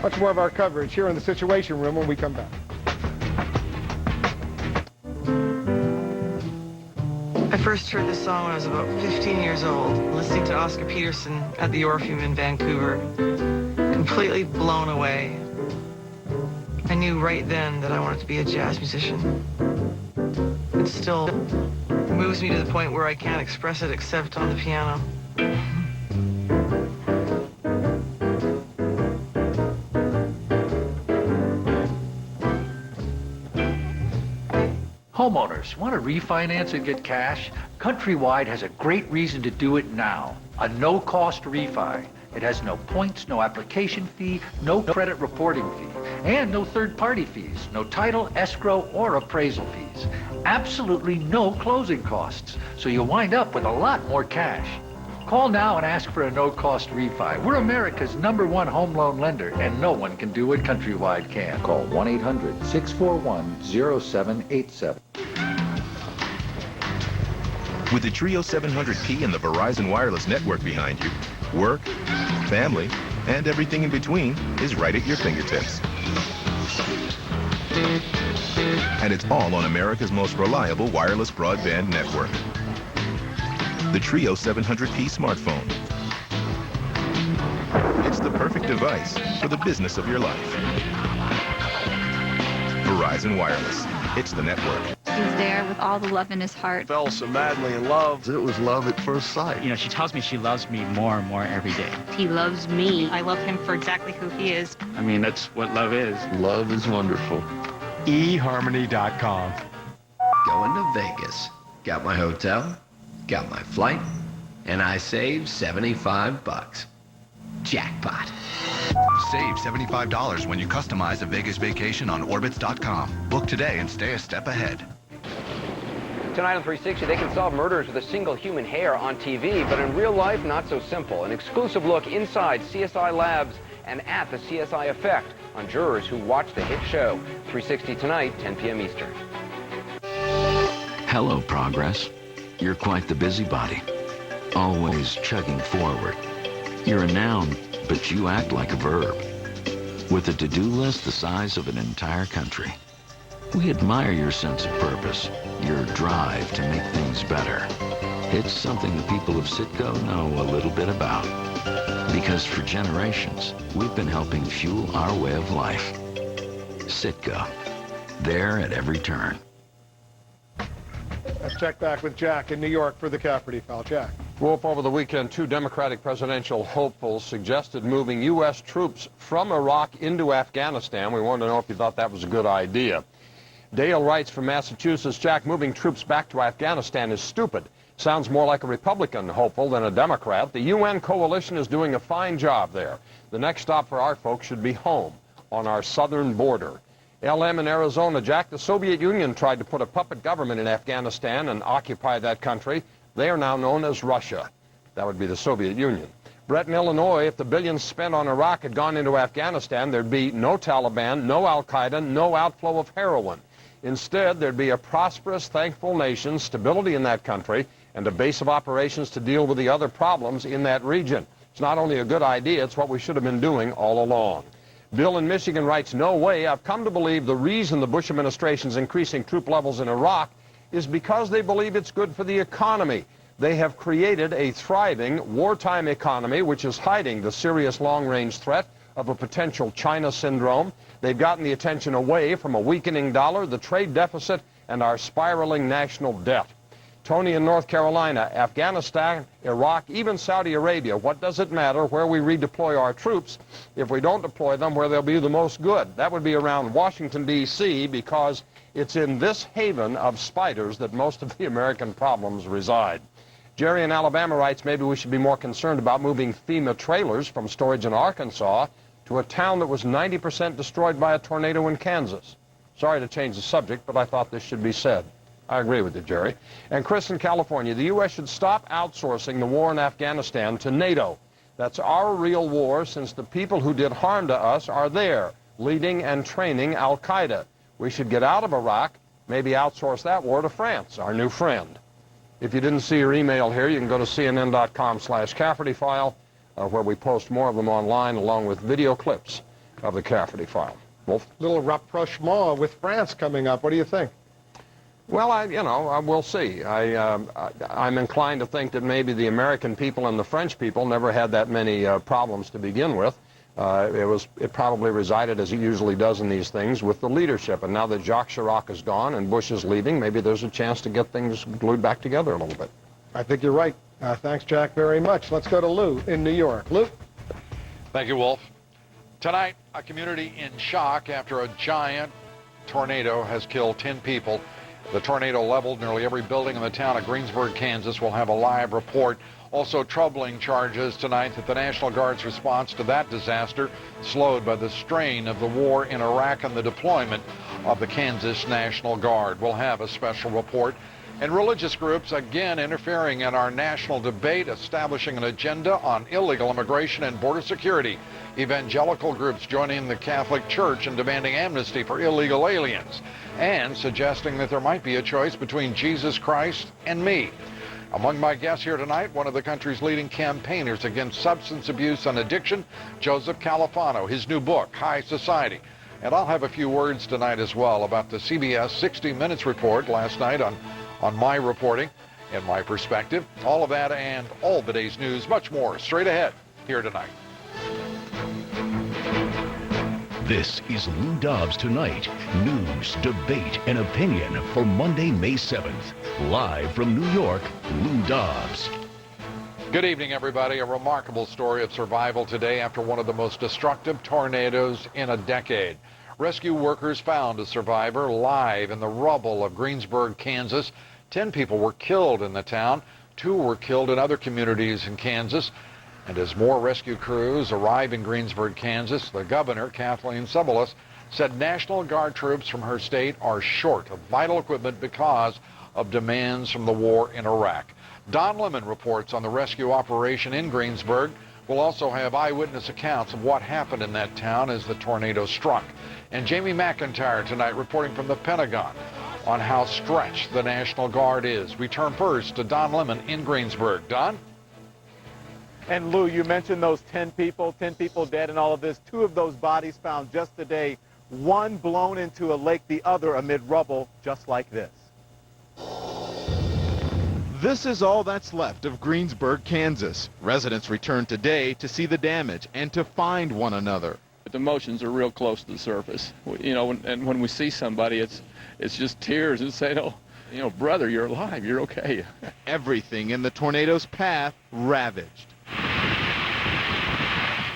Much more of our coverage here in the Situation Room when we come back. I first heard this song when I was about 15 years old, listening to Oscar Peterson at the Orpheum in Vancouver. Completely blown away. I knew right then that I wanted to be a jazz musician. It still moves me to the point where I can't express it except on the piano. Homeowners, want to refinance and get cash? Countrywide has a great reason to do it now. A no-cost refi. It has no points, no application fee, no credit reporting fee, and no third-party fees, no title, escrow, or appraisal fees. Absolutely no closing costs, so you'll wind up with a lot more cash. Call now and ask for a no-cost refi. We're America's #1 home loan lender, and no one can do what Countrywide can. Call 1-800-641-0787. With the Trio 700P and the Verizon Wireless Network behind you, work, family, and everything in between is right at your fingertips. And it's all on America's most reliable wireless broadband network. The Trio 700P smartphone. It's the perfect device for the business of your life. Verizon Wireless. It's the network. He's there with all the love in his heart. Fell so madly in love. It was love at first sight. You know, she tells me she loves me more and more every day. He loves me. I love him for exactly who he is. I mean, that's what love is. Love is wonderful. eHarmony.com. Going to Vegas. Got my hotel, got my flight, and I saved $75. Jackpot. Save $75 when you customize a Vegas vacation on Orbitz.com. Book today and stay a step ahead. Tonight on 360, they can solve murders with a single human hair on TV, but in real life, not so simple. An exclusive look inside CSI Labs and at the CSI effect on jurors who watch the hit show. 360 tonight, 10 p.m. Eastern. Hello, Progress. You're quite the busybody. Always chugging forward. You're a noun, but you act like a verb. With a to-do list the size of an entire country. We admire your sense of purpose, your drive to make things better. It's something the people of Citgo know a little bit about. Because for generations, we've been helping fuel our way of life. Citgo, there at every turn. Let's check back with Jack in New York for the Cafferty File. Jack. Wolf, over the weekend, 2 Democratic presidential hopefuls suggested moving U.S. troops from Iraq into Afghanistan. We wanted to know if you thought that was a good idea. Dale writes from Massachusetts, Jack, moving troops back to Afghanistan is stupid. Sounds more like a Republican hopeful than a Democrat. The UN coalition is doing a fine job there. The next stop for our folks should be home, on our southern border. LM in Arizona, Jack, the Soviet Union tried to put a puppet government in Afghanistan and occupy that country. They are now known as Russia. That would be the Soviet Union. Brett in Illinois, if the billions spent on Iraq had gone into Afghanistan, there'd be no Taliban, no Al-Qaeda, no outflow of heroin. Instead, there'd be a prosperous, thankful nation, stability in that country, and a base of operations to deal with the other problems in that region. It's not only a good idea, it's what we should have been doing all along. Bill in Michigan writes, no way. I've come to believe the reason the Bush administration's increasing troop levels in Iraq is because they believe it's good for the economy. They have created a thriving wartime economy which is hiding the serious long-range threat of a potential China syndrome. They've gotten the attention away from a weakening dollar, the trade deficit, and our spiraling national debt. Tony in North Carolina, Afghanistan, Iraq, even Saudi Arabia, what does it matter where we redeploy our troops if we don't deploy them where they'll be the most good? That would be around Washington, D.C., because it's in this haven of spiders that most of the American problems reside. Jerry in Alabama writes, maybe we should be more concerned about moving FEMA trailers from storage in Arkansas to a town that was 90% destroyed by a tornado in Kansas. Sorry to change the subject, but I thought this should be said. I agree with you, Jerry. And Chris in California, the U.S. should stop outsourcing the war in Afghanistan to NATO. That's our real war, since the people who did harm to us are there, leading and training al-Qaeda. We should get out of Iraq, maybe outsource that war to France, our new friend. If you didn't see your email here, you can go to cnn.com/Cafferty file, where we post more of them online, along with video clips of the Cafferty file. Wolf? Little rapprochement with France coming up. What do you think? Well, we'll see. I'm inclined to think that maybe the American people and the French people never had that many problems to begin with. It probably resided, as it usually does in these things, with the leadership. And now that Jacques Chirac is gone and Bush is leaving, maybe there's a chance to get things glued back together a little bit. I think you're right. Thanks, Jack, very much. Let's go to Lou in New York. Lou? Thank you, Wolf. Tonight, a community in shock after a giant tornado has killed 10 people. The tornado leveled nearly every building in the town of Greensburg, Kansas. We'll have a live report. Also troubling charges tonight that the National Guard's response to that disaster slowed by the strain of the war in Iraq and the deployment of the Kansas National Guard. We'll have a special report. And religious groups again interfering in our national debate, establishing an agenda on illegal immigration and border security. Evangelical groups joining the Catholic Church and demanding amnesty for illegal aliens, and suggesting that there might be a choice between Jesus Christ and me. Among my guests here tonight, one of the country's leading campaigners against substance abuse and addiction, Joseph Califano, his new book, High Society. And I'll have a few words tonight as well about the CBS 60 Minutes report last night on my reporting and my perspective. All of that and all the day's news, much more, straight ahead here tonight. This is Lou Dobbs Tonight. News, debate, and opinion for Monday, May 7th. Live from New York, Lou Dobbs. Good evening, everybody. A remarkable story of survival today after one of the most destructive tornadoes in a decade. Rescue workers found a survivor live in the rubble of Greensburg, Kansas. 10 people were killed in the town. 2 were killed in other communities in Kansas. And as more rescue crews arrive in Greensburg, Kansas, the governor, Kathleen Sebelius, said National Guard troops from her state are short of vital equipment because of demands from the war in Iraq. Don Lemon reports on the rescue operation in Greensburg. We'll also have eyewitness accounts of what happened in that town as the tornado struck. And Jamie McIntyre tonight reporting from the Pentagon on how stretched the National Guard is. We turn first to Don Lemon in Greensburg. Don? And Lou, you mentioned those 10 people dead in all of this. 2 of those bodies found just today, one blown into a lake, the other amid rubble just like this. This is all that's left of Greensburg, Kansas. Residents returned today to see the damage and to find one another. The emotions are real close to the surface. And when we see somebody, it's just tears and saying, oh, brother, you're alive, you're okay. Everything in the tornado's path ravaged.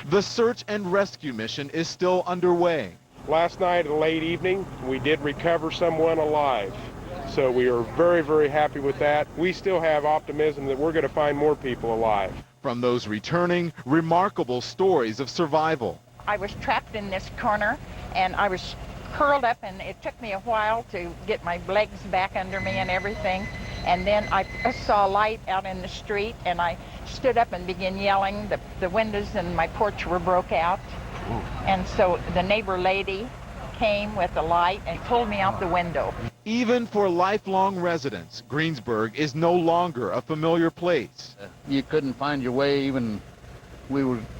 The search and rescue mission is still underway. Last night, late evening, we did recover someone alive. So we are very, very happy with that. We still have optimism that we're going to find more people alive. From those returning, remarkable stories of survival. I was trapped in this corner, and I was curled up, and it took me a while to get my legs back under me and everything. And then I saw light out in the street, and I stood up and began yelling. The windows in my porch were broke out. And so the neighbor lady came with the light and pulled me out the window. Even for lifelong residents, Greensburg is no longer a familiar place. You couldn't find your way. Even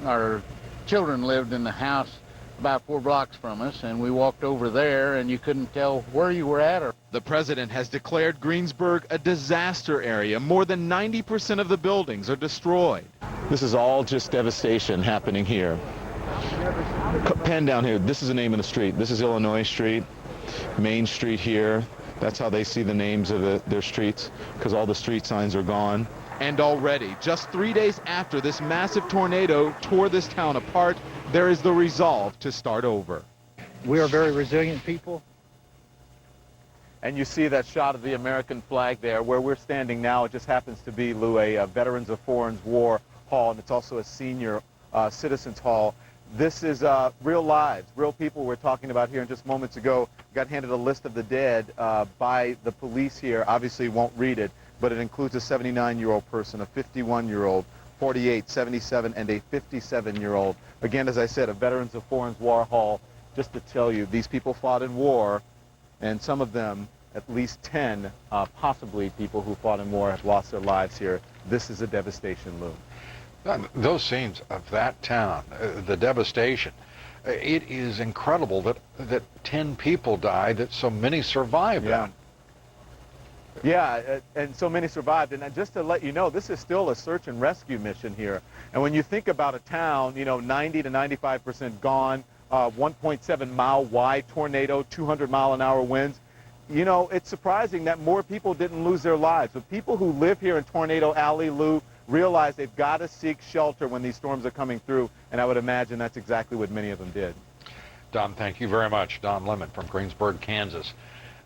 our children lived in the house about 4 blocks from us, and we walked over there, and you couldn't tell where you were at. Or The president has declared Greensburg a disaster area. More than 90% of the buildings are destroyed. This is all just devastation happening here. Pen down here. This is the name of the street. This is Illinois Street, Main Street here. That's how they see the names of their streets, because all the street signs are gone. And already, just 3 days after this massive tornado tore this town apart, there is the resolve to start over. We are very resilient people. And you see that shot of the American flag there. Where we're standing now, it just happens to be, Lou, a Veterans of Foreign War Hall, and it's also a senior citizens hall. This is real lives, real people we're talking about here. And just moments ago, got handed a list of the dead by the police here. Obviously won't read it, but it includes a 79-year-old person, a 51-year-old, 48, 77, and a 57-year-old. Again, as I said, a Veterans of Foreign War Hall. Just to tell you, these people fought in war, and some of them, at least 10, possibly people who fought in war, have lost their lives here. This is a devastation, Lou. Those scenes of that town, the devastation, it is incredible that 10 people died, that so many survived that. Yeah, and so many survived. And just to let you know, this is still a search and rescue mission here. And when you think about a town, 90 to 95% gone, 1.7 mile wide tornado, 200-mile-an-hour winds, it's surprising that more people didn't lose their lives. But people who live here in Tornado Alley, Lou, realize they've got to seek shelter when these storms are coming through. And I would imagine that's exactly what many of them did. Don, thank you very much. Don Lemon from Greensburg, Kansas.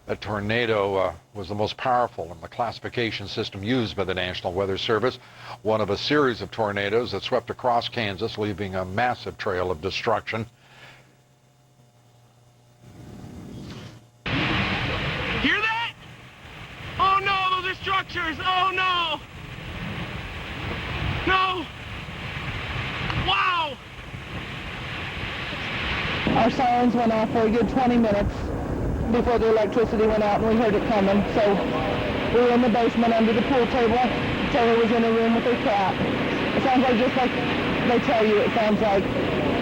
That tornado was the most powerful in the classification system used by the National Weather Service, one of a series of tornadoes that swept across Kansas, leaving a massive trail of destruction. Hear that? Oh no, those are structures. Oh no. No. Wow. Our sirens went off for a good 20 minutes before the electricity went out, and we heard it coming. So we were in the basement under the pool table. Taylor was in a room with her cat. It sounds like, just like they tell you, it sounds like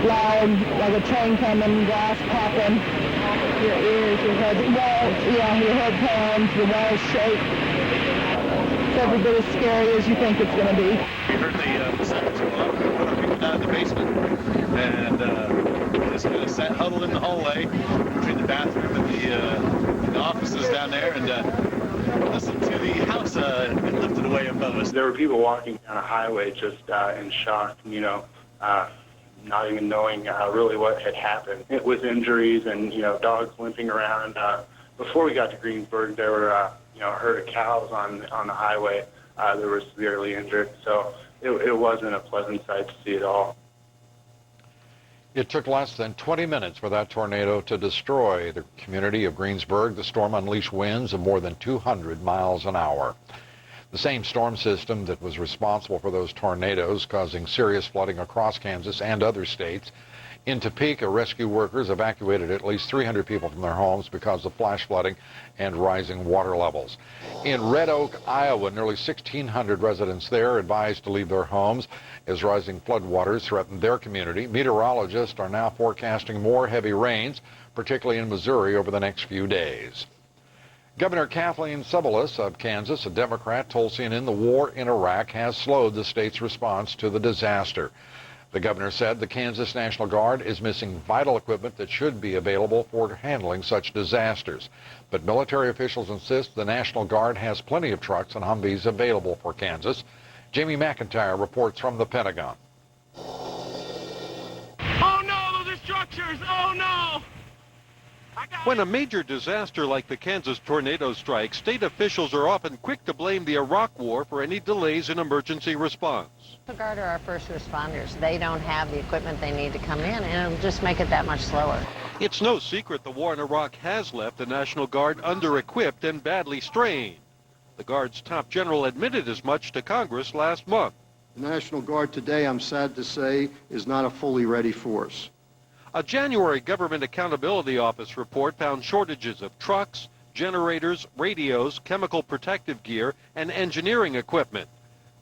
loud, like a train coming, glass popping. Your ears, your head, your head pounds, the walls shake. It's every bit as scary as you think it's going to be. We heard the sirens go off. We put our people down in the basement, and just kind of sat huddled in the hallway between the bathroom and the offices down there, and listened to the house get lifted away above us. There were people walking down a highway just in shock, not even knowing really what had happened. With injuries and, dogs limping around. Before we got to Greensburg, there were, a herd of cows on the highway that were severely injured. So it wasn't a pleasant sight to see at all. It took less than 20 minutes for that tornado to destroy the community of Greensburg. The storm unleashed winds of more than 200 miles an hour. The same storm system that was responsible for those tornadoes causing serious flooding across Kansas and other states. In Topeka, rescue workers evacuated at least 300 people from their homes because of flash flooding and rising water levels. In Red Oak, Iowa, nearly 1,600 residents there advised to leave their homes as rising floodwaters threaten their community. Meteorologists are now forecasting more heavy rains, particularly in Missouri, over the next few days. Governor Kathleen Sebelius of Kansas, a Democrat, told CNN the war in Iraq has slowed the state's response to the disaster. The governor said the Kansas National Guard is missing vital equipment that should be available for handling such disasters. But military officials insist the National Guard has plenty of trucks and Humvees available for Kansas. Jamie McIntyre reports from the Pentagon. Oh no, those are structures. Oh no. When a major disaster like the Kansas tornado strikes, state officials are often quick to blame the Iraq War for any delays in emergency response. The Guard are our first responders. They don't have the equipment they need to come in, and it'll just make it that much slower. It's no secret the war in Iraq has left the National Guard under-equipped and badly strained. The Guard's top general admitted as much to Congress last month. The National Guard today, I'm sad to say, is not a fully ready force. A January Government Accountability Office report found shortages of trucks, generators, radios, chemical protective gear, and engineering equipment.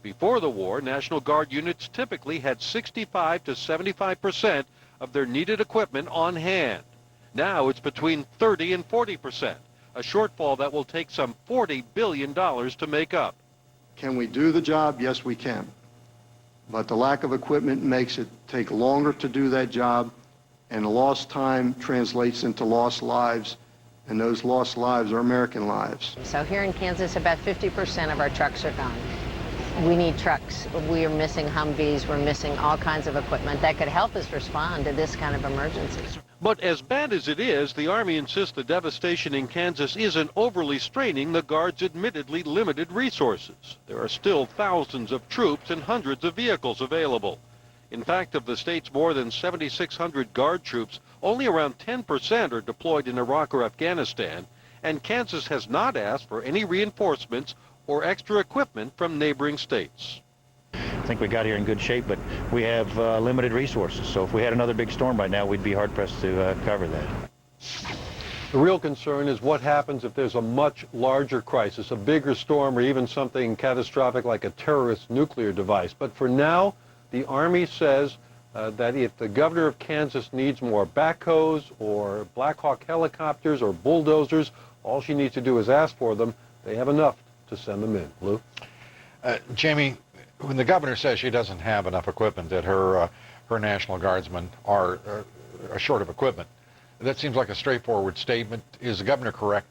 Before the war, National Guard units typically had 65 to 75% of their needed equipment on hand. Now it's between 30 and 40%, a shortfall that will take some $40 billion to make up. Can we do the job? Yes, we can. But the lack of equipment makes it take longer to do that job, and lost time translates into lost lives, and those lost lives are American lives. So here in Kansas, about 50% of our trucks are gone. We need trucks. We are missing Humvees. We're missing all kinds of equipment that could help us respond to this kind of emergency. But as bad as it is, the Army insists the devastation in Kansas isn't overly straining the Guard's admittedly limited resources. There are still thousands of troops and hundreds of vehicles available. In fact, of the state's more than 7,600 Guard troops, only around 10% are deployed in Iraq or Afghanistan, and Kansas has not asked for any reinforcements or extra equipment from neighboring states. I think we got here in good shape, but we have limited resources. So if we had another big storm right now, we'd be hard-pressed to cover that. The real concern is what happens if there's a much larger crisis, a bigger storm, or even something catastrophic like a terrorist nuclear device. But for now, the Army says that if the governor of Kansas needs more backhoes or Black Hawk helicopters or bulldozers, all she needs to do is ask for them. They have enough to send them in. Lou? Jamie, when the governor says she doesn't have enough equipment, that her National Guardsmen are short of equipment, that seems like a straightforward statement. Is the governor correct?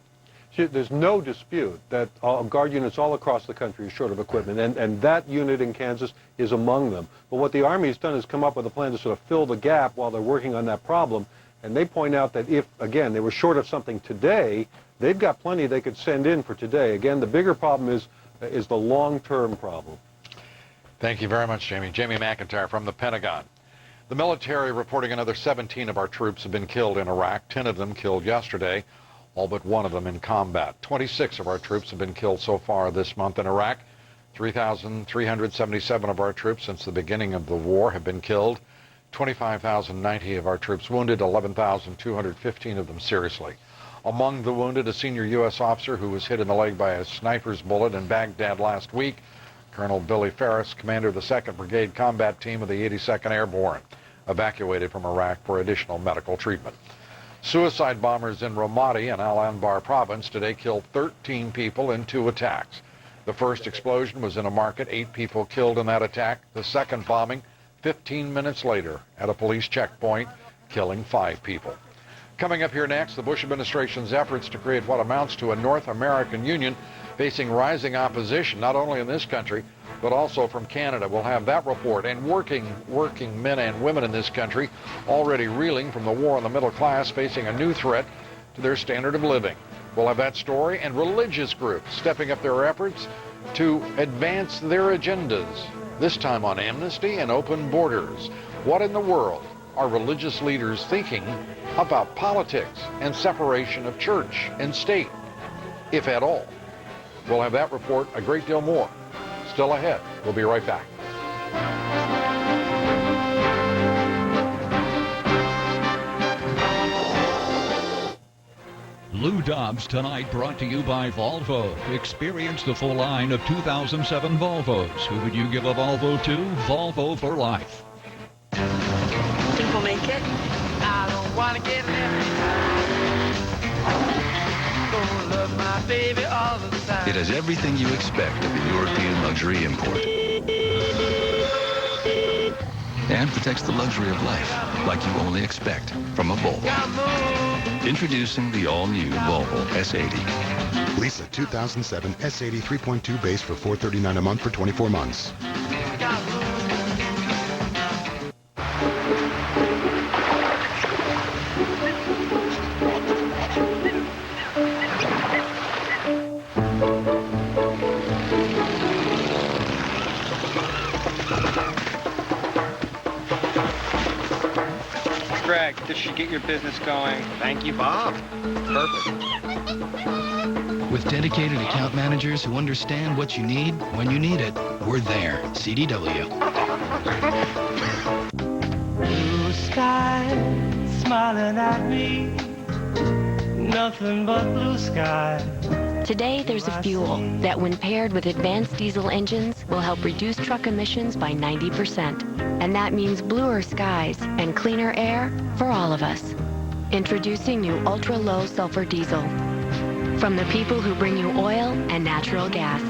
There's no dispute that Guard units all across the country are short of equipment, and that unit in Kansas is among them. But what the Army's done is come up with a plan to sort of fill the gap while they're working on that problem. And they point out that if, again, they were short of something today, they've got plenty they could send in for today. Again, the bigger problem is the long-term problem. Thank you very much, Jamie. Jamie McIntyre from the Pentagon. The military reporting another 17 of our troops have been killed in Iraq, 10 of them killed yesterday, all but one of them in combat. 26 of our troops have been killed so far this month in Iraq. 3,377 of our troops since the beginning of the war have been killed. 25,090 of our troops wounded, 11,215 of them seriously. Among the wounded, a senior U.S. officer who was hit in the leg by a sniper's bullet in Baghdad last week, Colonel Billy Ferris, commander of the 2nd Brigade Combat Team of the 82nd Airborne, evacuated from Iraq for additional medical treatment. Suicide bombers in Ramadi in Al-Anbar province today killed 13 people in 2 attacks. The first explosion was in a market, 8 people killed in that attack. The second bombing 15 minutes later at a police checkpoint, killing 5 people. Coming up here next, the Bush administration's efforts to create what amounts to a North American Union facing rising opposition, not only in this country, but also from Canada. We'll have that report. And working men and women in this country already reeling from the war on the middle class, facing a new threat to their standard of living. We'll have that story, and religious groups stepping up their efforts to advance their agendas, this time on amnesty and open borders. What in the world are religious leaders thinking about politics and separation of church and state, if at all? We'll have that report, a great deal more, still ahead. We'll be right back. Lou Dobbs tonight, brought to you by Volvo. Experience the full line of 2007 Volvos. Who would you give a Volvo to? Volvo for life. People make it. I don't want to get love my baby all the time. It has everything you expect of a European luxury import. And protects the luxury of life like you only expect from a Volvo. Introducing the all-new Volvo S80. Lease a 2007 S80 3.2 base for $439 a month for 24 months. Greg, this should get your business going. Thank you, Bob. Perfect. With dedicated account managers who understand what you need when you need it, we're there. CDW. Blue sky smiling at me. Nothing but blue sky. Today, there's a fuel that, when paired with advanced diesel engines, will help reduce truck emissions by 90%. And that means bluer skies and cleaner air for all of us. Introducing new ultra-low sulfur diesel. From the people who bring you oil and natural gas.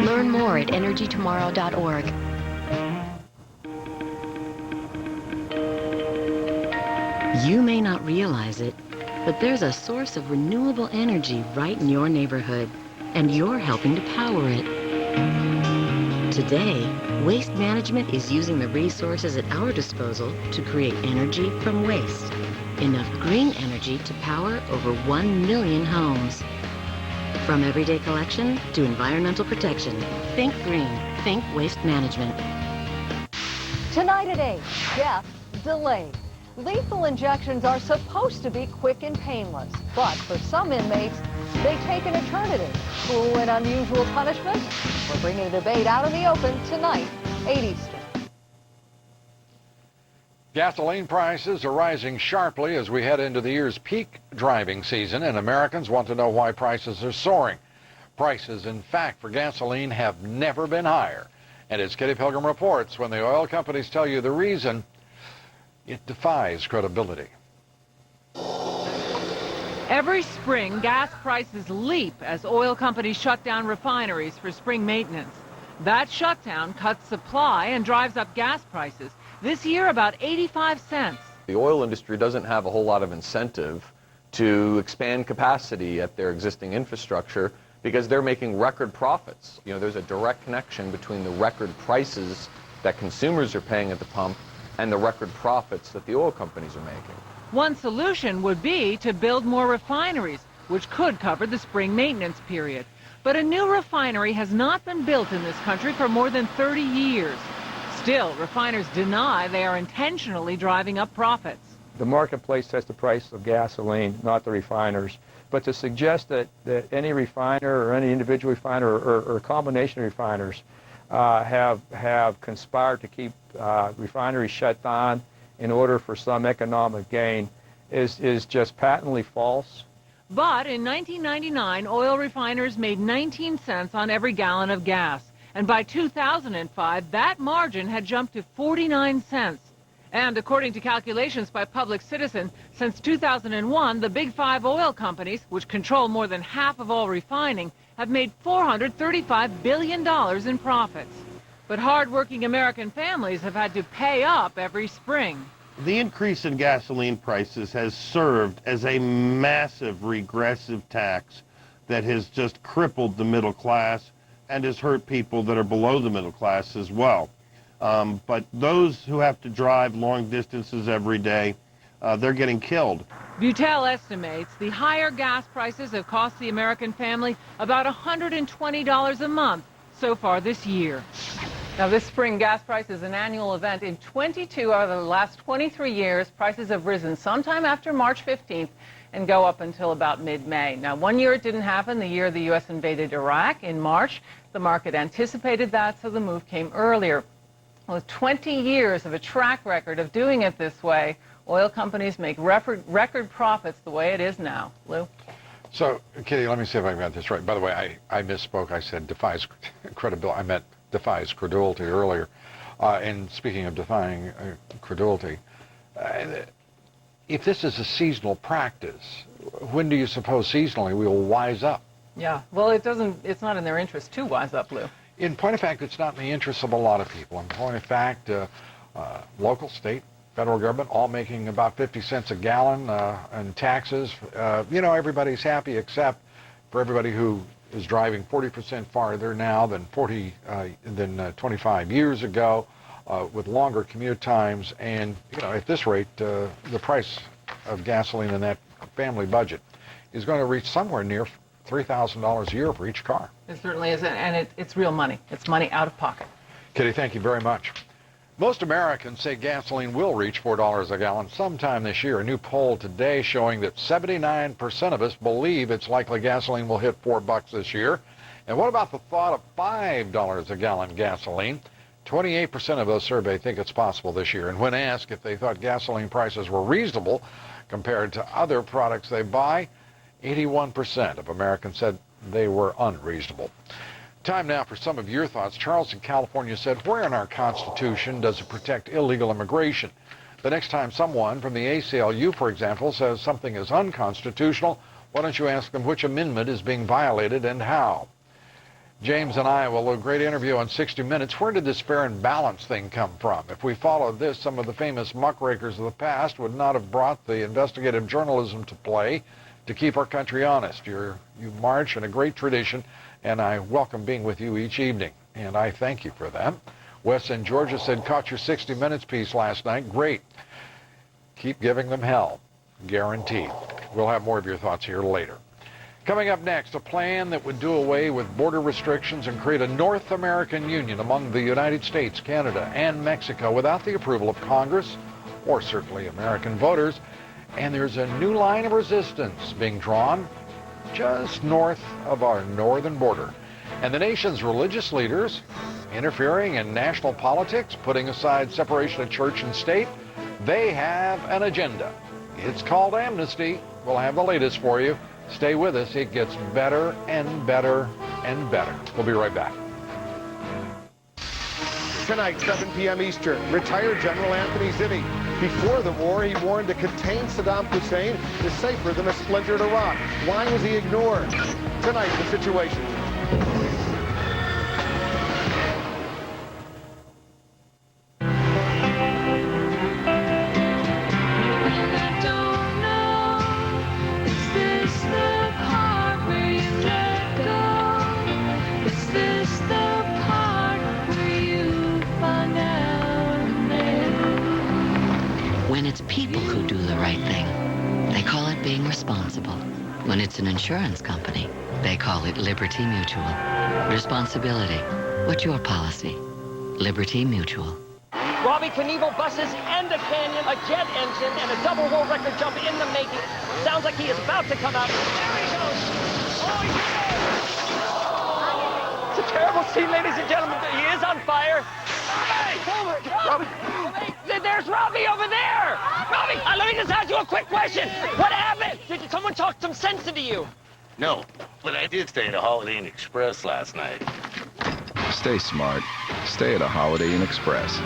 Learn more at energytomorrow.org. You may not realize it, but there's a source of renewable energy right in your neighborhood, and you're helping to power it. Today, Waste Management is using the resources at our disposal to create energy from waste. Enough green energy to power over 1 million homes. From everyday collection to environmental protection, think green, think Waste Management. Tonight at 8, death delayed. Lethal injections are supposed to be quick and painless, but for some inmates, they take an eternity. Cruel and unusual punishment? We're bringing the debate out in the open tonight, 8 Eastern. Gasoline prices are rising sharply as we head into the year's peak driving season, and Americans want to know why prices are soaring. Prices, in fact, for gasoline have never been higher. And as Kitty Pilgrim reports, when the oil companies tell you the reason, it defies credibility. Every spring, gas prices leap as oil companies shut down refineries for spring maintenance. That shutdown cuts supply and drives up gas prices. This year, about 85 cents. The oil industry doesn't have a whole lot of incentive to expand capacity at their existing infrastructure because they're making record profits. You know, there's a direct connection between the record prices that consumers are paying at the pump and the record profits that the oil companies are making. One solution would be to build more refineries, which could cover the spring maintenance period. But a new refinery has not been built in this country for more than 30 years. Still, refiners deny they are intentionally driving up profits. The marketplace sets the price of gasoline, not the refiners. But to suggest that any refiner or any individual refiner or a combination of refiners have conspired to keep refineries shut down in order for some economic gain is just patently false. But in 1999, oil refiners made 19 cents on every gallon of gas. And by 2005, that margin had jumped to 49 cents. And according to calculations by Public Citizen, since 2001, the big five oil companies, which control more than half of all refining, have made $435 billion in profits. But hard-working American families have had to pay up every spring. The increase in gasoline prices has served as a massive regressive tax that has just crippled the middle class and has hurt people that are below the middle class as well. But those who have to drive long distances every day, they're getting killed. Butel estimates the higher gas prices have cost the American family about $120 a month so far this year. Now, this spring gas price is an annual event. In 22 out of the last 23 years, prices have risen sometime after March 15th and go up until about mid-May. Now, one year it didn't happen, the year the U.S. invaded Iraq in March. The market anticipated that, so the move came earlier. With 20 years of a track record of doing it this way, oil companies make record profits the way it is now. Lou? So, Kitty, let me see if I got this right. By the way, I misspoke. I said defies credibility. I meant defies credulity earlier. And speaking of defying credulity, if this is a seasonal practice, when do you suppose seasonally we will wise up? Yeah, well, it's not in their interest to wise up, Lou. In point of fact, it's not in the interest of a lot of people. In point of fact, local, state, federal government, all making about 50 cents a gallon in taxes. You know, everybody's happy except for everybody who is driving 40% farther now than 25 years ago, with longer commute times. And, you know, at this rate, the price of gasoline in that family budget is going to reach somewhere near $3,000 a year for each car. It certainly is, and it's real money. It's money out of pocket. Kitty, thank you very much. Most Americans say gasoline will reach $4 a gallon sometime this year. A new poll today showing that 79% of us believe it's likely gasoline will hit $4 this year. And what about the thought of $5 a gallon gasoline? 28% of those surveyed think it's possible this year. And when asked if they thought gasoline prices were reasonable compared to other products they buy, 81% of Americans said they were unreasonable. Time now for some of your thoughts. Charles in California said, where in our Constitution does it protect illegal immigration? The next time someone from the ACLU, for example, says something is unconstitutional, why don't you ask them which amendment is being violated and how? James and I will do a great interview on 60 Minutes. Where did this fair and balanced thing come from? If we followed this, some of the famous muckrakers of the past would not have brought the investigative journalism to play to keep our country honest. You march in a great tradition, and I welcome being with you each evening, and I thank you for that. Wes in Georgia said, caught your 60 Minutes piece last night. Great. Keep giving them hell. Guaranteed. We'll have more of your thoughts here later. Coming up next, a plan that would do away with border restrictions and create a North American Union among the United States, Canada, and Mexico without the approval of Congress or certainly American voters. And there's a new line of resistance being drawn just north of our northern border. And the nation's religious leaders interfering in national politics, putting aside separation of church and state, they have an agenda. It's called amnesty. We'll have the latest for you. Stay with us. It gets better and better and better. We'll be right back. Tonight, 7 p.m. Eastern, retired General Anthony Zinni. Before the war, he warned to contain Saddam Hussein is safer than a splintered Iraq. Why was he ignored? Tonight, the situation. When it's people who do the right thing, they call it being responsible. When it's an insurance company, they call it Liberty Mutual. Responsibility. What's your policy? Liberty Mutual. Robbie Knievel buses and a canyon, a jet engine, and a double world record jump in the making. Sounds like he is about to come out. There he goes. Oh, yeah! It's a terrible scene, ladies and gentlemen. He is on fire. Robbie! There's Robbie over there! Robbie, let me just ask you a quick question. What happened? Did someone talk some sense into you? No, but I did stay at a Holiday Inn Express last night. Stay smart. Stay at a Holiday Inn Express.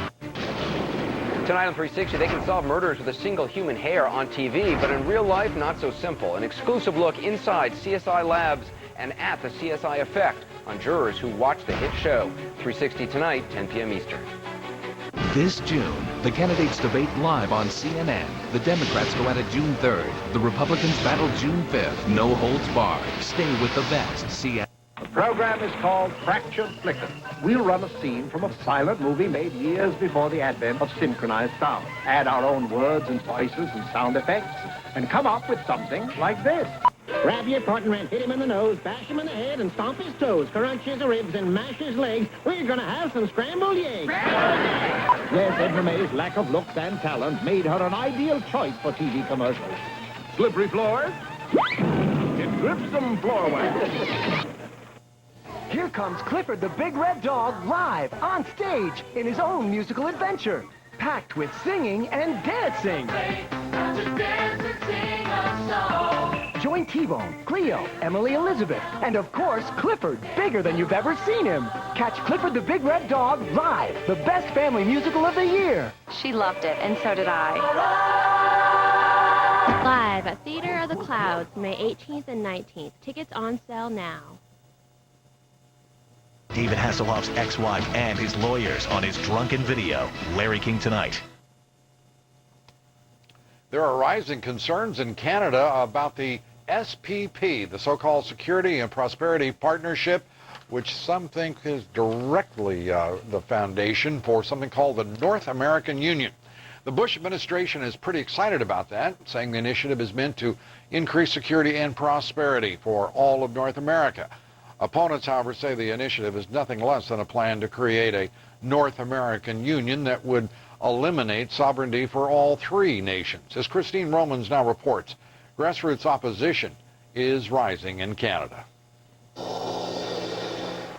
Tonight on 360, they can solve murders with a single human hair on TV, but in real life, not so simple. An exclusive look inside CSI Labs and at the CSI Effect on jurors who watch the hit show. 360 tonight, 10 p.m. Eastern. This June, the candidates debate live on CNN. The Democrats go at it June 3rd. The Republicans battle June 5th. No holds barred. Stay with the best. CNN. The program is called Fractured Flickers. We'll run a scene from a silent movie made years before the advent of synchronized sound. Add our own words and voices and sound effects, and come up with something like this. Grab your partner and hit him in the nose, bash him in the head, and stomp his toes, crunch his ribs, and mash his legs. We're gonna have some scrambled eggs. Yes, Edna May's lack of looks and talent made her an ideal choice for TV commercials. Slippery floors? Get Gripsum floor wax. Here comes Clifford the Big Red Dog live on stage in his own musical adventure, packed with singing and dancing. Join T-Bone, Cleo, Emily Elizabeth, and of course, Clifford, bigger than you've ever seen him. Catch Clifford the Big Red Dog live, the best family musical of the year. She loved it, and so did I. Live at Theater of the Clouds, May 18th and 19th. Tickets on sale now. David Hasselhoff's ex-wife and his lawyers on his drunken video. Larry King tonight. There are rising concerns in Canada about the SPP, the so-called Security and Prosperity Partnership, which some think is directly the foundation for something called the North American Union. The Bush administration is pretty excited about that, saying the initiative is meant to increase security and prosperity for all of North America. Opponents, however, say the initiative is nothing less than a plan to create a North American Union that would eliminate sovereignty for all three nations. As Christine Romans now reports, grassroots opposition is rising in Canada.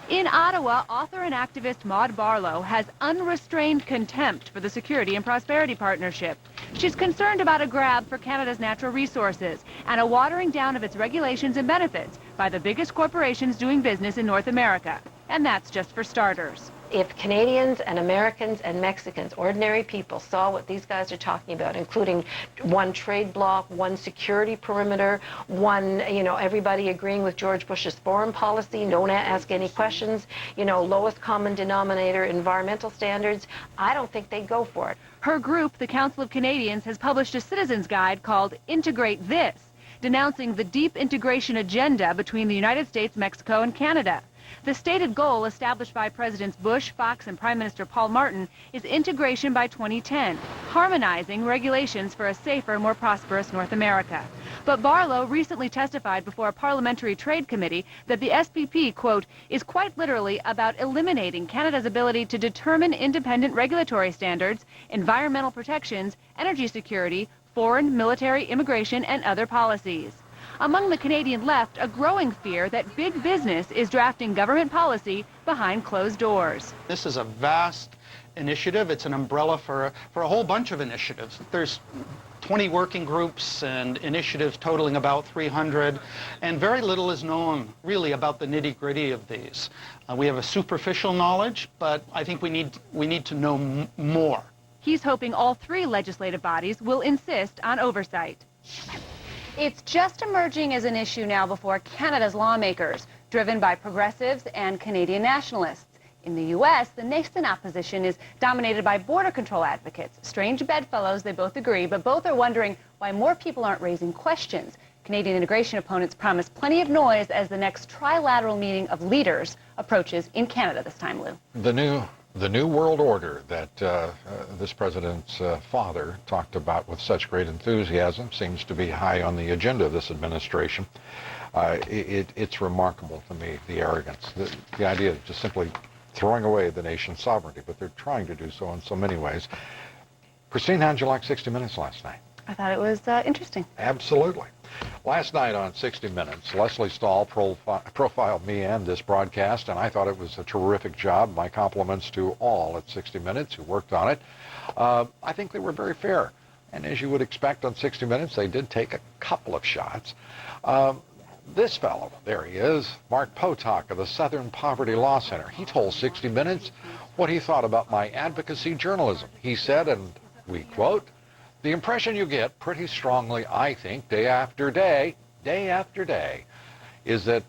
In Ottawa, author and activist Maude Barlow has unrestrained contempt for the Security and Prosperity Partnership. She's concerned about a grab for Canada's natural resources and a watering down of its regulations and benefits by the biggest corporations doing business in North America. And that's just for starters. If Canadians and Americans and Mexicans, ordinary people, saw what these guys are talking about, including one trade bloc, one security perimeter, one, everybody agreeing with George Bush's foreign policy, no one ask any questions, lowest common denominator, environmental standards, I don't think they'd go for it. Her group, the Council of Canadians, has published a citizen's guide called Integrate This, denouncing the deep integration agenda between the United States, Mexico, and Canada. The stated goal established by Presidents Bush, Fox, and Prime Minister Paul Martin is integration by 2010, harmonizing regulations for a safer, more prosperous North America. But Barlow recently testified before a parliamentary trade committee that the SPP, quote, is quite literally about eliminating Canada's ability to determine independent regulatory standards, environmental protections, energy security, foreign, military, immigration, and other policies. Among the Canadian left, a growing fear that big business is drafting government policy behind closed doors. This is a vast initiative. It's an umbrella for a whole bunch of initiatives. There's 20 working groups and initiatives totaling about 300, and very little is known really about the nitty-gritty of these. We have a superficial knowledge, but I think we need to know more. He's hoping all three legislative bodies will insist on oversight. It's just emerging as an issue now before Canada's lawmakers, driven by progressives and Canadian nationalists. In the U.S., the nascent opposition is dominated by border control advocates. Strange bedfellows, they both agree, but both are wondering why more people aren't raising questions. Canadian integration opponents promise plenty of noise as the next trilateral meeting of leaders approaches in Canada this time, Lou. The new world order that this president's father talked about with such great enthusiasm seems to be high on the agenda of this administration. It's remarkable to me, the arrogance, the idea of just simply throwing away the nation's sovereignty, but they're trying to do so in so many ways. Christine, how'd you like 60 Minutes last night? I thought it was interesting. Absolutely. Last night on 60 Minutes, Leslie Stahl profiled me and this broadcast, and I thought it was a terrific job. My compliments to all at 60 Minutes who worked on it. I think they were very fair. And as you would expect on 60 Minutes, they did take a couple of shots. This fellow, there he is, Mark Potok of the Southern Poverty Law Center. He told 60 Minutes what he thought about my advocacy journalism. He said, and we quote, "The impression you get pretty strongly, I think, day after day, is that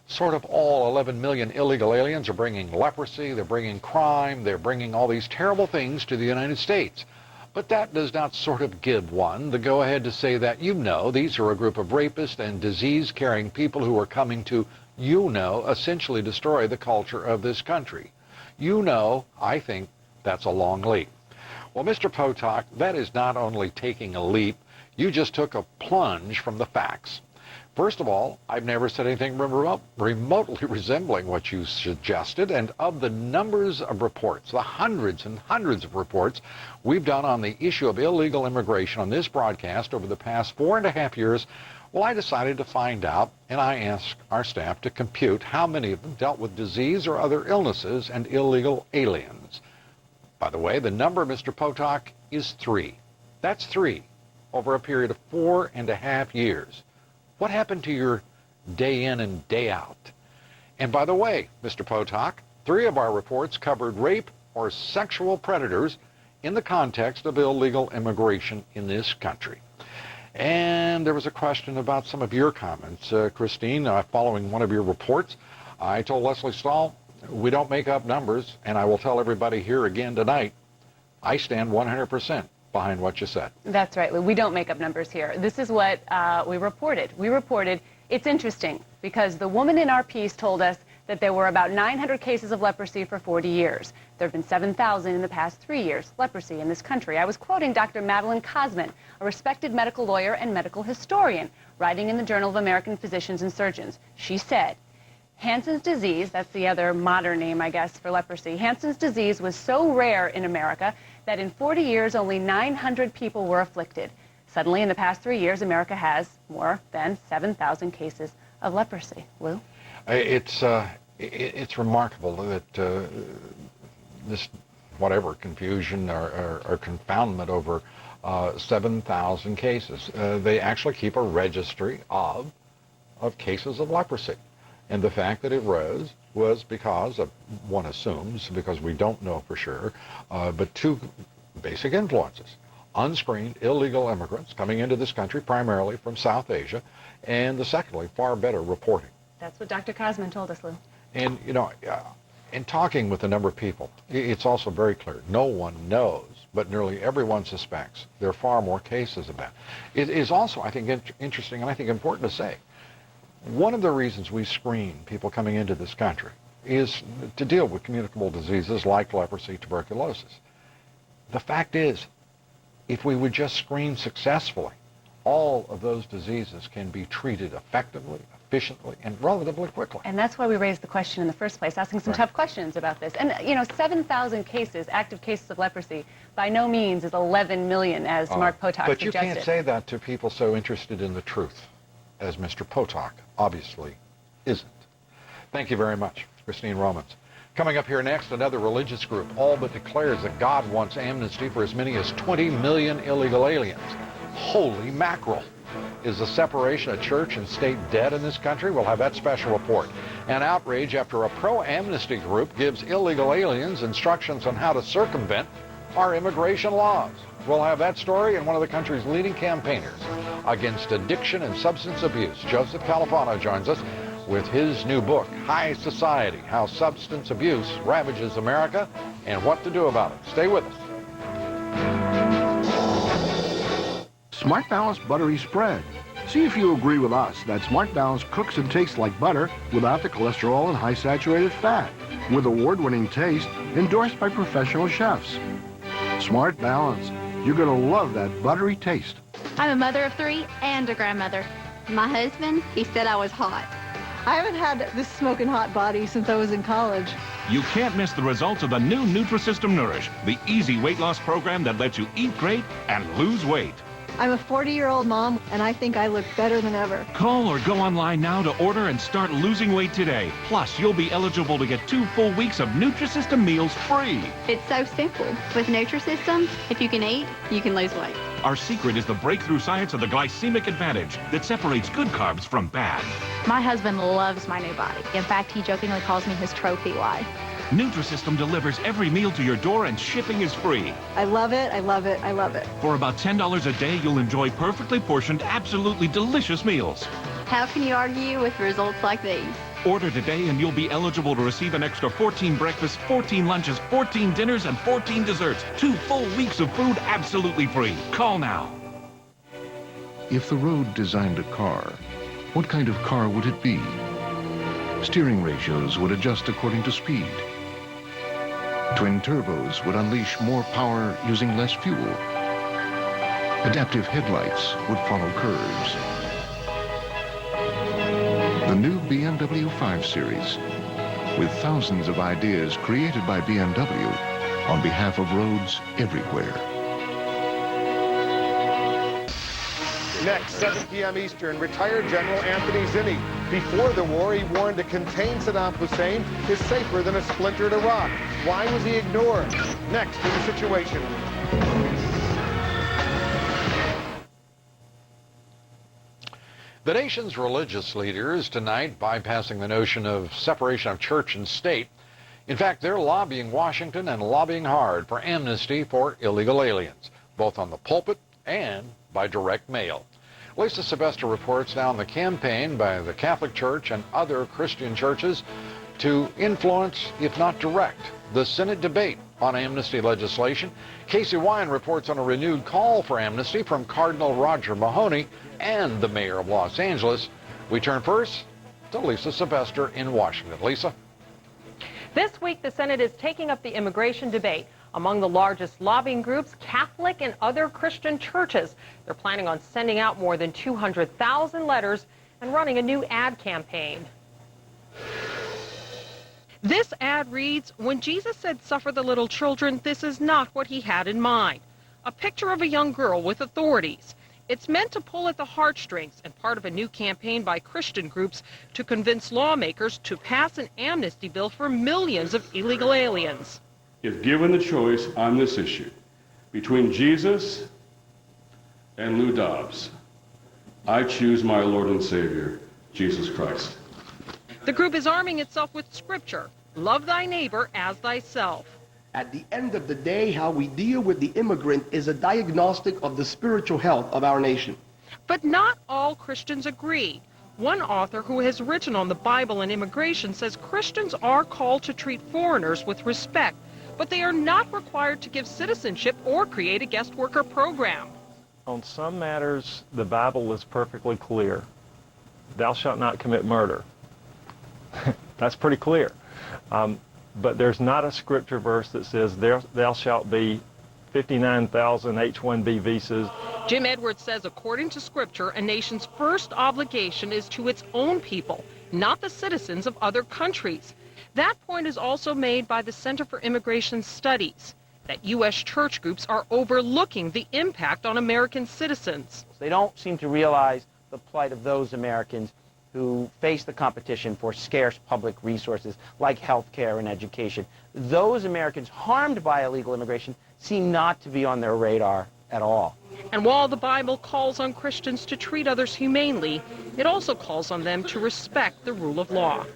sort of all 11 million illegal aliens are bringing leprosy, they're bringing crime, they're bringing all these terrible things to the United States. But that does not sort of give one the go-ahead to say that, these are a group of rapists and disease-carrying people who are coming to, essentially destroy the culture of this country. I think that's a long leap." Well, Mr. Potok, that is not only taking a leap, you just took a plunge from the facts. First of all, I've never said anything remotely resembling what you suggested, and of the numbers of reports, the hundreds and hundreds of reports we've done on the issue of illegal immigration on this broadcast over the past 4.5 years, well, I decided to find out, and I asked our staff to compute how many of them dealt with disease or other illnesses and illegal aliens. By the way, the number, Mr. Potok, is 3. That's 3 over a period of 4.5 years. What happened to your day in and day out? And by the way, Mr. Potok, 3 of our reports covered rape or sexual predators in the context of illegal immigration in this country. And there was a question about some of your comments, Christine, following one of your reports. I told Leslie Stahl, we don't make up numbers, and I will tell everybody here again tonight, I stand 100% behind what you said. That's right, Lou. We don't make up numbers here. This is what we reported. We reported, it's interesting, because the woman in our piece told us that there were about 900 cases of leprosy for 40 years. There have been 7,000 in the past 3 years, leprosy in this country. I was quoting Dr. Madeline Cosman, a respected medical lawyer and medical historian, writing in the Journal of American Physicians and Surgeons. She said, Hansen's disease, that's the other modern name, I guess, for leprosy. Hansen's disease was so rare in America that in 40 years, only 900 people were afflicted. Suddenly, in the past 3 years, America has more than 7,000 cases of leprosy. Lou? It's remarkable that this, whatever, confusion or confoundment over 7,000 cases. They actually keep a registry of cases of leprosy. And the fact that it rose was because of, one assumes, because we don't know for sure, but two basic influences. Unscreened illegal immigrants coming into this country primarily from South Asia, and the secondly, far better reporting. That's what Dr. Cosman told us, Lou. And, you know, in talking with a number of people, it's also very clear. No one knows, but nearly everyone suspects there are far more cases of that. It is also, I think, interesting and I think important to say, one of the reasons we screen people coming into this country is to deal with communicable diseases like leprosy, tuberculosis. The fact is, if we would just screen successfully, all of those diseases can be treated effectively, efficiently, and relatively quickly. And that's why we raised the question in the first place, asking some tough questions about this. And, you know, 7,000 cases, active cases of leprosy, by no means is 11 million, as Mark Potok but suggested. You can't say that to people so interested in the truth, as Mr. Potok obviously isn't. Thank you very much, Christine Romans. Coming up here next, another religious group all but declares that God wants amnesty for as many as 20 million illegal aliens. Holy mackerel. Is the separation of church and state dead in this country? We'll have that special report. And outrage after a pro-amnesty group gives illegal aliens instructions on how to circumvent our immigration laws. We'll have that story and one of the country's leading campaigners against addiction and substance abuse. Joseph Califano joins us with his new book, High Society, How Substance Abuse Ravages America and What to Do About it. Stay with us. Smart Balance Buttery Spread. See if you agree with us that Smart Balance cooks and tastes like butter without the cholesterol and high saturated fat, with award-winning taste endorsed by professional chefs. Smart Balance. You're going to love that buttery taste. I'm a mother of 3 and a grandmother. My husband, he said I was hot. I haven't had this smoking hot body since I was in college. You can't miss the results of the new Nutrisystem Nourish, the easy weight loss program that lets you eat great and lose weight. I'm a 40-year-old mom, and I think I look better than ever. Call or go online now to order and start losing weight today. Plus, you'll be eligible to get 2 full weeks of Nutrisystem meals free. It's so simple. With Nutrisystem, if you can eat, you can lose weight. Our secret is the breakthrough science of the glycemic advantage that separates good carbs from bad. My husband loves my new body. In fact, he jokingly calls me his trophy wife. Nutrisystem delivers every meal to your door and shipping is free. I love it, I love it, I love it. For about $10 a day, you'll enjoy perfectly portioned, absolutely delicious meals. How can you argue with results like these? Order today and you'll be eligible to receive an extra 14 breakfasts, 14 lunches, 14 dinners, and 14 desserts. 2 full weeks of food absolutely free. Call now. If the road designed a car, what kind of car would it be? Steering ratios would adjust according to speed. Twin turbos would unleash more power using less fuel. Adaptive headlights would follow curves. The new BMW 5 Series, with thousands of ideas created by BMW on behalf of roads everywhere. Next, 7 p.m. Eastern, retired General Anthony Zinni. Before the war, he warned to contain Saddam Hussein is safer than a splintered Iraq. Why was he ignored? Next, in the situation. The nation's religious leaders tonight bypassing the notion of separation of church and state. In fact, they're lobbying Washington and lobbying hard for amnesty for illegal aliens, both on the pulpit and by direct mail. Lisa Sylvester reports now on the campaign by the Catholic Church and other Christian churches to influence, if not direct, the Senate debate on amnesty legislation. Casey Wine reports on a renewed call for amnesty from Cardinal Roger Mahoney and the mayor of Los Angeles. We turn first to Lisa Sylvester in Washington. Lisa? This week, the Senate is taking up the immigration debate. Among the largest lobbying groups, Catholic and other Christian churches. They're planning on sending out more than 200,000 letters and running a new ad campaign. This ad reads, "When Jesus said, 'Suffer the little children,' this is not what he had in mind." A picture of a young girl with authorities. It's meant to pull at the heartstrings and part of a new campaign by Christian groups to convince lawmakers to pass an amnesty bill for millions of illegal aliens. If given the choice on this issue between Jesus and Lou Dobbs. I choose my Lord and Savior, Jesus Christ. The group is arming itself with scripture. Love thy neighbor as thyself. At the end of the day, how we deal with the immigrant is a diagnostic of the spiritual health of our nation. But not all Christians agree. One author who has written on the Bible and immigration says Christians are called to treat foreigners with respect, but they are not required to give citizenship or create a guest worker program. On some matters, the Bible is perfectly clear. Thou shalt not commit murder. That's pretty clear. But there's not a scripture verse that says thou shalt be 59,000 H-1B visas. Jim Edwards says, according to Scripture, a nation's first obligation is to its own people, not the citizens of other countries. That point is also made by the Center for Immigration Studies, that U.S. church groups are overlooking the impact on American citizens. They don't seem to realize the plight of those Americans who face the competition for scarce public resources like health care and education. Those Americans harmed by illegal immigration seem not to be on their radar at all. And while the Bible calls on Christians to treat others humanely, it also calls on them to respect the rule of law.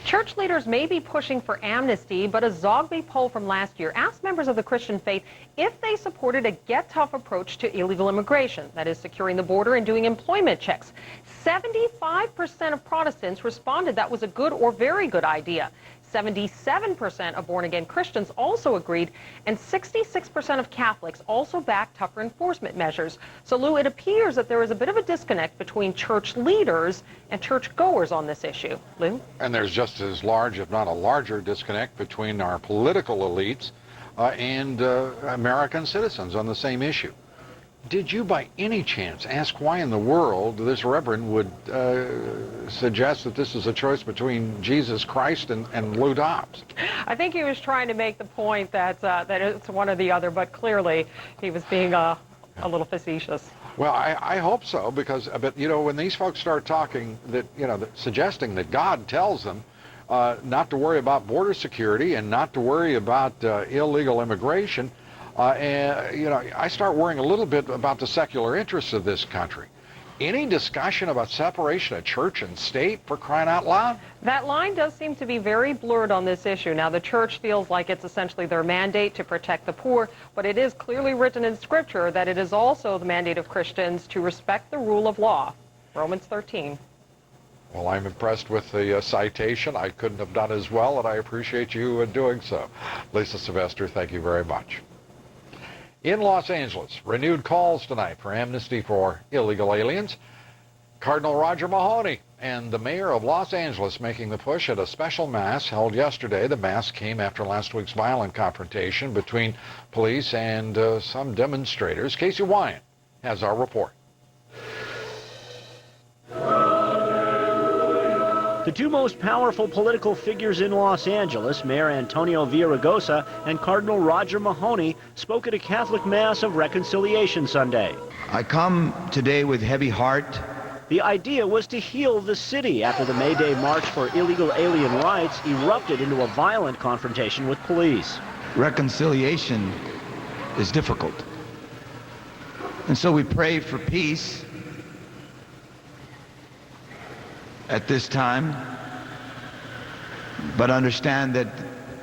Church leaders may be pushing for amnesty, but a Zogby poll from last year asked members of the Christian faith if they supported a get-tough approach to illegal immigration, that is, securing the border and doing employment checks. 75% of Protestants responded that was a good or very good idea. 77% of born-again Christians also agreed, and 66% of Catholics also backed tougher enforcement measures. So, Lou, it appears that there is a bit of a disconnect between church leaders and church-goers on this issue. Lou? And there's just as large, if not a larger, disconnect between our political elites and American citizens on the same issue. Did you by any chance ask why in the world this reverend would suggest that this is a choice between Jesus Christ and Lou Dobbs? I think he was trying to make the point that that it's one or the other, but clearly he was being a little facetious. Well, I hope so, because you know, when these folks start talking that, you know, suggesting that God tells them not to worry about border security and not to worry about illegal immigration, and, you know, I start worrying a little bit about the secular interests of this country. Any discussion about separation of church and state, for crying out loud? That line does seem to be very blurred on this issue. Now, the church feels like it's essentially their mandate to protect the poor, but it is clearly written in Scripture that it is also the mandate of Christians to respect the rule of law. Romans 13. Well, I'm impressed with the citation. I couldn't have done as well, and I appreciate you doing so. Lisa Sylvester, thank you very much. In Los Angeles, renewed calls tonight for amnesty for illegal aliens. Cardinal Roger Mahoney and the mayor of Los Angeles making the push at a special mass held yesterday. The mass came after last week's violent confrontation between police and some demonstrators. Casey Wyant has our report. The two most powerful political figures in Los Angeles, Mayor Antonio Villaraigosa and Cardinal Roger Mahoney, spoke at a Catholic Mass of Reconciliation Sunday. I come today with heavy heart. The idea was to heal the city after the May Day March for illegal alien rights erupted into a violent confrontation with police. Reconciliation is difficult. And so we pray for peace at this time, but understand that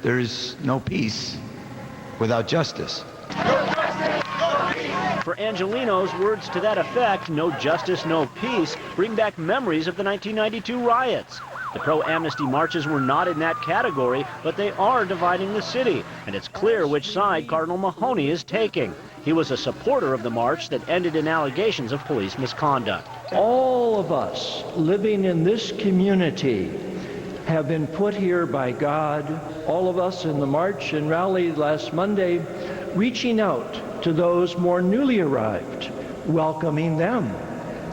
there is no peace without justice. For Angelinos, words to that effect, no justice, no peace, bring back memories of the 1992 riots. The pro-amnesty marches were not in that category, but they are dividing the city, and it's clear which side Cardinal Mahoney is taking. He was a supporter of the march that ended in allegations of police misconduct. All of us living in this community have been put here by God. All of us in the march and rally last Monday, reaching out to those more newly arrived, welcoming them,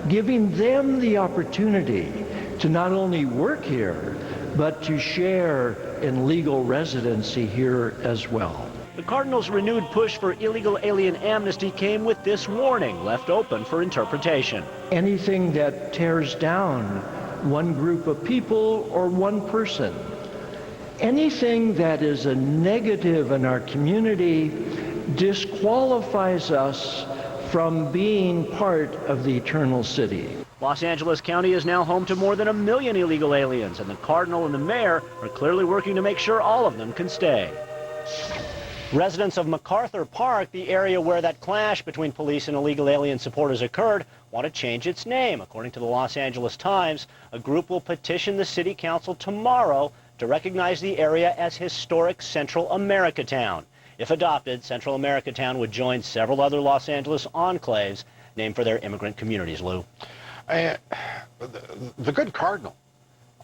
giving them the opportunity to not only work here, but to share in legal residency here as well. The Cardinals' renewed push for illegal alien amnesty came with this warning left open for interpretation. Anything that tears down one group of people or one person, anything that is a negative in our community disqualifies us from being part of the eternal city. Los Angeles County is now home to more than 1 million illegal aliens, and the cardinal and the mayor are clearly working to make sure all of them can stay. Residents of MacArthur Park, the area where that clash between police and illegal alien supporters occurred, want to change its name. According to the Los Angeles Times, a group will petition the city council tomorrow to recognize the area as historic Central Americatown. If adopted, Central Americatown would join several other Los Angeles enclaves named for their immigrant communities, Lou. The good cardinal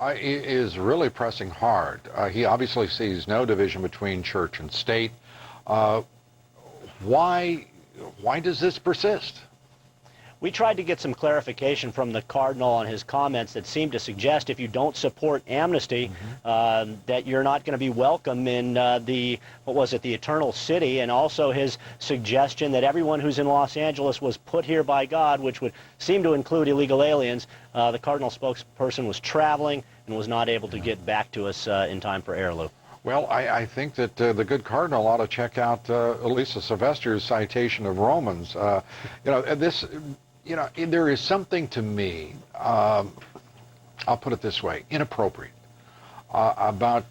is really pressing hard. He obviously sees no division between church and state. Why does this persist? We tried to get some clarification from the cardinal on his comments that seemed to suggest if you don't support amnesty, that you're not going to be welcome in the eternal city, and also his suggestion that everyone who's in Los Angeles was put here by God, which would seem to include illegal aliens. The cardinal spokesperson was traveling and was not able to get back to us in time for air, Lou. Well, I think that the good cardinal ought to check out Elisa Sylvester's citation of Romans. There is something to me, I'll put it this way, inappropriate about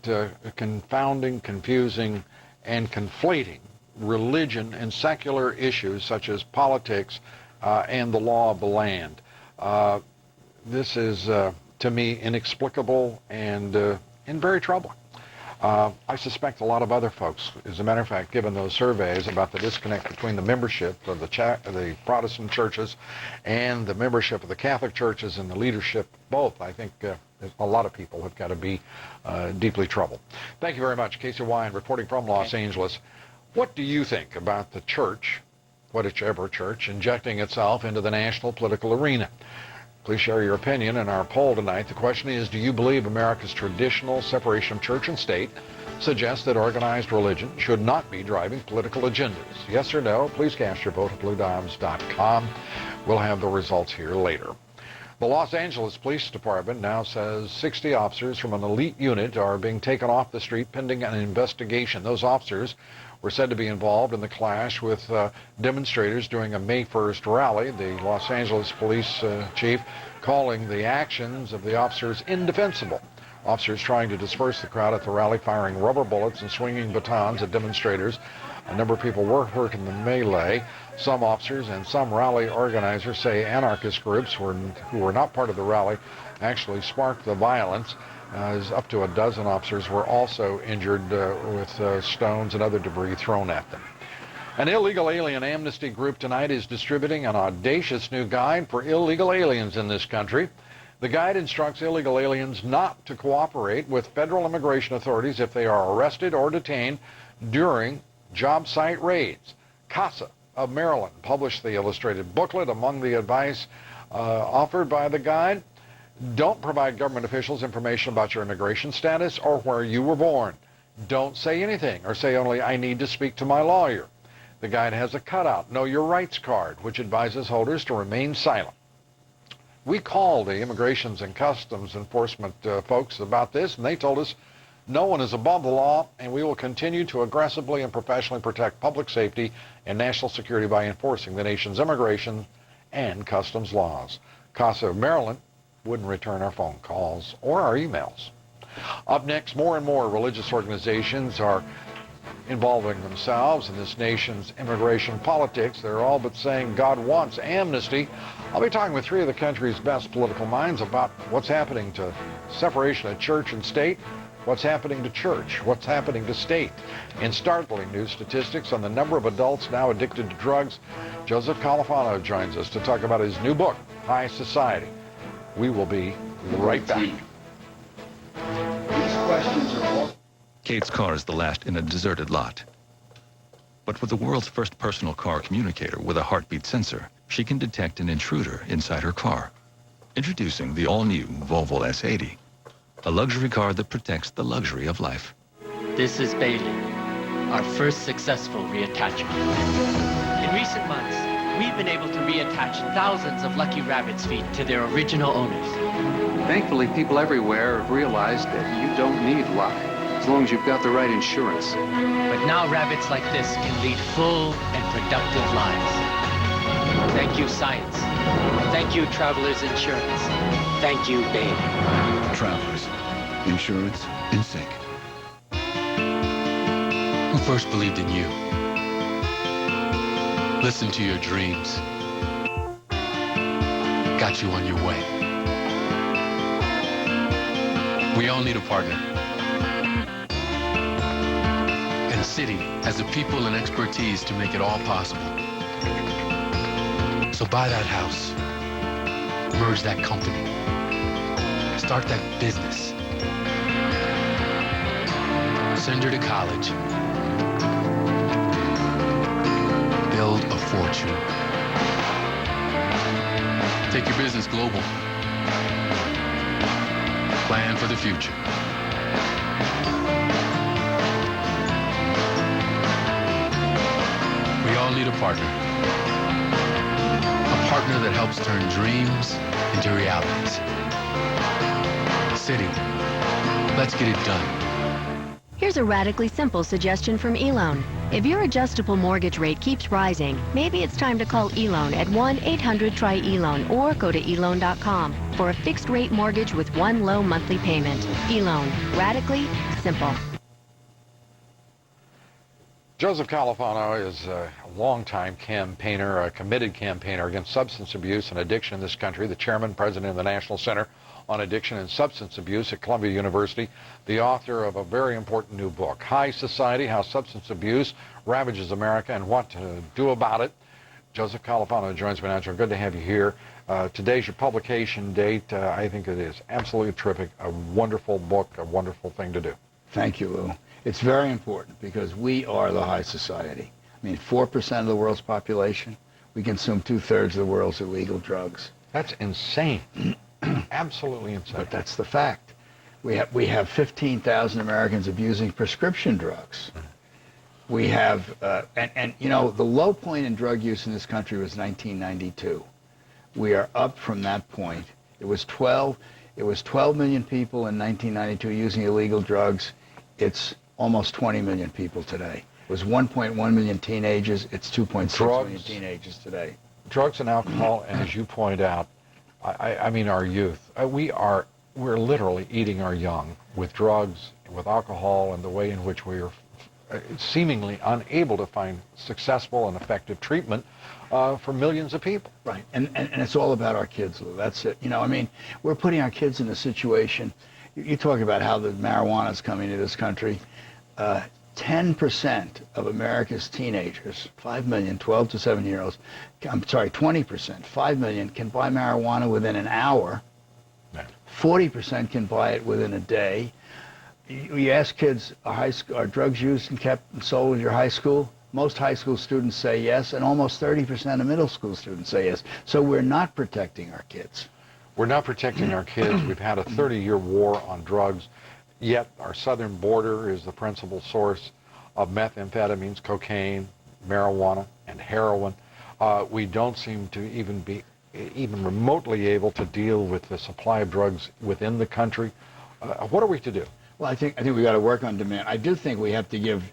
confounding, confusing, and conflating religion and secular issues such as politics and the law of the land. This is, to me, inexplicable and very troubling. I suspect a lot of other folks, as a matter of fact, given those surveys about the disconnect between the membership of the Protestant churches and the membership of the Catholic churches and the leadership, both, I think a lot of people have got to be deeply troubled. Thank you very much. Casey Wine reporting from Los Angeles. What do you think about the church, whichever church, injecting itself into the national political arena? Please share your opinion in our poll tonight. The question is, do you believe America's traditional separation of church and state suggests that organized religion should not be driving political agendas? Yes or no? Please cast your vote at BlueDimes.com. We'll have the results here later. The Los Angeles Police Department now says 60 officers from an elite unit are being taken off the street pending an investigation. Those officers were said to be involved in the clash with demonstrators during a May 1st rally. The Los Angeles police chief calling the actions of the officers indefensible. Officers trying to disperse the crowd at the rally, firing rubber bullets and swinging batons at demonstrators. A number of people were hurt in the melee. Some officers and some rally organizers say anarchist groups who were not part of the rally actually sparked the violence. Up to a dozen officers were also injured with stones and other debris thrown at them. An illegal alien amnesty group tonight is distributing an audacious new guide for illegal aliens in this country. The guide instructs illegal aliens not to cooperate with federal immigration authorities if they are arrested or detained during job site raids. CASA of Maryland published the illustrated booklet. Among the advice offered by the guide: don't provide government officials information about your immigration status or where you were born. Don't say anything or say only, "I need to speak to my lawyer." The guide has a cutout, Know Your Rights card, which advises holders to remain silent. We called the Immigrations and Customs Enforcement folks about this, and they told us no one is above the law, and we will continue to aggressively and professionally protect public safety and national security by enforcing the nation's immigration and customs laws. CASA of Maryland wouldn't return our phone calls or our emails. Up next, more and more religious organizations are involving themselves in this nation's immigration politics. They're all but saying God wants amnesty. I'll be talking with three of the country's best political minds about what's happening to separation of church and state, what's happening to church, what's happening to state, and startling new statistics on the number of adults now addicted to drugs. Joseph Califano joins us to talk about his new book, High Society. We will be right back. Kate's car is the last in a deserted lot. But with the world's first personal car communicator with a heartbeat sensor, she can detect an intruder inside her car. Introducing the all-new Volvo S80, a luxury car that protects the luxury of life. This is Bailey, our first successful reattachment. In recent months, we've been able to reattach thousands of lucky rabbits' feet to their original owners. Thankfully, people everywhere have realized that you don't need luck, as long as you've got the right insurance. But now rabbits like this can lead full and productive lives. Thank you, science. Thank you, Travelers Insurance. Thank you, Babe. Travelers. Insurance in sync. Who first believed in you? Listened to your dreams. Got you on your way. We all need a partner. And Citi has the people and expertise to make it all possible. So buy that house. Merge that company. Start that business. Send her to college. Build a fortune. Take your business global. Plan for the future. We all need a partner. A partner that helps turn dreams into realities. Citi, let's get it done. Here's a radically simple suggestion from eLoan. If your adjustable mortgage rate keeps rising, maybe it's time to call eLoan at 1-800-TRY-ELOAN or go to eLoan.com for a fixed rate mortgage with one low monthly payment. eLoan. Radically simple. Joseph Califano is a longtime campaigner, a committed campaigner against substance abuse and addiction in this country, the chairman, president of the National Center on Addiction and Substance Abuse at Columbia University, the author of a very important new book, High Society, How Substance Abuse Ravages America and What to Do About It. Joseph Califano joins me now. Joe, good to have you here. Today's your publication date. I think it is absolutely terrific, a wonderful book, a wonderful thing to do. Thank you, Lou. It's very important because we are the high society. I mean, 4% of the world's population, we consume 2/3 of the world's illegal drugs. That's insane. Absolutely insane. But that's the fact. We have 15,000 Americans abusing prescription drugs. We have, and you know, the low point in drug use in this country was 1992. We are up from that point. It was 12 million people in 1992 using illegal drugs. It's almost 20 million people today. It was 1.1 million teenagers. It's 2.6 million teenagers today. Drugs and alcohol, and as you point out, I mean our youth. We're literally eating our young with drugs, with alcohol, and the way in which we are seemingly unable to find successful and effective treatment for millions of people. Right, and it's all about our kids, Lou. That's it. You know, I mean, we're putting our kids in a situation. You talk about how the marijuana is coming to this country. 10% of America's teenagers, 5 million, 12 to 17-year-olds, 20%, 5 million can buy marijuana within an hour. 40% can buy it within a day. You ask kids, are drugs used and kept and sold at your high school? Most high school students say yes, and almost 30% of middle school students say yes. So we're not protecting our kids. We're not protecting our kids. We've had a 30-year war on drugs, yet our southern border is the principal source of methamphetamines, cocaine, marijuana, and heroin. We don't seem to even be remotely able to deal with the supply of drugs within the country. What are we to do? Well, I think we got to work on demand. I do think we have to give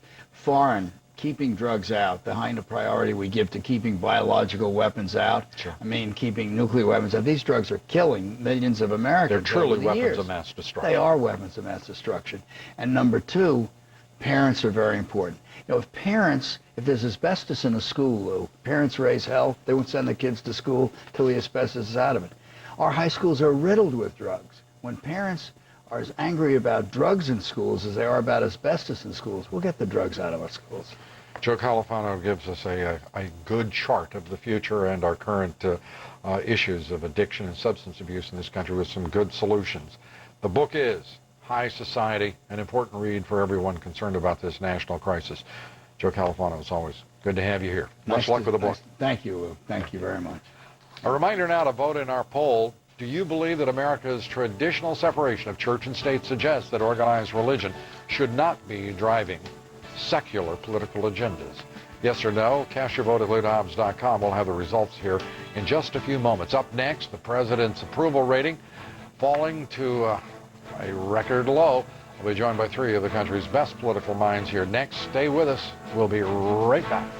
keeping drugs out the kind of priority we give to keeping biological weapons out. Sure. I mean, keeping nuclear weapons out. These drugs are killing millions of Americans. They're truly weapons years. of mass destruction. They are weapons of mass destruction. And number two, parents are very important. You know, if there's asbestos in a school, Lou, parents raise hell. They won't send the kids to school till the asbestos is out of it. Our high schools are riddled with drugs. When parents are as angry about drugs in schools as they are about asbestos in schools, we'll get the drugs out of our schools. Joe Califano gives us a good chart of the future and our current issues of addiction and substance abuse in this country with some good solutions. The book is High Society, an important read for everyone concerned about this national crisis. Joe Califano, as always, good to have you here. Much luck with the book. Thank you, Lou. Thank you very much. A reminder now to vote in our poll. Do you believe that America's traditional separation of church and state suggests that organized religion should not be driving secular political agendas? Yes or no? Cast your vote at LouDobbs.com. We'll have the results here in just a few moments. Up next, the president's approval rating falling to a record low. We'll be joined by three of the country's best political minds here next. Stay with us. We'll be right back.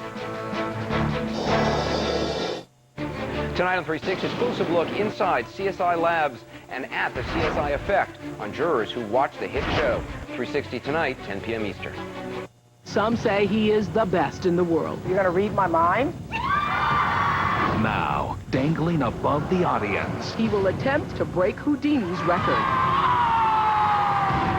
Tonight on 360, exclusive look inside CSI Labs and at the CSI effect on jurors who watch the hit show. 360 tonight, 10 p.m. Eastern. Some say he is the best in the world. You're going to read my mind? Now, dangling above the audience, he will attempt to break Houdini's record.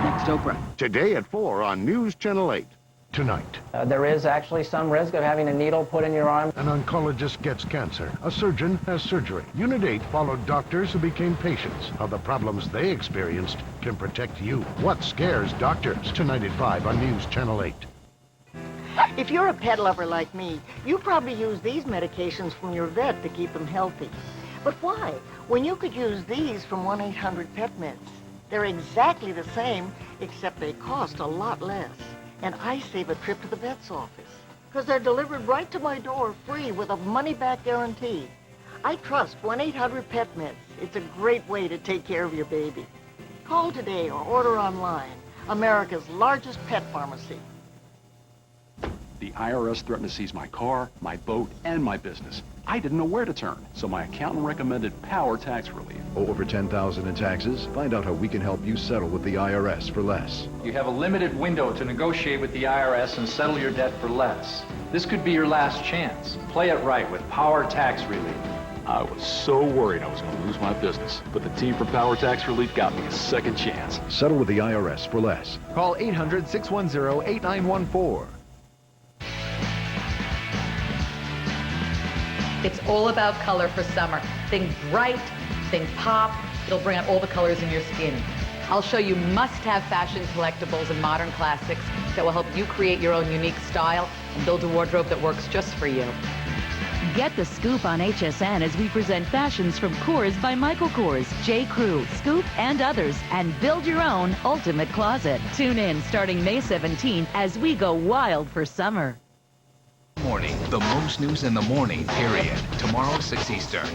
Next, Oprah. Today at 4 on News Channel 8. Tonight. There is actually some risk of having a needle put in your arm. An oncologist gets cancer. A surgeon has surgery. Unit 8 followed doctors who became patients. How the problems they experienced can protect you. What scares doctors? Tonight at 5 on News Channel 8. If you're a pet lover like me, you probably use these medications from your vet to keep them healthy. But why? When you could use these from 1-800-PET-MEDS. They're exactly the same, except they cost a lot less. And I save a trip to the vet's office, because they're delivered right to my door free with a money-back guarantee. I trust 1-800-PET-MEDS. It's a great way to take care of your baby. Call today or order online. America's largest pet pharmacy. The IRS threatened to seize my car, my boat, and my business. I didn't know where to turn, so my accountant recommended Power Tax Relief. Owe over $10,000 in taxes? Find out how we can help you settle with the IRS for less. You have a limited window to negotiate with the IRS and settle your debt for less. This could be your last chance. Play it right with Power Tax Relief. I was so worried I was going to lose my business, but the team from Power Tax Relief got me a second chance. Settle with the IRS for less. Call 800-610-8914. It's all about color for summer. Think bright, think pop. It'll bring out all the colors in your skin. I'll show you must-have fashion collectibles and modern classics that will help you create your own unique style and build a wardrobe that works just for you. Get the scoop on HSN as we present fashions from Kors by Michael Kors, J. Crew, Scoop, and others, and build your own ultimate closet. Tune in starting May 17th as we go wild for summer. Morning, the most news in the morning, period. Tomorrow, 6 Eastern.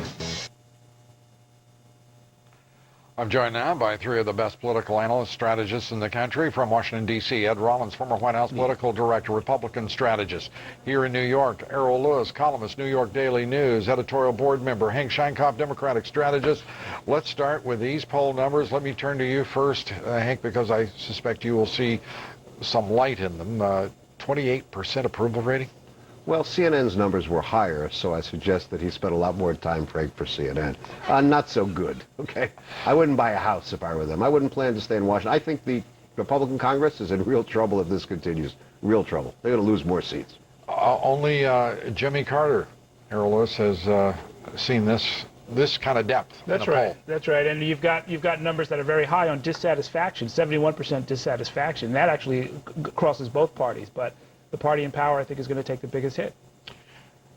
I'm joined now by three of the best political analysts, strategists in the country. From Washington, D.C., Ed Rollins, former White House political director, Republican strategist. Here in New York, Errol Lewis, columnist, New York Daily News, editorial board member, Hank Scheinkopf, Democratic strategist. Let's start with these poll numbers. Let me turn to you first, Hank, because I suspect you will see some light in them. 28% approval rating? Well, CNN's numbers were higher, so I suggest that he spent a lot more time praying for CNN. Not so good, okay? I wouldn't buy a house if I were them. I wouldn't plan to stay in Washington. I think the Republican Congress is in real trouble if this continues. Real trouble. They're going to lose more seats. Only Jimmy Carter, Errol Lewis, has seen this kind of depth. That's in a right. poll. That's right. And you've got numbers that are very high on dissatisfaction, 71% dissatisfaction. That actually crosses both parties, but the party in power, I think, is going to take the biggest hit.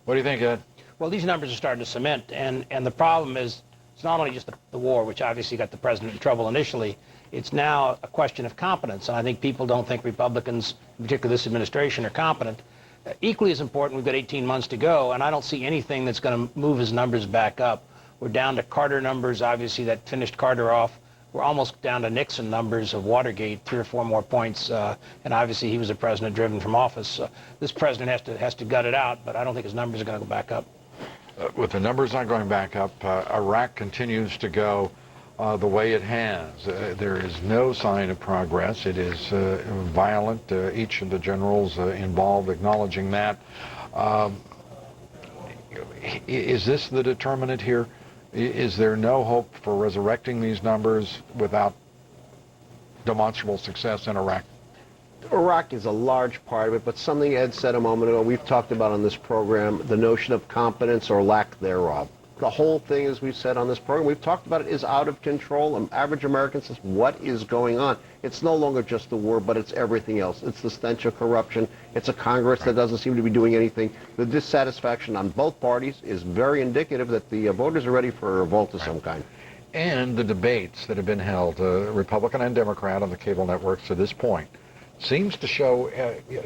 What do you think, Ed? Well, these numbers are starting to cement, and the problem is it's not only just the war, which obviously got the president in trouble initially. It's now a question of competence, and I think people don't think Republicans, in particular this administration, are competent. Equally as important, we've got 18 months to go, and I don't see anything that's going to move his numbers back up. We're down to Carter numbers, obviously, that finished Carter off. We're almost down to Nixon numbers of Watergate, 3 or 4 more points, and obviously he was a president driven from office. This president has to gut it out, but I don't think his numbers are going to go back up. With the numbers not going back up, Iraq continues to go the way it has. There is no sign of progress. It is violent. Each of the generals involved acknowledging that. Is this the determinant here? Is there no hope for resurrecting these numbers without demonstrable success in Iraq? Iraq is a large part of it, but something Ed said a moment ago, we've talked about on this program, the notion of competence or lack thereof. The whole thing, as we've said on this program, we've talked about it, is out of control. An average American says, what is going on? It's no longer just the war, but it's everything else. It's the stench of corruption. It's a Congress that doesn't seem to be doing anything. The dissatisfaction on both parties is very indicative that the voters are ready for a revolt of some kind. And the debates that have been held, Republican and Democrat on the cable networks to this point, seems to show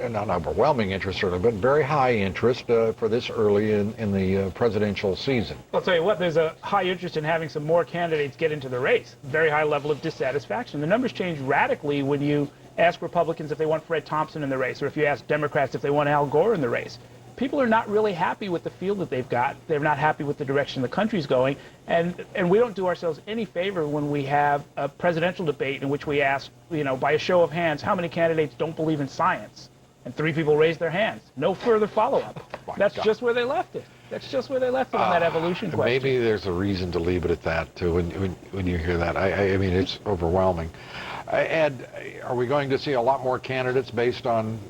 not overwhelming interest, certainly, but very high interest for this early in the presidential season. I'll tell you what, there's a high interest in having some more candidates get into the race. Very high level of dissatisfaction. The numbers change radically when you ask Republicans if they want Fred Thompson in the race, or if you ask Democrats if they want Al Gore in the race. people are not really happy with the field that they've got. They're not happy with the direction the country's going, and we don't do ourselves any favor when we have a presidential debate in which we ask, by a show of hands, how many candidates don't believe in science? And 3 people raised their hands. No further follow-up. That's just where they left it. That's just where they left it on that evolution question. Maybe there's a reason to leave it at that, too, when you hear that. I mean, it's overwhelming. Ed, are we going to see a lot more candidates based on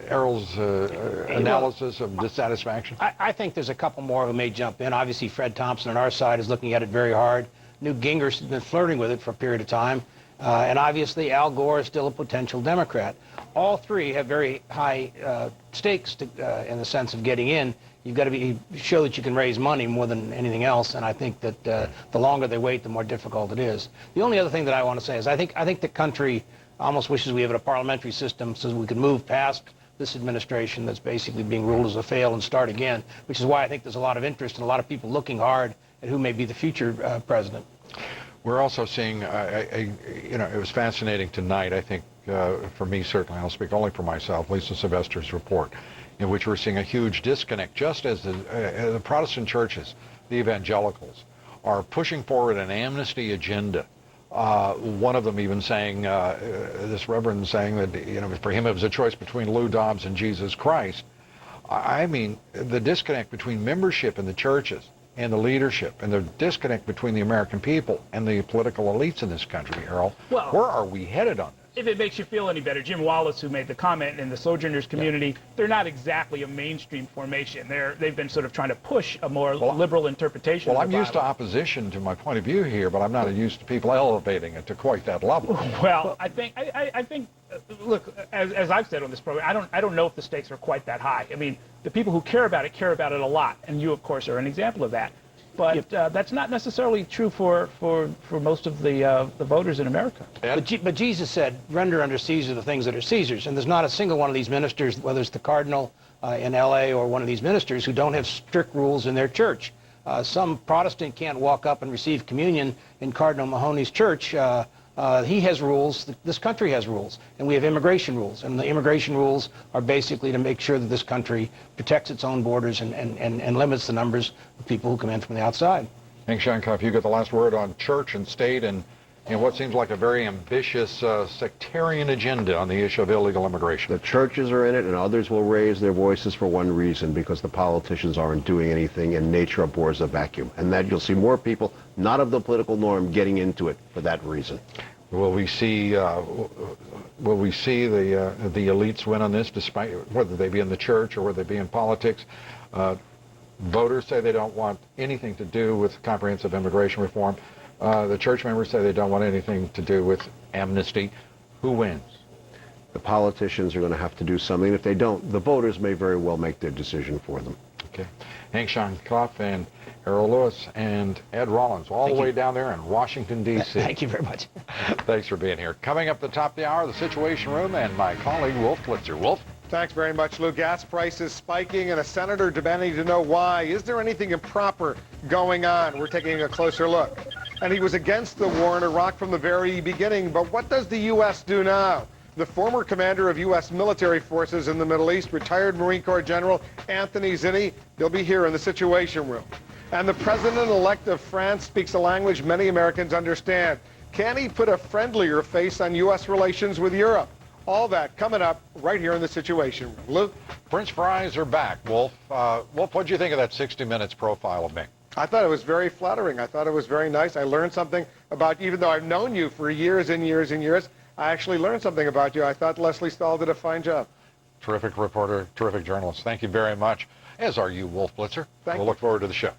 Errol's analysis of dissatisfaction? I think there's a couple more who may jump in. Obviously, Fred Thompson on our side is looking at it very hard. Newt Gingrich's been flirting with it for a period of time. And obviously, Al Gore is still a potential Democrat. All 3 have very high stakes in the sense of getting in. You've got to show that you can raise money more than anything else, and I think that the longer they wait, the more difficult it is. The only other thing that I want to say is I think the country almost wishes we had a parliamentary system so that we could move past this administration that's basically being ruled as a fail and start again, which is why I think there's a lot of interest and a lot of people looking hard at who may be the future president. We're also seeing, it was fascinating tonight, I think, for me certainly, I'll speak only for myself, Lisa Sylvester's report, in which we're seeing a huge disconnect, just as the Protestant churches, the evangelicals, are pushing forward an amnesty agenda. One of them even saying, this reverend saying that, for him it was a choice between Lou Dobbs and Jesus Christ. I mean, the disconnect between membership in the churches and the leadership, and the disconnect between the American people and the political elites in this country, Errol. Well, where are we headed on this? If it makes you feel any better, Jim Wallace, who made the comment in the Sojourners community, they're not exactly a mainstream formation. They've been sort of trying to push a more liberal interpretation. Well, of the I'm used to opposition to my point of view here, but I'm not used to people elevating it to quite that level. Well, I think, look, as I've said on this program, I don't know if the stakes are quite that high. I mean, the people who care about it a lot, and you, of course, are an example of that. But that's not necessarily true for most of the voters in America. But Jesus said, render unto Caesar the things that are Caesar's. And there's not a single one of these ministers, whether it's the cardinal in L.A. or one of these ministers, who don't have strict rules in their church. Some Protestant can't walk up and receive communion in Cardinal Mahoney's church. He has rules. This country has rules. And we have immigration rules. And the immigration rules are basically to make sure that this country protects its own borders and limits the numbers of people who come in from the outside. Hank Shankoff, you get the last word on church and state and what seems like a very ambitious sectarian agenda on the issue of illegal immigration. The churches are in it, and others will raise their voices for one reason, because the politicians aren't doing anything, and nature abhors a vacuum. And that you'll see more people, not of the political norm, getting into it for that reason. Will we see the elites win on this, despite whether they be in the church or whether they be in politics? Voters say they don't want anything to do with comprehensive immigration reform. The church members say they don't want anything to do with amnesty. Who wins? The politicians are going to have to do something. If they don't, the voters may very well make their decision for them. Okay. Hank Shankoff and Errol Lewis and Ed Rollins, all the way down there in Washington, D.C. Thank you very much. Thanks for being here. Coming up at the top of the hour, the Situation Room, and my colleague, Wolf Blitzer. Wolf? Thanks very much, Lou. Gas prices spiking, and a senator demanding to know why. Is there anything improper going on? We're taking a closer look. And he was against the war in Iraq from the very beginning, but what does the U.S. do now? The former commander of U.S. military forces in the Middle East, retired Marine Corps General Anthony Zinni, he'll be here in the Situation Room. And the president-elect of France speaks a language many Americans understand. Can he put a friendlier face on U.S. relations with Europe? All that coming up right here in the Situation Room. Luke? French fries are back, Wolf. Wolf, what did you think of that 60 Minutes profile of me? I thought it was very flattering. I thought it was very nice. I learned something about, even though I've known you for years and years and years, I actually learned something about you. I thought Leslie Stahl did a fine job. Terrific reporter, terrific journalist. Thank you very much, as are you, Wolf Blitzer. We'll look forward to the show.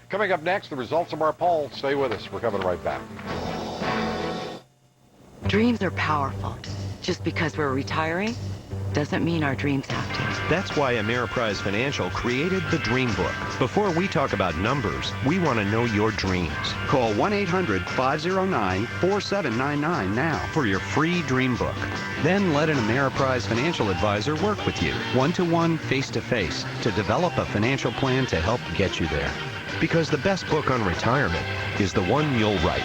Coming up next, the results of our poll. Stay with us. We're coming right back. Dreams are powerful. Just because we're retiring doesn't mean our dreams have to. That's why Ameriprise Financial created the Dream Book. Before we talk about numbers, we want to know your dreams. Call 1-800-509-4799 now for your free Dream Book. Then let an Ameriprise Financial advisor work with you, one-to-one, face-to-face, to develop a financial plan to help get you there. Because the best book on retirement is the one you'll write.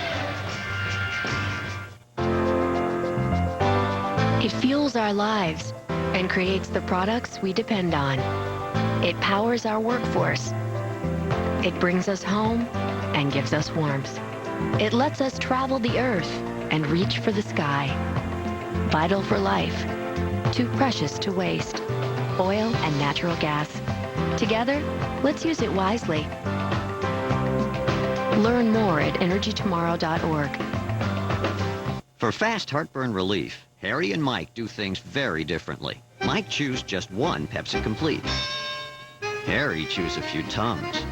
It fuels our lives and creates the products we depend on. It powers our workforce. It brings us home and gives us warmth. It lets us travel the earth and reach for the sky. Vital for life. Too precious to waste. Oil and natural gas. Together, let's use it wisely. Learn more at energytomorrow.org. For fast heartburn relief, Harry and Mike do things very differently. Mike chews just one Pepsi Complete. Harry chews a few Tums.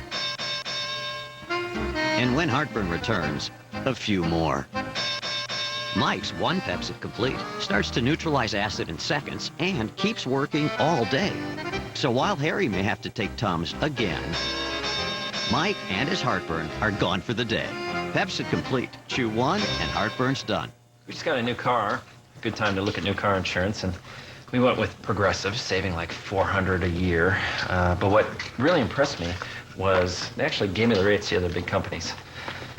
And when heartburn returns, a few more. Mike's one Pepsi Complete starts to neutralize acid in seconds and keeps working all day. So while Harry may have to take Tums again, Mike and his heartburn are gone for the day. Pepsi Complete. Chew one and heartburn's done. We just got a new car. Good time to look at new car insurance, and we went with Progressive, saving like $400 a year. But what really impressed me was they actually gave me the rates the other big companies.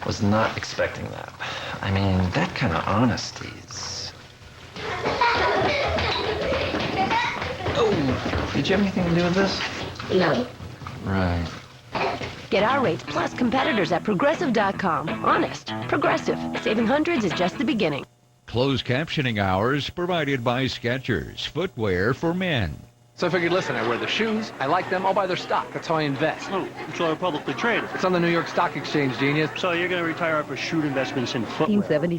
Was not expecting that. I mean, that kind of honesty is... Oh, did you have anything to do with this? No. Right. Get our rates plus competitors at Progressive.com. Honest. Progressive. Saving hundreds is just the beginning. Closed captioning hours provided by Skechers, footwear for men. So I figured, listen, I wear the shoes, I like them, I'll buy their stock. That's how I invest. Oh, it's all publicly traded. It's on the New York Stock Exchange, genius. So you're going to retire off of shrewd investments in footwear. 1970.